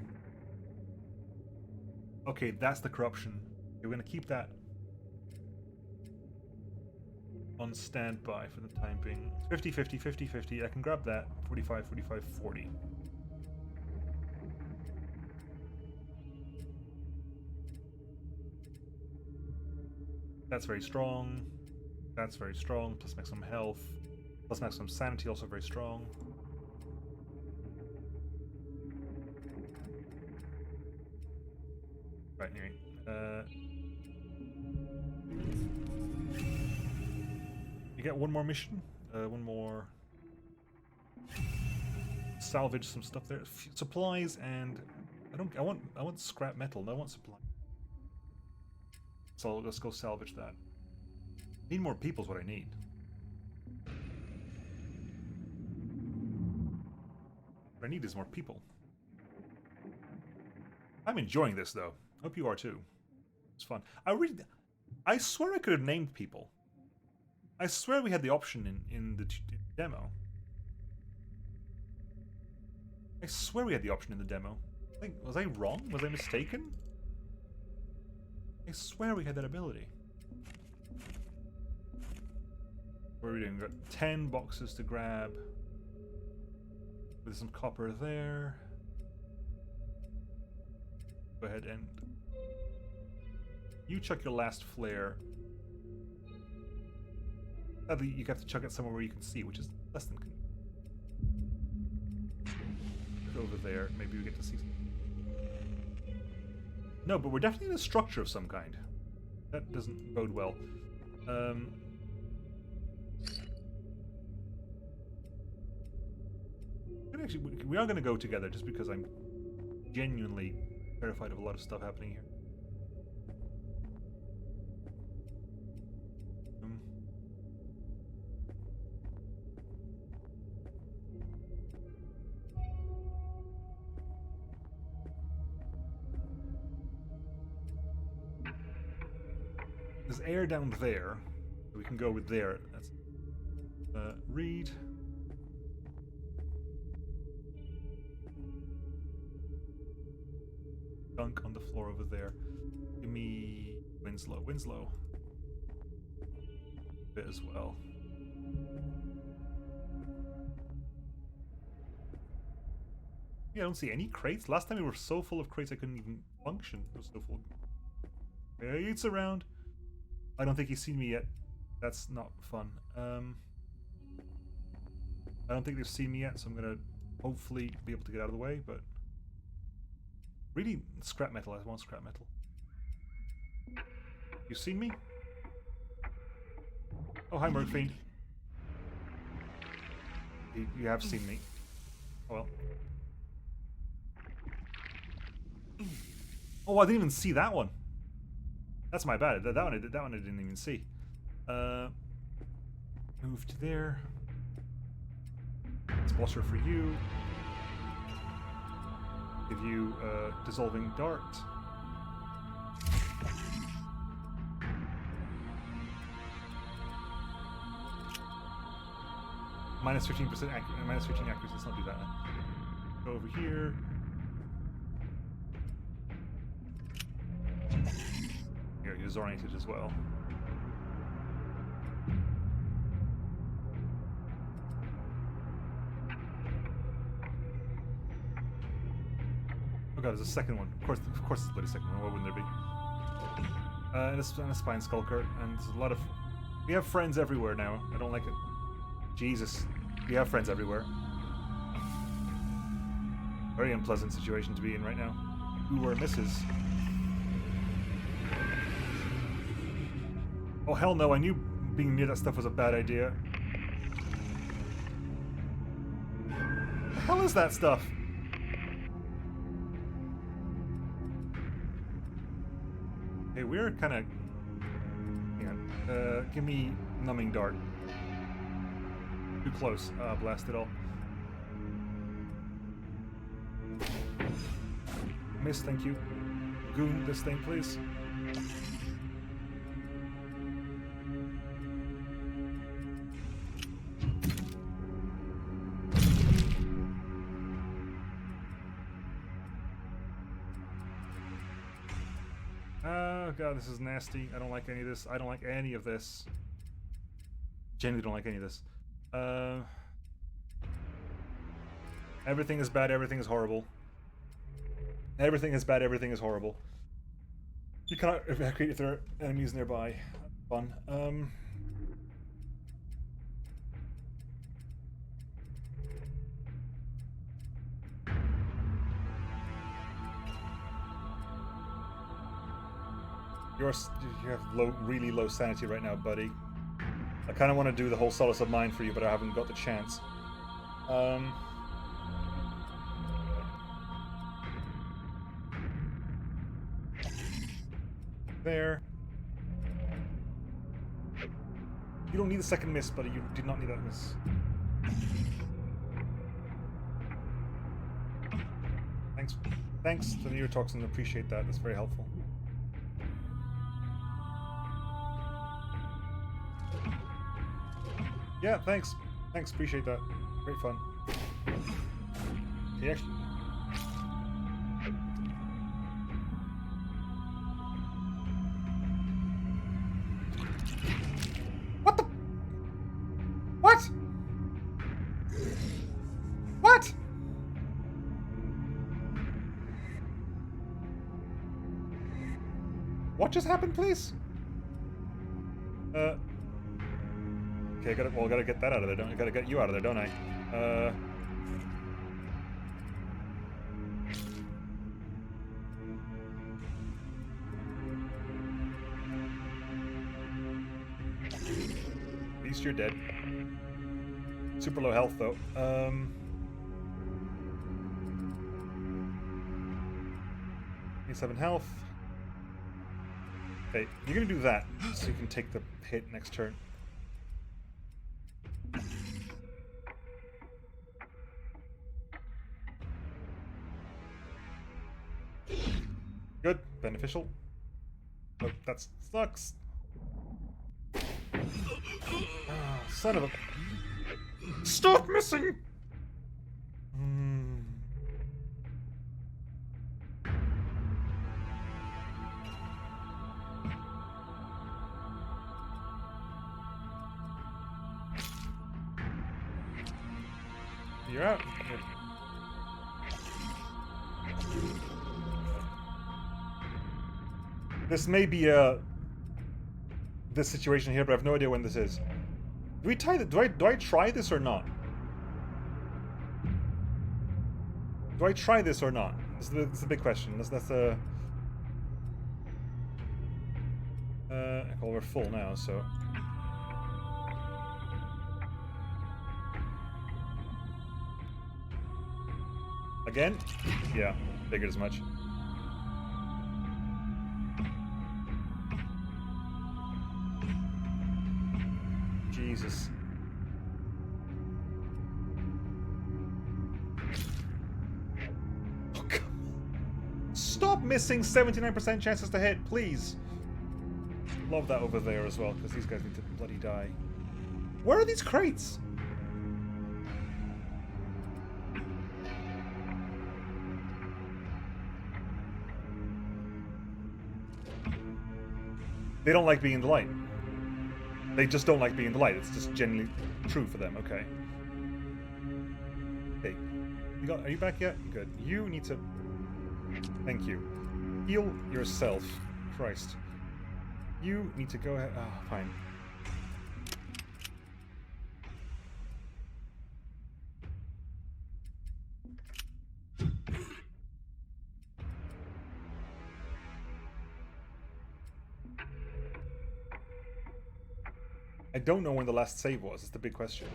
[SPEAKER 1] Okay, that's the corruption. Okay, we're going to keep that on standby for the time being. 50, 50, 50, 50. I can grab that. 45, 45, 40. That's very strong. That's very strong. Plus maximum health. Plus maximum sanity, also very strong. Right, anyway. You get one more mission. One more. Salvage some stuff there. Supplies and I want scrap metal. No, I want supply. So let's go salvage that. Need more people is what I need. What I need is more people. I'm enjoying this though. Hope you are too. It's fun. I swear I could have named people. I swear we had the option in the demo. I swear we had the option in the demo. Was I wrong? Was I mistaken? I swear we had that ability. What are we doing? We've got 10 boxes to grab. With some copper there. Go ahead and... You chuck your last flare. Sadly, you have to chuck it somewhere where you can see, which is less than convenient. Over there, maybe we get to see something. No, but we're definitely in a structure of some kind. That doesn't bode well. Actually, we are going to go together just because I'm genuinely terrified of a lot of stuff happening here. There's air down there. So we can go with there. That's read. Gunk on the floor over there. Give me Winslow. Winslow. A bit as well. Yeah, I don't see any crates. Last time we were so full of crates I couldn't even function. It was so full. Yeah, it's around. I don't think he's seen me yet. That's not fun. I don't think they've seen me yet, so I'm gonna hopefully be able to get out of the way, but really scrap metal. I want scrap metal. You seen me? Oh, hi Murphy. You have seen me. Oh well. Oh, I didn't even see that one. That's my bad. That one I didn't even see. Move to there. Sponsor for you. Give you dissolving dart. Minus 15% accuracy. Minus 15 accuracy. Let's not do that. Go over here. Here, you're disoriented as well. god, there's a second one. Of course there's a bloody second one. Why wouldn't there be? And a spine skulker, and a lot of... We have friends everywhere now. I don't like it. Jesus. We have friends everywhere. Very unpleasant situation to be in right now. Ooh, or misses. Oh, hell no, I knew being near that stuff was a bad idea. The hell is that stuff? Hey, we're kind of... Hang on. Give me numbing dart. Too close. Blast it all. Miss, thank you. Goon this thing, please. Oh god, this is nasty. I don't like any of this. I don't like any of this. Genuinely don't like any of this. Everything is bad, everything is horrible. Everything is bad, everything is horrible. You cannot evacuate if there are enemies nearby. Fun. You have really low sanity right now, buddy. I kind of want to do the whole solace of mind for you, but I haven't got the chance. There. You don't need a second miss, buddy. You did not need that miss. Thanks to the neurotoxin. Appreciate that. That's very helpful. Yeah, thanks. Thanks, appreciate that. Great fun. He actually... What the... What? What? What just happened, please? Okay, gotta get that out of there, don't I? Gotta get you out of there, don't I? At least you're dead. Super low health, though. 27 health. Okay, you're gonna do that, so you can take the hit next turn. Good. Beneficial. Oh, that sucks. Ah, son of a... Stop missing! You're out. Good. This may be this situation here, but I have no idea when this is. Do we tie the, do I try this or not? Do I try this or not? This is the big question. That's a... well, we're full now, so... Again? Yeah, figured as much. Jesus. Oh, come on. Stop missing 79% chances to hit, please. Love that over there as well, because these guys need to bloody die. Where are these crates? They don't like being in the light. They just don't like being in the light. It's just generally true for them. Okay. Hey, are you back yet? Good. You need to... Thank you. Heal yourself. Christ. You need to go ahead. Ah, fine. I don't know when the last save was. It's the big question.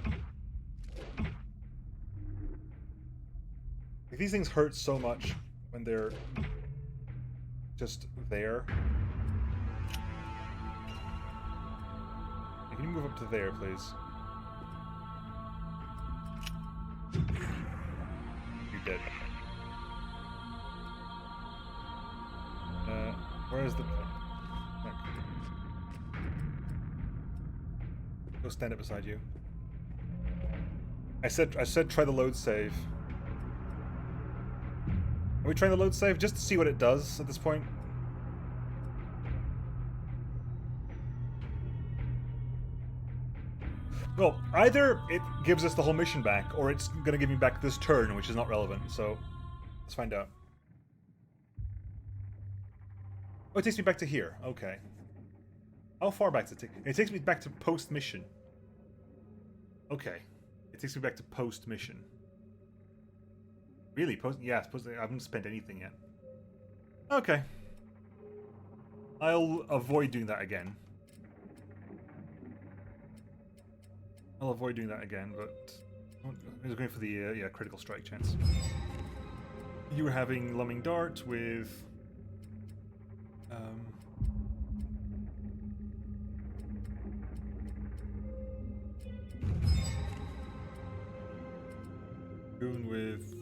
[SPEAKER 1] Like, these things hurt so much when they're just there. Can you move up to there, please? You're dead. Where's the... Go stand up beside you. I said try the load save. Are we trying the load save just to see what it does at this point? Well, either it gives us the whole mission back, or it's gonna give me back this turn, which is not relevant, so let's find out. Oh, it takes me back to here. Okay. How far back does it take? It takes me back to post-mission. Okay. It takes me back to post-mission. Really? Yeah, I haven't spent anything yet. Okay. I'll avoid doing that again. I'll avoid doing that again, but I was going for the critical strike chance. You were having Lumbing Dart with Goon with...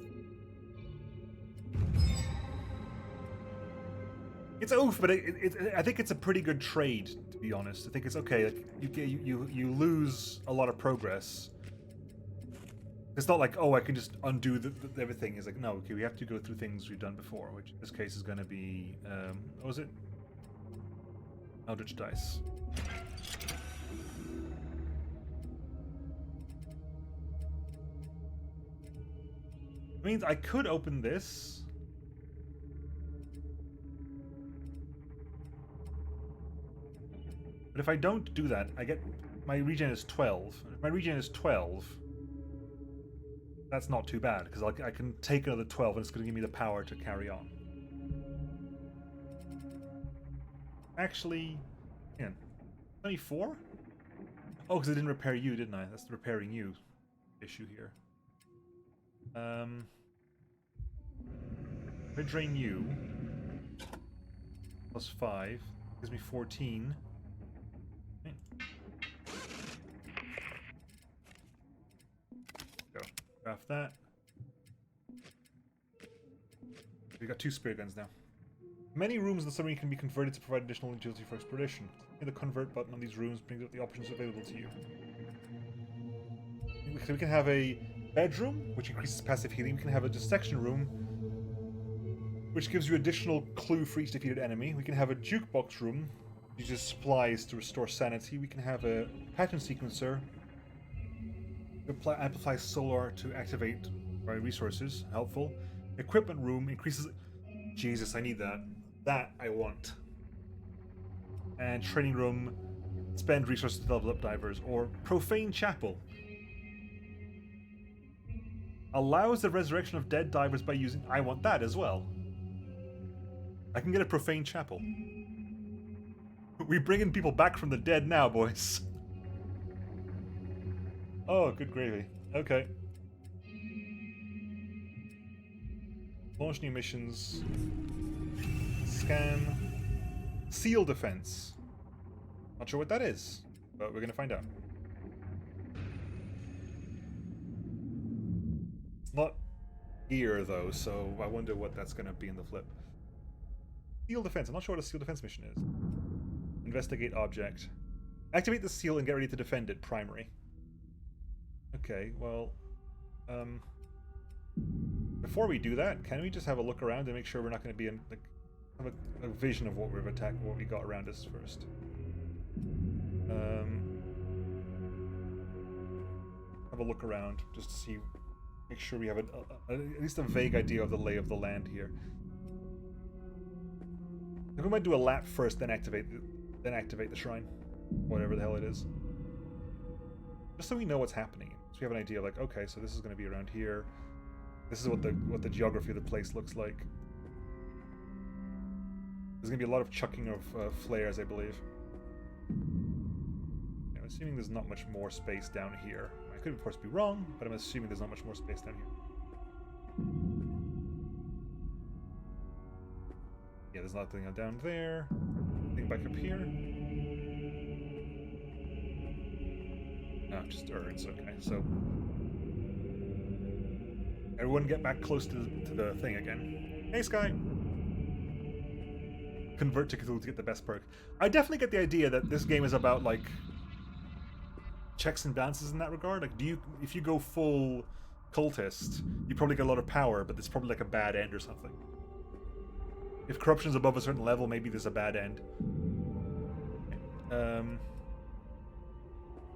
[SPEAKER 1] It's oof, but I think it's a pretty good trade, to be honest. I think it's okay. Like, you lose a lot of progress. It's not like, oh, I can just undo everything. It's like, no, okay, we have to go through things we've done before, which in this case is going to be, what was it? Eldritch Dice. It means I could open this. But if I don't do that, I get... My regen is 12. If my regen is 12, that's not too bad, because I can take another 12 and it's going to give me the power to carry on. Actually, yeah, 24? Oh, because I didn't repair you, didn't I? That's the repairing you issue here. If I drain you, plus 5, gives me 14. Okay. Go. Craft that. We got 2 spear guns now. Many rooms in the submarine can be converted to provide additional agility for exploration. The convert button on these rooms brings up the options available to you. We can have a bedroom, which increases passive healing. We can have a dissection room, which gives you additional clue for each defeated enemy. We can have a jukebox room, which uses supplies to restore sanity. We can have a pattern sequencer, amplifies solar to activate resources, helpful. Equipment room increases... Jesus, I need that. That I want. And training room, spend resources to level up divers. Or profane chapel. Allows the resurrection of dead divers by using... I want that as well. I can get a profane chapel. We're bringing people back from the dead now, boys. Oh, good gravy. Okay. Launch new missions. Scan. Seal defense. Not sure what that is, but we're going to find out. Not here, though, so I wonder what that's going to be in the flip. Seal defense. I'm not sure what a seal defense mission is. Investigate object. Activate the seal and get ready to defend it. Primary. Okay, well... before we do that, can we just have a look around and make sure we're not going to be in... Like, have a vision of what we've attacked, what we got around us first. Have a look around, just to see... Make sure we have at least a vague idea of the lay of the land here. we might do a lap first, then activate the shrine, whatever the hell it is, just so we know what's happening. So we have an idea, like, okay, so this is going to be around here. This is what the geography of the place looks like. There's going to be a lot of chucking of flares, I believe. I'm assuming there's not much more space down here. I could, of course, be wrong, but I'm assuming there's not much more space down here. Yeah, there's nothing down there. Anything back up here? No, just urns. Okay, so everyone get back close to the thing again. Hey, Sky. Convert to Cthulhu to get the best perk. I definitely get the idea that this game is about, like, checks and balances in that regard. Like, if you go full cultist, you probably get a lot of power, but it's probably like a bad end or something. If corruption's above a certain level, maybe there's a bad end.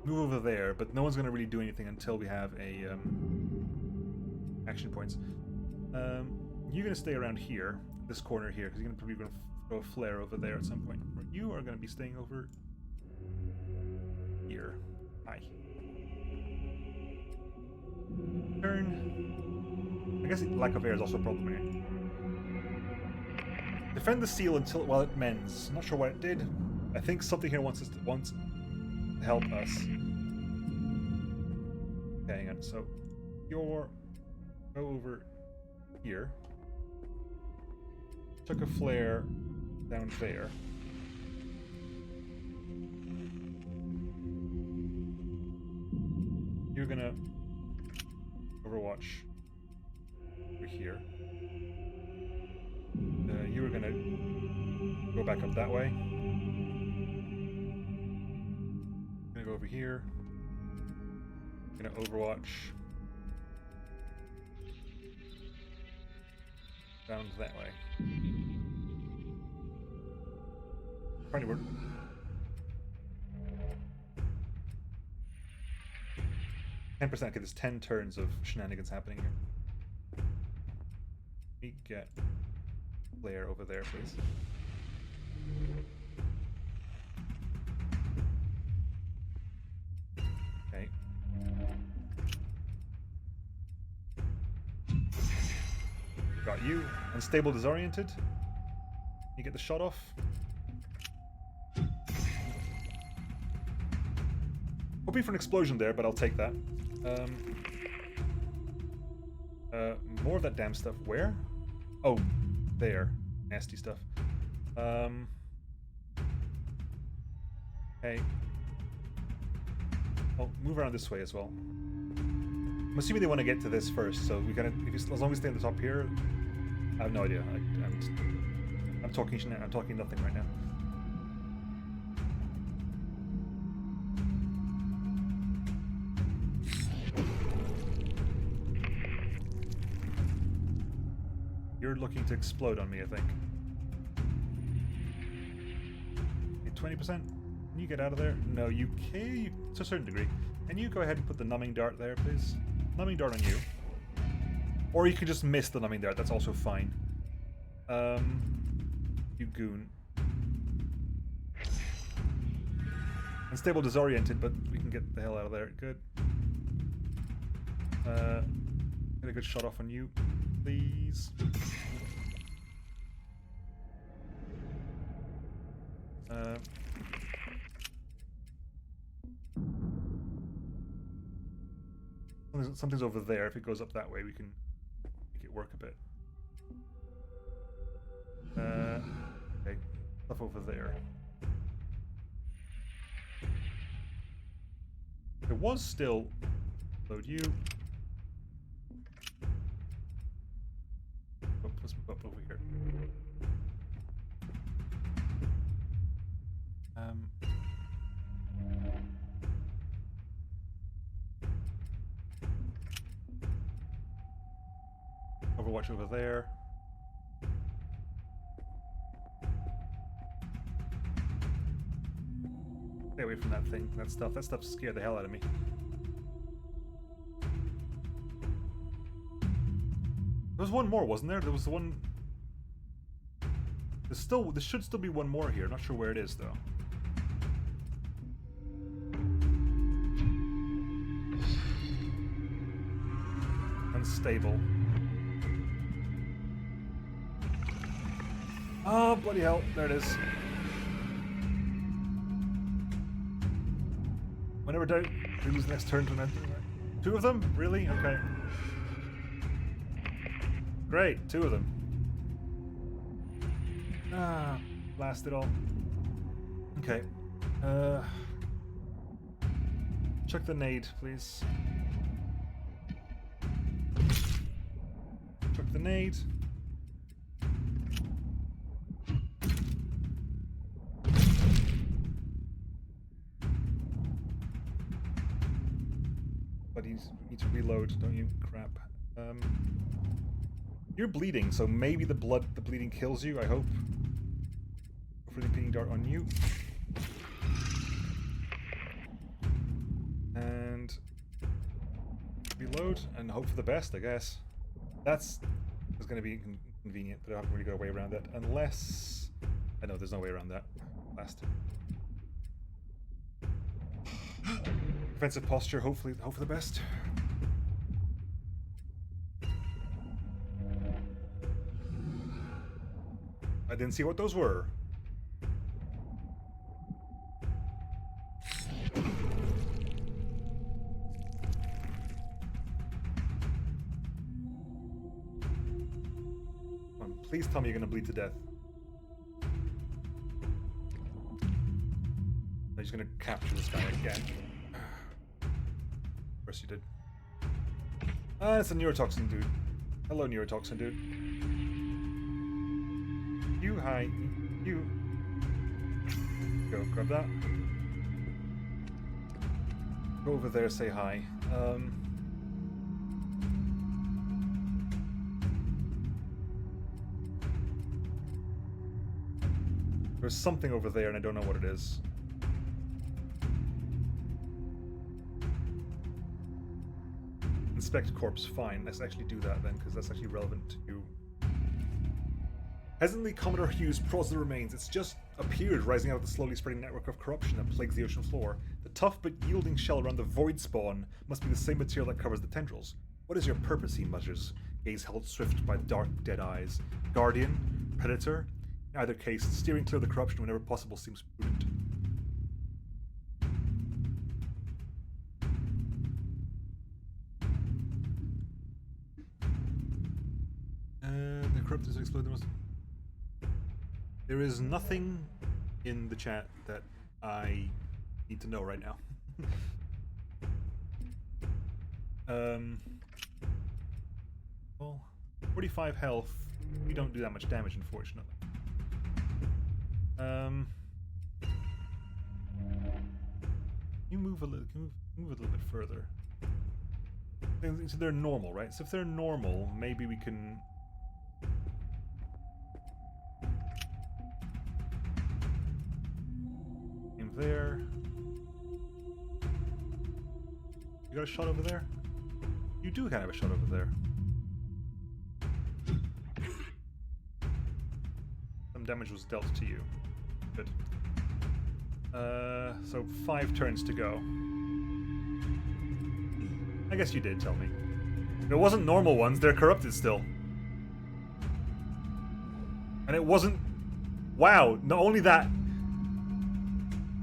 [SPEAKER 1] Move over there, but no one's going to really do anything until we have a action points. You're going to stay around here, this corner here, because you're probably going to throw a flare over there at some point. Or you are going to be staying over here. Hi. Turn. I guess lack of air is also a problem here. Defend the seal while it mends. Not sure what it did. I think something here wants to help us. Okay, hang on. So go over here. Took a flare down there. You're gonna overwatch over here. You were gonna go back up that way. Gonna go over here. Gonna overwatch down that way. Funny word. %. Okay, there's 10 turns of shenanigans happening here. Let me get flare over there, please. Okay. Got you. Unstable, disoriented. You get the shot off. Hoping for an explosion there, but I'll take that. More of that damn stuff. Where? Oh, there. Nasty stuff. Okay. I'll move around this way as well. I'm assuming they want to get to this first, so we gotta. As long as we stay on the top here, I have no idea. I'm talking nothing right now. You're looking to explode on me, I think. 20%? Can you get out of there? No, you can, to a certain degree. Can you go ahead and put the numbing dart there, please? Numbing dart on you. Or you could just miss the numbing dart, that's also fine. You goon. Unstable, disoriented, but we can get the hell out of there. Good. Get a good shot off on you, please. Something's over there. If it goes up that way, we can make it work a bit. Okay, stuff over there. There was still load you. Oh, let's move up over here. Overwatch over there. Stay away from that thing, that stuff. That stuff scared the hell out of me. There was one more, wasn't there? There was one... There should still be one more here. Not sure where it is though. Unstable. Oh, bloody hell. There it is. Whenever doubt, we lose the next turn to an entity. Two of them? Really? Okay. Great, two of them. Ah, blast it all. Okay. Check the nade, please. Check the nade. But you need to reload, don't you? Crap. You're bleeding, so maybe the bleeding kills you, I hope. Go for the impeding dart on you. And reload, and hope for the best, I guess. That's going to be inconvenient, but I haven't really got a way around that. Unless... I know, there's no way around that. Last. Defensive posture, hopefully, hope for the best. I didn't see what those were. Come on, please tell me you're gonna bleed to death. I'm just gonna capture this guy again. Of course you did. Ah, it's a neurotoxin dude. Hello, neurotoxin dude. You, hi. You. Go, grab that. Go over there, say hi. There's something over there and I don't know what it is. Inspect corpse, fine. Let's actually do that then, because that's actually relevant to you. Hesitantly, Commodore Hughes prods the remains. It's just appeared rising out of the slowly spreading network of corruption that plagues the ocean floor. The tough but yielding shell around the void spawn must be the same material that covers the tendrils. What is your purpose, he mutters, gaze held swift by dark, dead eyes. Guardian? Predator? In either case, steering clear of the corruption whenever possible seems prudent. The corrupt is exploded. There is nothing in the chat that I need to know right now. Well, 45 health. We don't do that much damage, unfortunately. You move a little. Move a little bit further. So they're normal, right? So if they're normal, maybe we can. There. You got a shot over there? You do kind of have a shot over there. Some damage was dealt to you. Good. So 5 turns to go. I guess you did tell me. It wasn't normal ones, they're corrupted still. And it wasn't... Wow, not only that...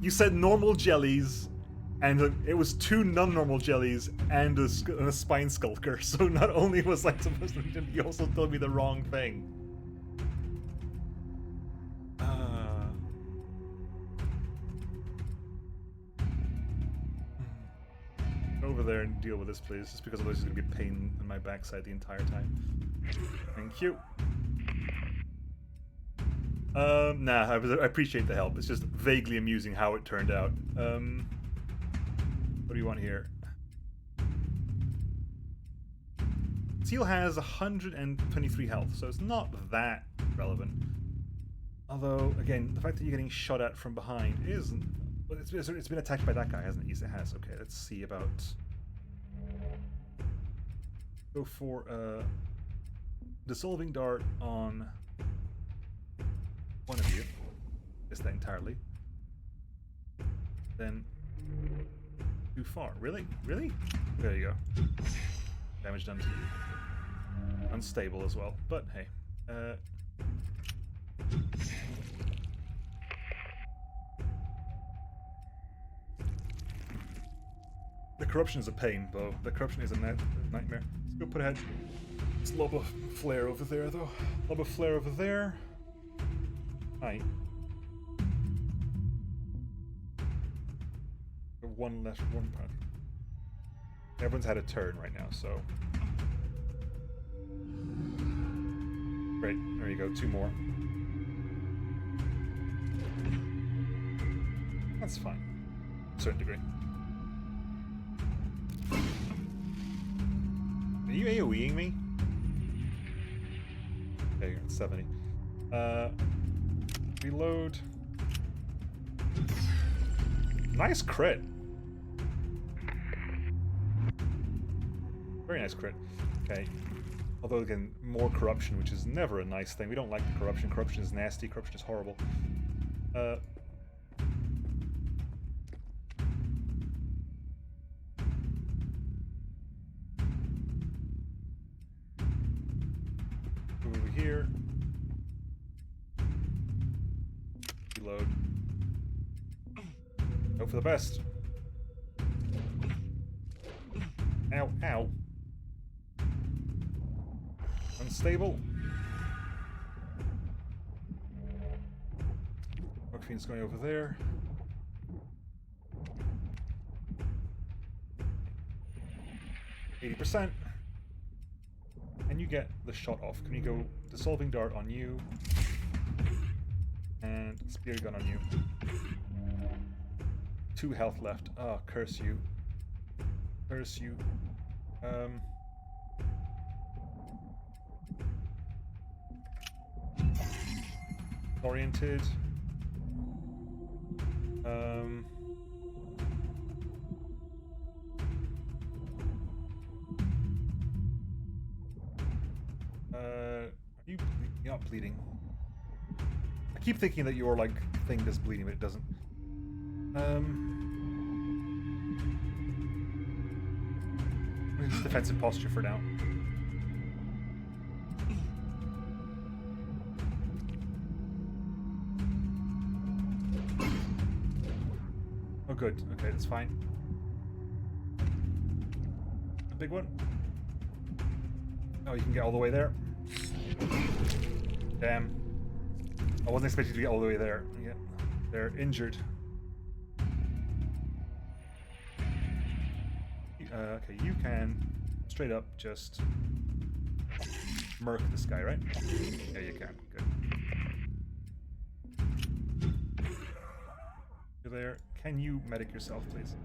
[SPEAKER 1] You said normal jellies, and it was 2 non-normal jellies and a spine skulker. So not only was I supposed to, you also told me the wrong thing. Over there and deal with this, please. Just because otherwise it's going to be a pain in my backside the entire time. Thank you. Nah, I appreciate the help. It's just vaguely amusing how it turned out. What do you want here? Seal has 123 health, so it's not that relevant. Although, again, the fact that you're getting shot at from behind isn't... Well, it's been attacked by that guy, hasn't it? Yes, it has. Okay, let's see about... Go for a dissolving dart on one of you. Missed that entirely. Then too far. Really? Really? There you go. Damage done to you. Unstable as well, but hey. The corruption is a pain, though. The corruption is a nightmare. Let's go put ahead. Let's lob a flare over there, though. Lob a flare over there. Hi. One left, one part. Everyone's had a turn right now, so. Great, there you go, 2 more. That's fine, to a certain degree. Are you AoEing me? Okay, you're at 70. Reload. Nice crit. Very nice crit. Okay. Although again, more corruption, which is never a nice thing. We don't like the corruption. Corruption is nasty. Corruption is horrible. Move over here. Reload. Hope for the best. Ow, ow. Unstable. Rockfiend's going over there. %. And you get the shot off. Can you go dissolving dart on you? And spear gun on you. 2 health left. Ah, curse you. Curse you. Oriented. You're not bleeding. I keep thinking that your like thing does bleeding, but it doesn't. It's defensive posture for now. Oh, good. Okay, that's fine. A big one. Oh, you can get all the way there. Damn. I wasn't expecting to get all the way there. Yeah, they're injured. Okay, you can straight up just murk this guy, right? Yeah, you can. Good. You're there. Can you medic yourself, please?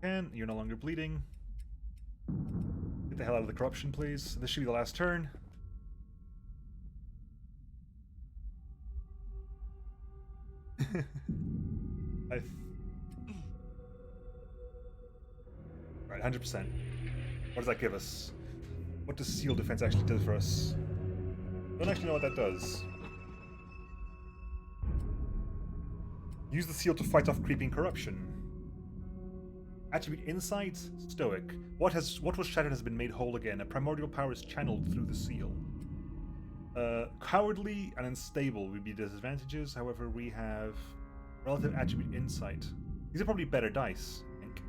[SPEAKER 1] Can. You're no longer bleeding. Get the hell out of the corruption, please. This should be the last turn. Right, 100%. What does that give us? What does seal defense actually do for us? I don't actually know what that does. Use the seal to fight off creeping corruption. Attribute insight, stoic. What was shattered has been made whole again. A primordial power is channeled through the seal. Cowardly and unstable would be disadvantages. However, we have relative attribute insight. These are probably better dice, I think.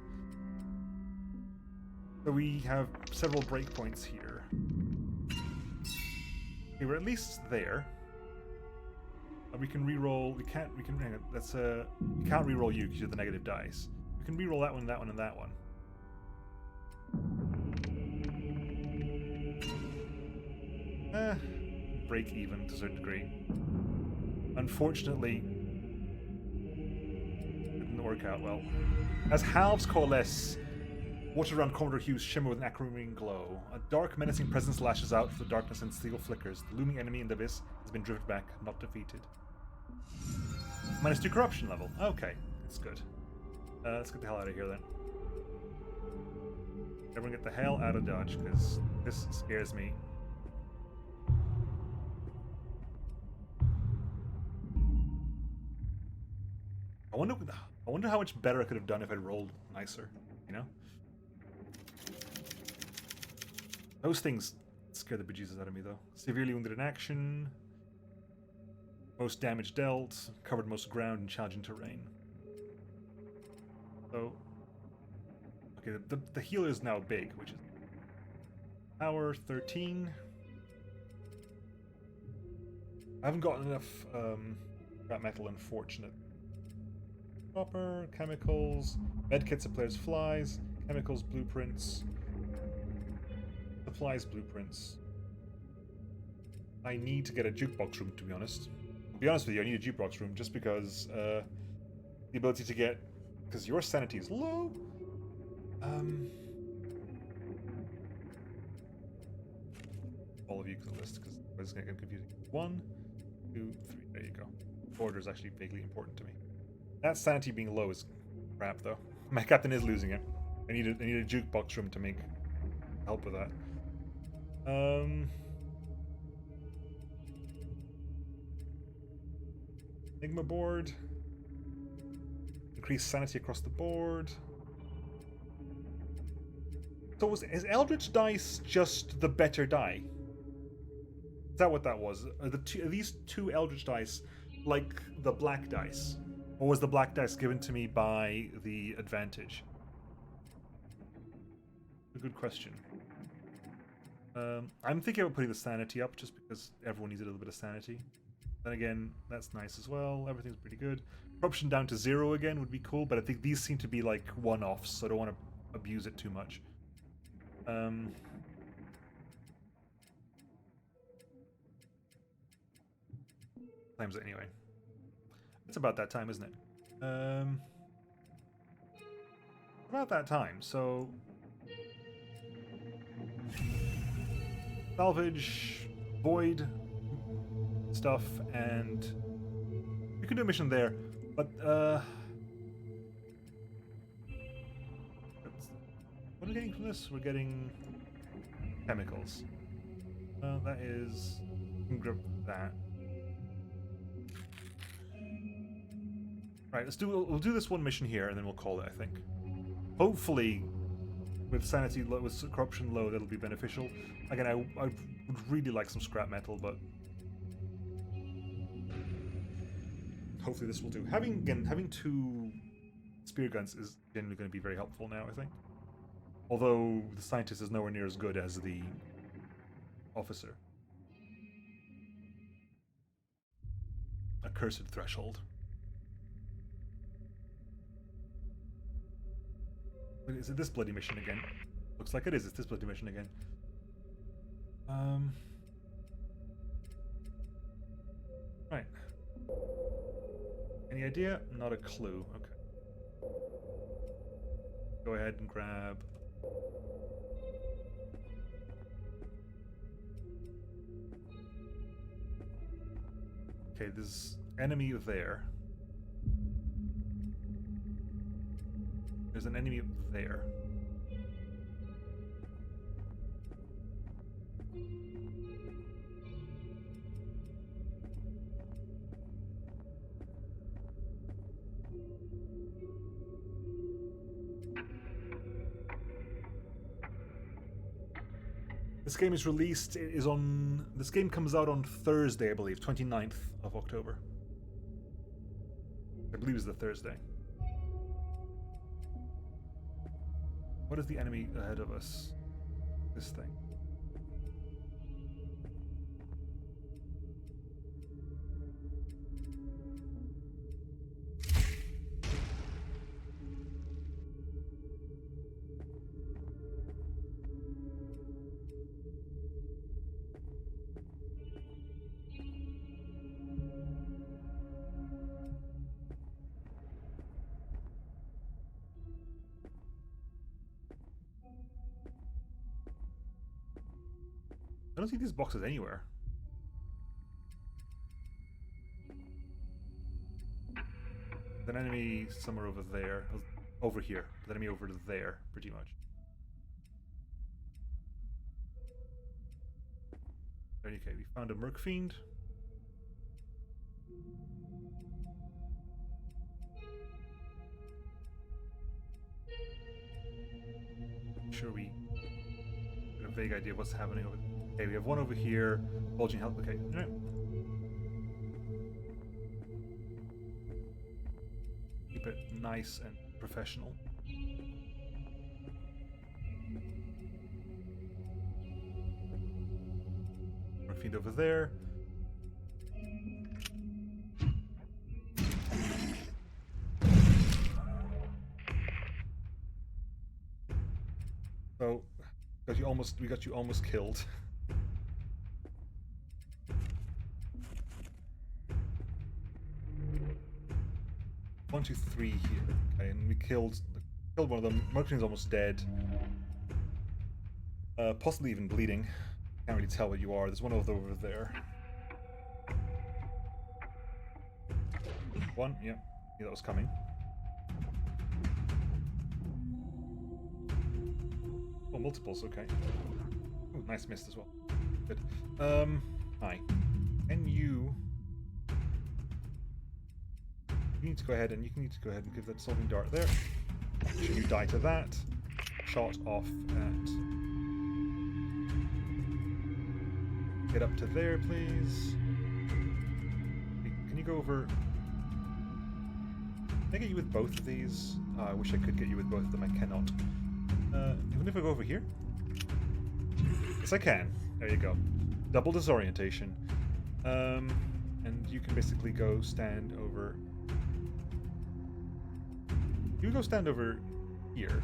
[SPEAKER 1] So we have several breakpoints here. Okay, we're at least there. We can reroll. We can't. We can. Hang on. That's we can't reroll you because you're the negative dice. We can reroll that one, that one, and that one. Break even to a certain degree. Unfortunately, didn't work out well. As halves coalesce, water around Commodore Hughes shimmer with an aquamarine glow. A dark, menacing presence lashes out through the darkness and steel flickers. The looming enemy in the abyss has been driven back, not defeated. -2 corruption level. Okay, that's good. Let's get the hell out of here then. Everyone get the hell out of Dodge, because this scares me. I wonder how much better I could have done if I'd rolled nicer, you know? Those things scare the bejesus out of me, though. Severely wounded in action. Most damage dealt. Covered most ground in challenging terrain. So... Okay, the healer is now big, which is... Power 13. I haven't gotten enough scrap metal, unfortunate. Copper, chemicals, medkit supplies, flies, chemicals, blueprints, supplies, blueprints. I need to get a jukebox room, to be honest. To be honest with you, I need a jukebox room just because the ability to get... Because your sanity is low. All of you can list because it's going to get confusing. 1, 2, 3. There you go. Order is actually vaguely important to me. That sanity being low is crap, though. My captain is losing it. I need a jukebox room to make help with that. Enigma board. Increase sanity across the board. So is Eldritch Dice just the better die? Is that what that was? Are these two Eldritch Dice like the black dice? Or was the black dice given to me by the advantage? A good question. I'm thinking about putting the sanity up just because everyone needs a little bit of sanity. Then again, that's nice as well. Everything's pretty good. Corruption down to 0 again would be cool, but I think these seem to be like one-offs, so I don't want to abuse it too much. Times it anyway. It's about that time, isn't it? About that time, so... Salvage, void stuff, and... We can do a mission there, but, what are we getting from this? We're getting... chemicals. That is... grab that. Right, we'll do this one mission here, and then we'll call it, I think. Hopefully, with sanity low, with corruption low, that'll be beneficial. Again, I would really like some scrap metal, but hopefully this will do. Having 2 spear guns is generally going to be very helpful now, I think. Although the scientist is nowhere near as good as the officer. Accursed threshold. Is it this bloody mission again? Looks like it is. It's this bloody mission again. Right. Any idea? Not a clue. Okay. Go ahead and grab... Okay, there's enemy there. There's an enemy up there. This game is released, this game comes out on Thursday, I believe, 29th of October. I believe it's the Thursday. What is the enemy ahead of us? This thing. I don't see these boxes anywhere. There's an enemy somewhere over there. Over here. There's an enemy over there, pretty much. Okay, we found a Merc Fiend. vague idea of what's happening over. Okay, we have one over here. Bulging health. Okay, all right. Keep it nice and professional. Feed over there. So, we got you almost killed. One, two, three here. Okay, and we killed one of them. Mercury's almost dead. Possibly even bleeding. Can't really tell what you are. There's one over there. One, yeah. Knew that was coming. Oh, multiples, okay. Ooh, nice mist as well. Good. Hi. And you need to go ahead and need to go ahead and give that solving dart there. Should you die to that? Shot off at. Get up to there, please. Can you go over? Can I get you with both of these? Oh, I wish I could get you with both of them. I cannot. Even if I go over here? Yes, I can. There you go. Double disorientation. And you can basically go stand over. You go stand over here.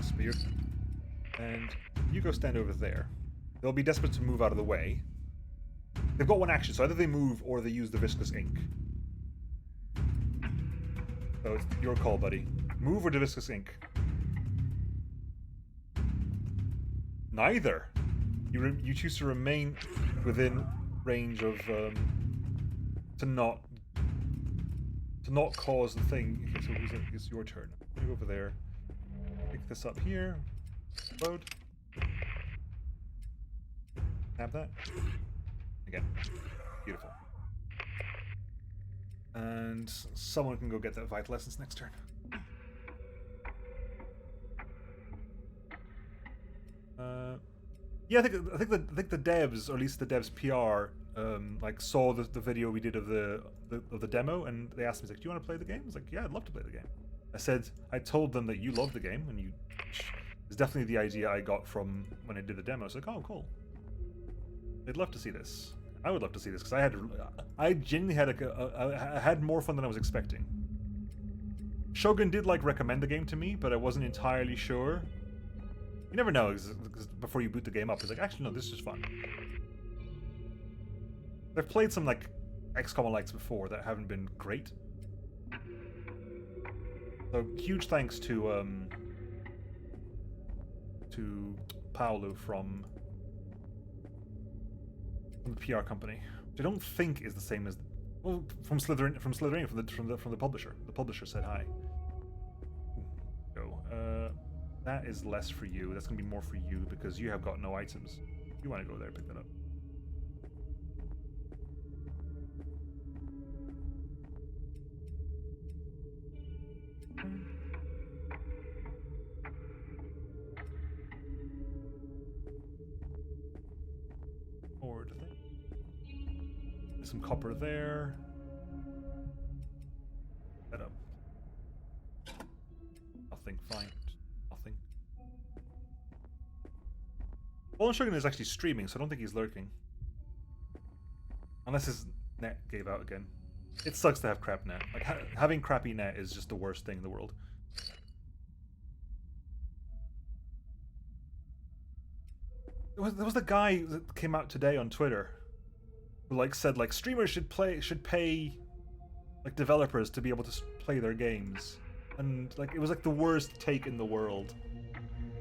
[SPEAKER 1] Spear, and you go stand over there. They'll be desperate to move out of the way. They've got one action, so either they move or they use the viscous ink. So it's your call, buddy. Move or the viscous ink? Neither. You choose to remain within range of to not cause the thing. Okay, so it's your turn. You go over there. Pick this up here. Load. Tap that. Again. Beautiful. And someone can go get that vital essence next turn. Yeah, I think the devs, or at least the devs PR, like saw the video we did of the demo, and they asked me, like, "Do you want to play the game?" I was like, "Yeah, I'd love to play the game." I told them that you love the game, and it's definitely the idea I got from when I did the demo. It's like, oh, cool. They'd love to see this. I would love to see this because I genuinely I had more fun than I was expecting. Shogun did recommend the game to me, but I wasn't entirely sure. You never know, because before you boot the game up, it's like, actually, no, this is fun. I've played some XCOM likes before that haven't been great. So huge thanks to Paolo from the PR company, which I don't think is the same as from Slytherin from the publisher. The publisher said hi. Go. That is less for you. That's gonna be more for you because you have got no items. You want to go there, pick that up. Forward thing. There's some copper there. That up. Nothing. Fine. Nothing. Fallen Shogun is actually streaming, so I don't think he's lurking. Unless his net gave out again. It sucks to have crap net. Having crappy net is just the worst thing in the world. There was the guy that came out today on Twitter who said streamers should pay developers to be able to play their games, and it was the worst take in the world.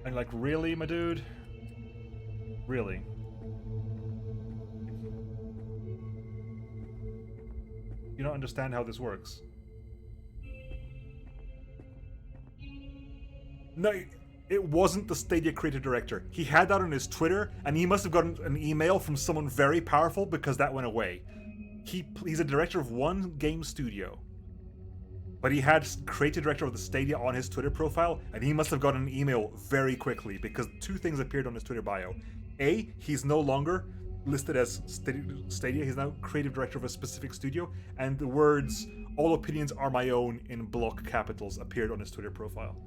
[SPEAKER 1] And really, my dude, really? You don't understand how this works? No. It wasn't the Stadia creative director. He had that on his Twitter, and he must have gotten an email from someone very powerful because that went away. He's a director of one game studio. but he had creative director of the Stadia on his Twitter profile, and he must have gotten an email very quickly because two things appeared on his Twitter bio. A, he's no longer listed as Stadia, he's now creative director of a specific studio, and the words, "all opinions are my own" in block capitals appeared on his Twitter profile.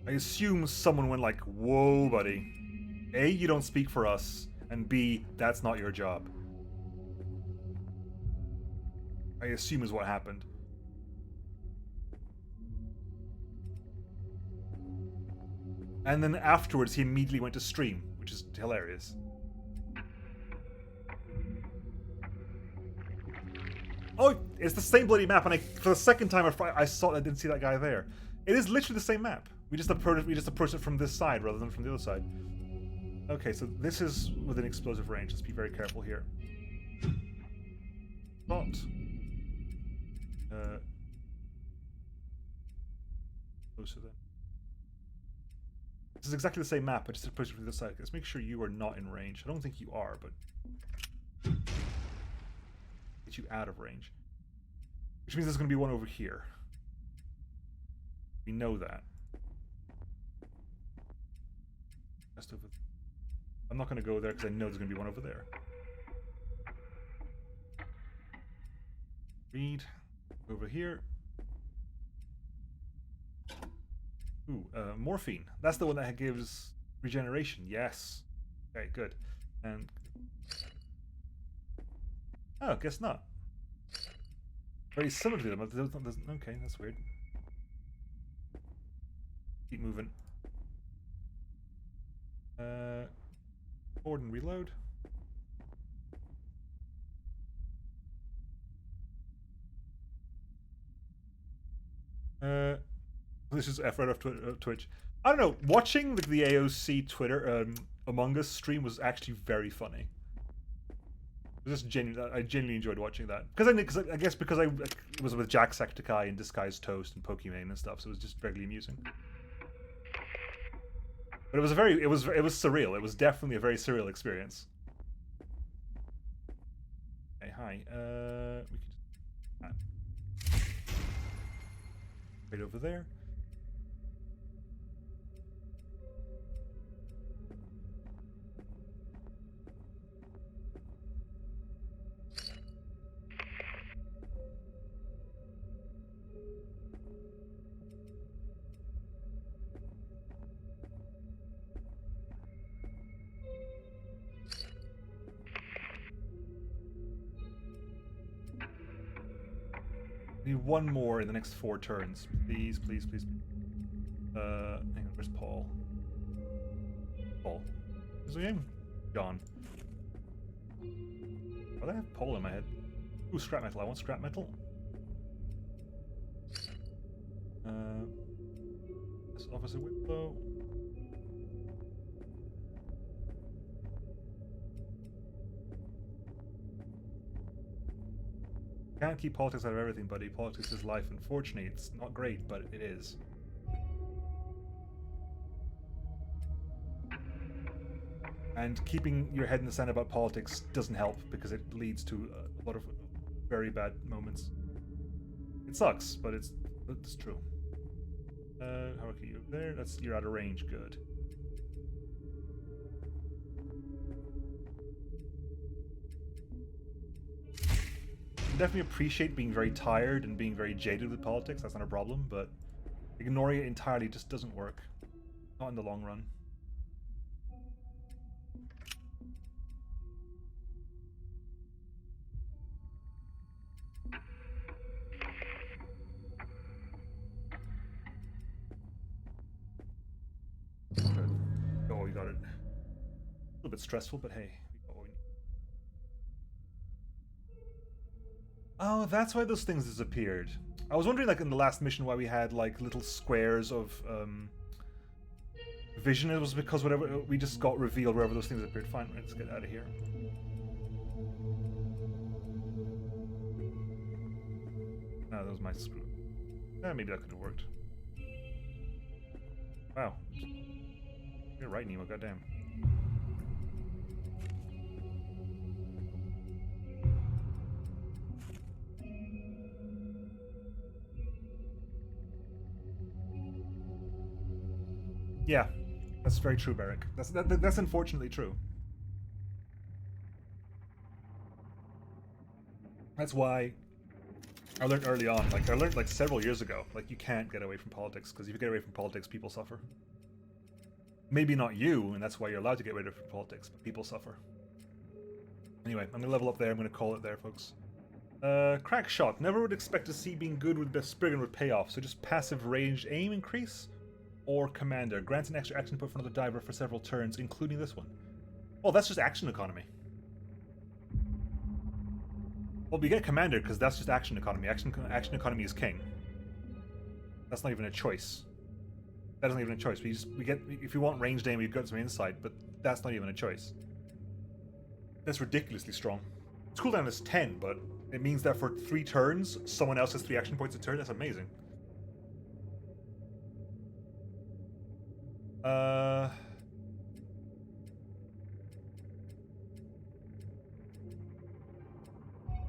[SPEAKER 1] I assume someone went like, "Whoa, buddy. A, you don't speak for us, and B, that's not your job." I assume is what happened. And then afterwards, he immediately went to stream, which is hilarious. Oh, it's the same bloody map, and for the second time I didn't see that guy there. It is literally the same map. We just approached it from this side rather than from the other side. Okay, so this is within explosive range. Let's be very careful here. Spot. Closer then. This is exactly the same map. I just approached it from the other side. Let's make sure you are not in range. I don't think you are, but get you out of range. Which means there's going to be one over here. We know that. Just over. I'm not going to go there because I know there's going to be one over there. Read. Over here. Ooh, morphine. That's the one that gives regeneration. Yes. Okay, good. And oh, guess not. Very similar to them. Okay, that's weird. Keep moving. Forward and reload. This is F right off Twitch. I don't know. Watching the AOC Twitter Among Us stream was actually very funny. It was just genuine. I genuinely enjoyed watching that because I guess because it was with Jacksepticeye and Disguised Toast and Pokemon and stuff, so it was just regularly amusing. But it was it was surreal. It was definitely a very surreal experience. Hey, hi. We can just right over there. Need one more in the next 4 turns. Please, please, please. Hang on, where's Paul? Paul. Is he in? John. Why do I have Paul in my head? Ooh, scrap metal. I want scrap metal. This Officer Whitlow. Can't keep politics out of everything, buddy. Politics is life. Unfortunately, it's not great, but it is. And keeping your head in the sand about politics doesn't help because it leads to a lot of very bad moments. It sucks, but it's true. How are you there? You're out of range. Good. Definitely appreciate being very tired and being very jaded with politics. That's not a problem, but ignoring it entirely just doesn't work. Not in the long run. Good. Oh, we got it. A little bit stressful, but hey. Oh, that's why those things disappeared. I was wondering, like, in the last mission why we had, like, little squares of, vision. It was because whatever we just got revealed wherever those things appeared. Fine, let's get out of here. No, that was my screw. Yeah, maybe that could have worked. Wow. You're right, Nemo, goddamn. Yeah, that's very true, Barrick. That's unfortunately true. That's why I learned early on, I learned like several years ago, you can't get away from politics, because if you get away from politics, people suffer. Maybe not you, and that's why you're allowed to get away from politics, but people suffer. Anyway, I'm gonna level up there, I'm gonna call it there, folks. Crack shot. Never would expect to see being good with Best Spriggan would pay off, so just passive ranged aim increase, or commander. Grants an extra action point for another diver for several turns, including this one. Oh, that's just action economy. Well, we get commander because that's just action economy. Action economy is king. That's not even a choice. That isn't even a choice. We get if you want ranged aim, we've got some insight, but that's not even a choice. That's ridiculously strong. Its cooldown is 10, but it means that for 3 turns, someone else has 3 action points a turn. That's amazing.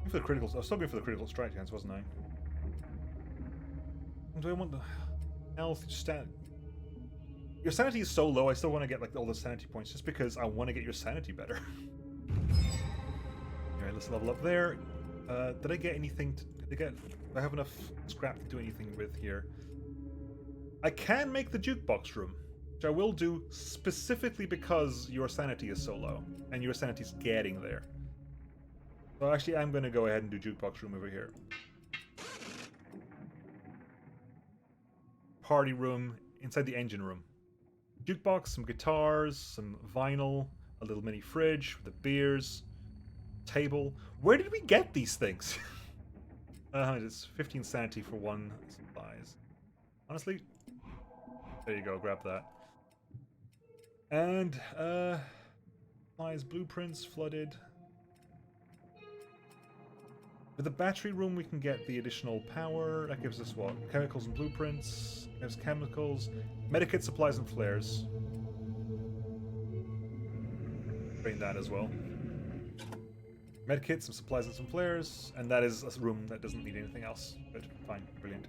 [SPEAKER 1] For the critical, I was still going for the critical strike chance, wasn't I? Do I want the health? Your sanity is so low. I still want to get all the sanity points, just because I want to get your sanity better. Alright, let's level up there. Did I get anything? Do I have enough scrap to do anything with here? I can make the jukebox room, which I will do specifically because your sanity is so low, and your sanity is getting there. So actually, I'm going to go ahead and do jukebox room over here. Party room inside the engine room. Jukebox, some guitars, some vinyl, a little mini fridge with the beers, table. Where did we get these things? It's 15 sanity for 1 supplies. Honestly, there you go, grab that. And supplies, blueprints, flooded. With the battery room, we can get the additional power. That gives us what? Chemicals and blueprints. There's chemicals. Medikit, supplies, and flares. Bring that as well. Medikit, some supplies, and some flares. And that is a room that doesn't need anything else. Good, fine, brilliant.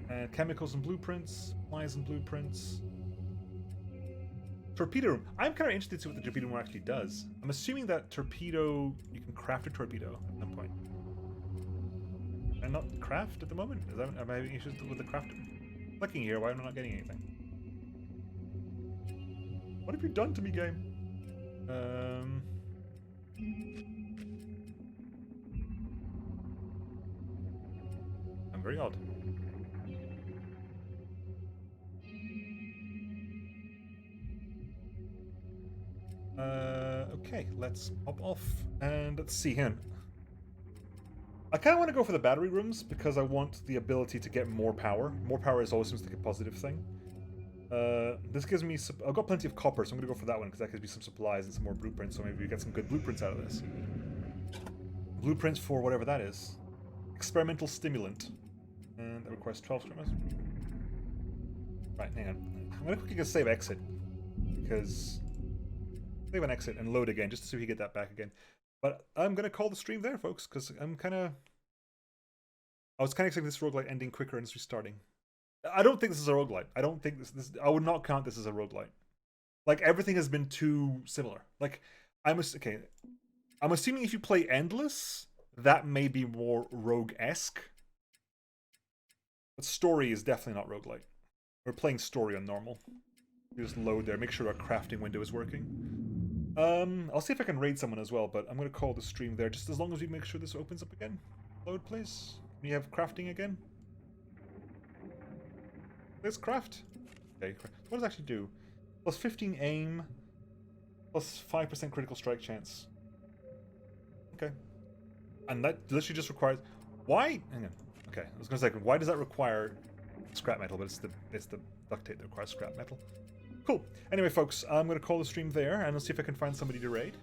[SPEAKER 1] And chemicals and blueprints. Supplies and blueprints. Torpedo room. I'm kind of interested to see what the torpedo room actually does. I'm assuming that torpedo, you can craft a torpedo at some point. And not craft at the moment? Am I having issues with the craft? Clicking here, why am I not getting anything? What have you done to me, game? I'm very odd. Okay, let's hop off and let's see him. I kind of want to go for the battery rooms because I want the ability to get more power. More power is always seems like a positive thing. This gives me... I've got plenty of copper, so I'm going to go for that one because that gives me some supplies and some more blueprints, so maybe we get some good blueprints out of this. Blueprints for whatever that is. Experimental stimulant. And that requires 12 scrummers. Right, hang on. I'm going to quickly save exit. Because... Save an exit and load again, just to see if we get that back again. But I'm going to call the stream there, folks, because I'm kind of... I was kind of expecting this roguelite ending quicker and restarting. I don't think this is a roguelite. I don't think this... I would not count this as a roguelite. Like, everything has been too similar. Like, I'm assuming if you play Endless, that may be more rogue-esque. But story is definitely not roguelite. We're playing story on normal. You just load there, make sure our crafting window is working. I'll see if I can raid someone as well, but I'm going to call the stream there, just as long as we make sure this opens up again. Load, please. Can you have crafting again? Let's craft. Okay, what does it actually do? Plus 15 aim, plus 5% critical strike chance. Okay. And that literally just requires... Why? Hang on. Okay, I was going to say, why does that require scrap metal? But it's the duct tape that requires scrap metal. Cool. Anyway, folks, I'm going to call the stream there, and I'll see if I can find somebody to raid.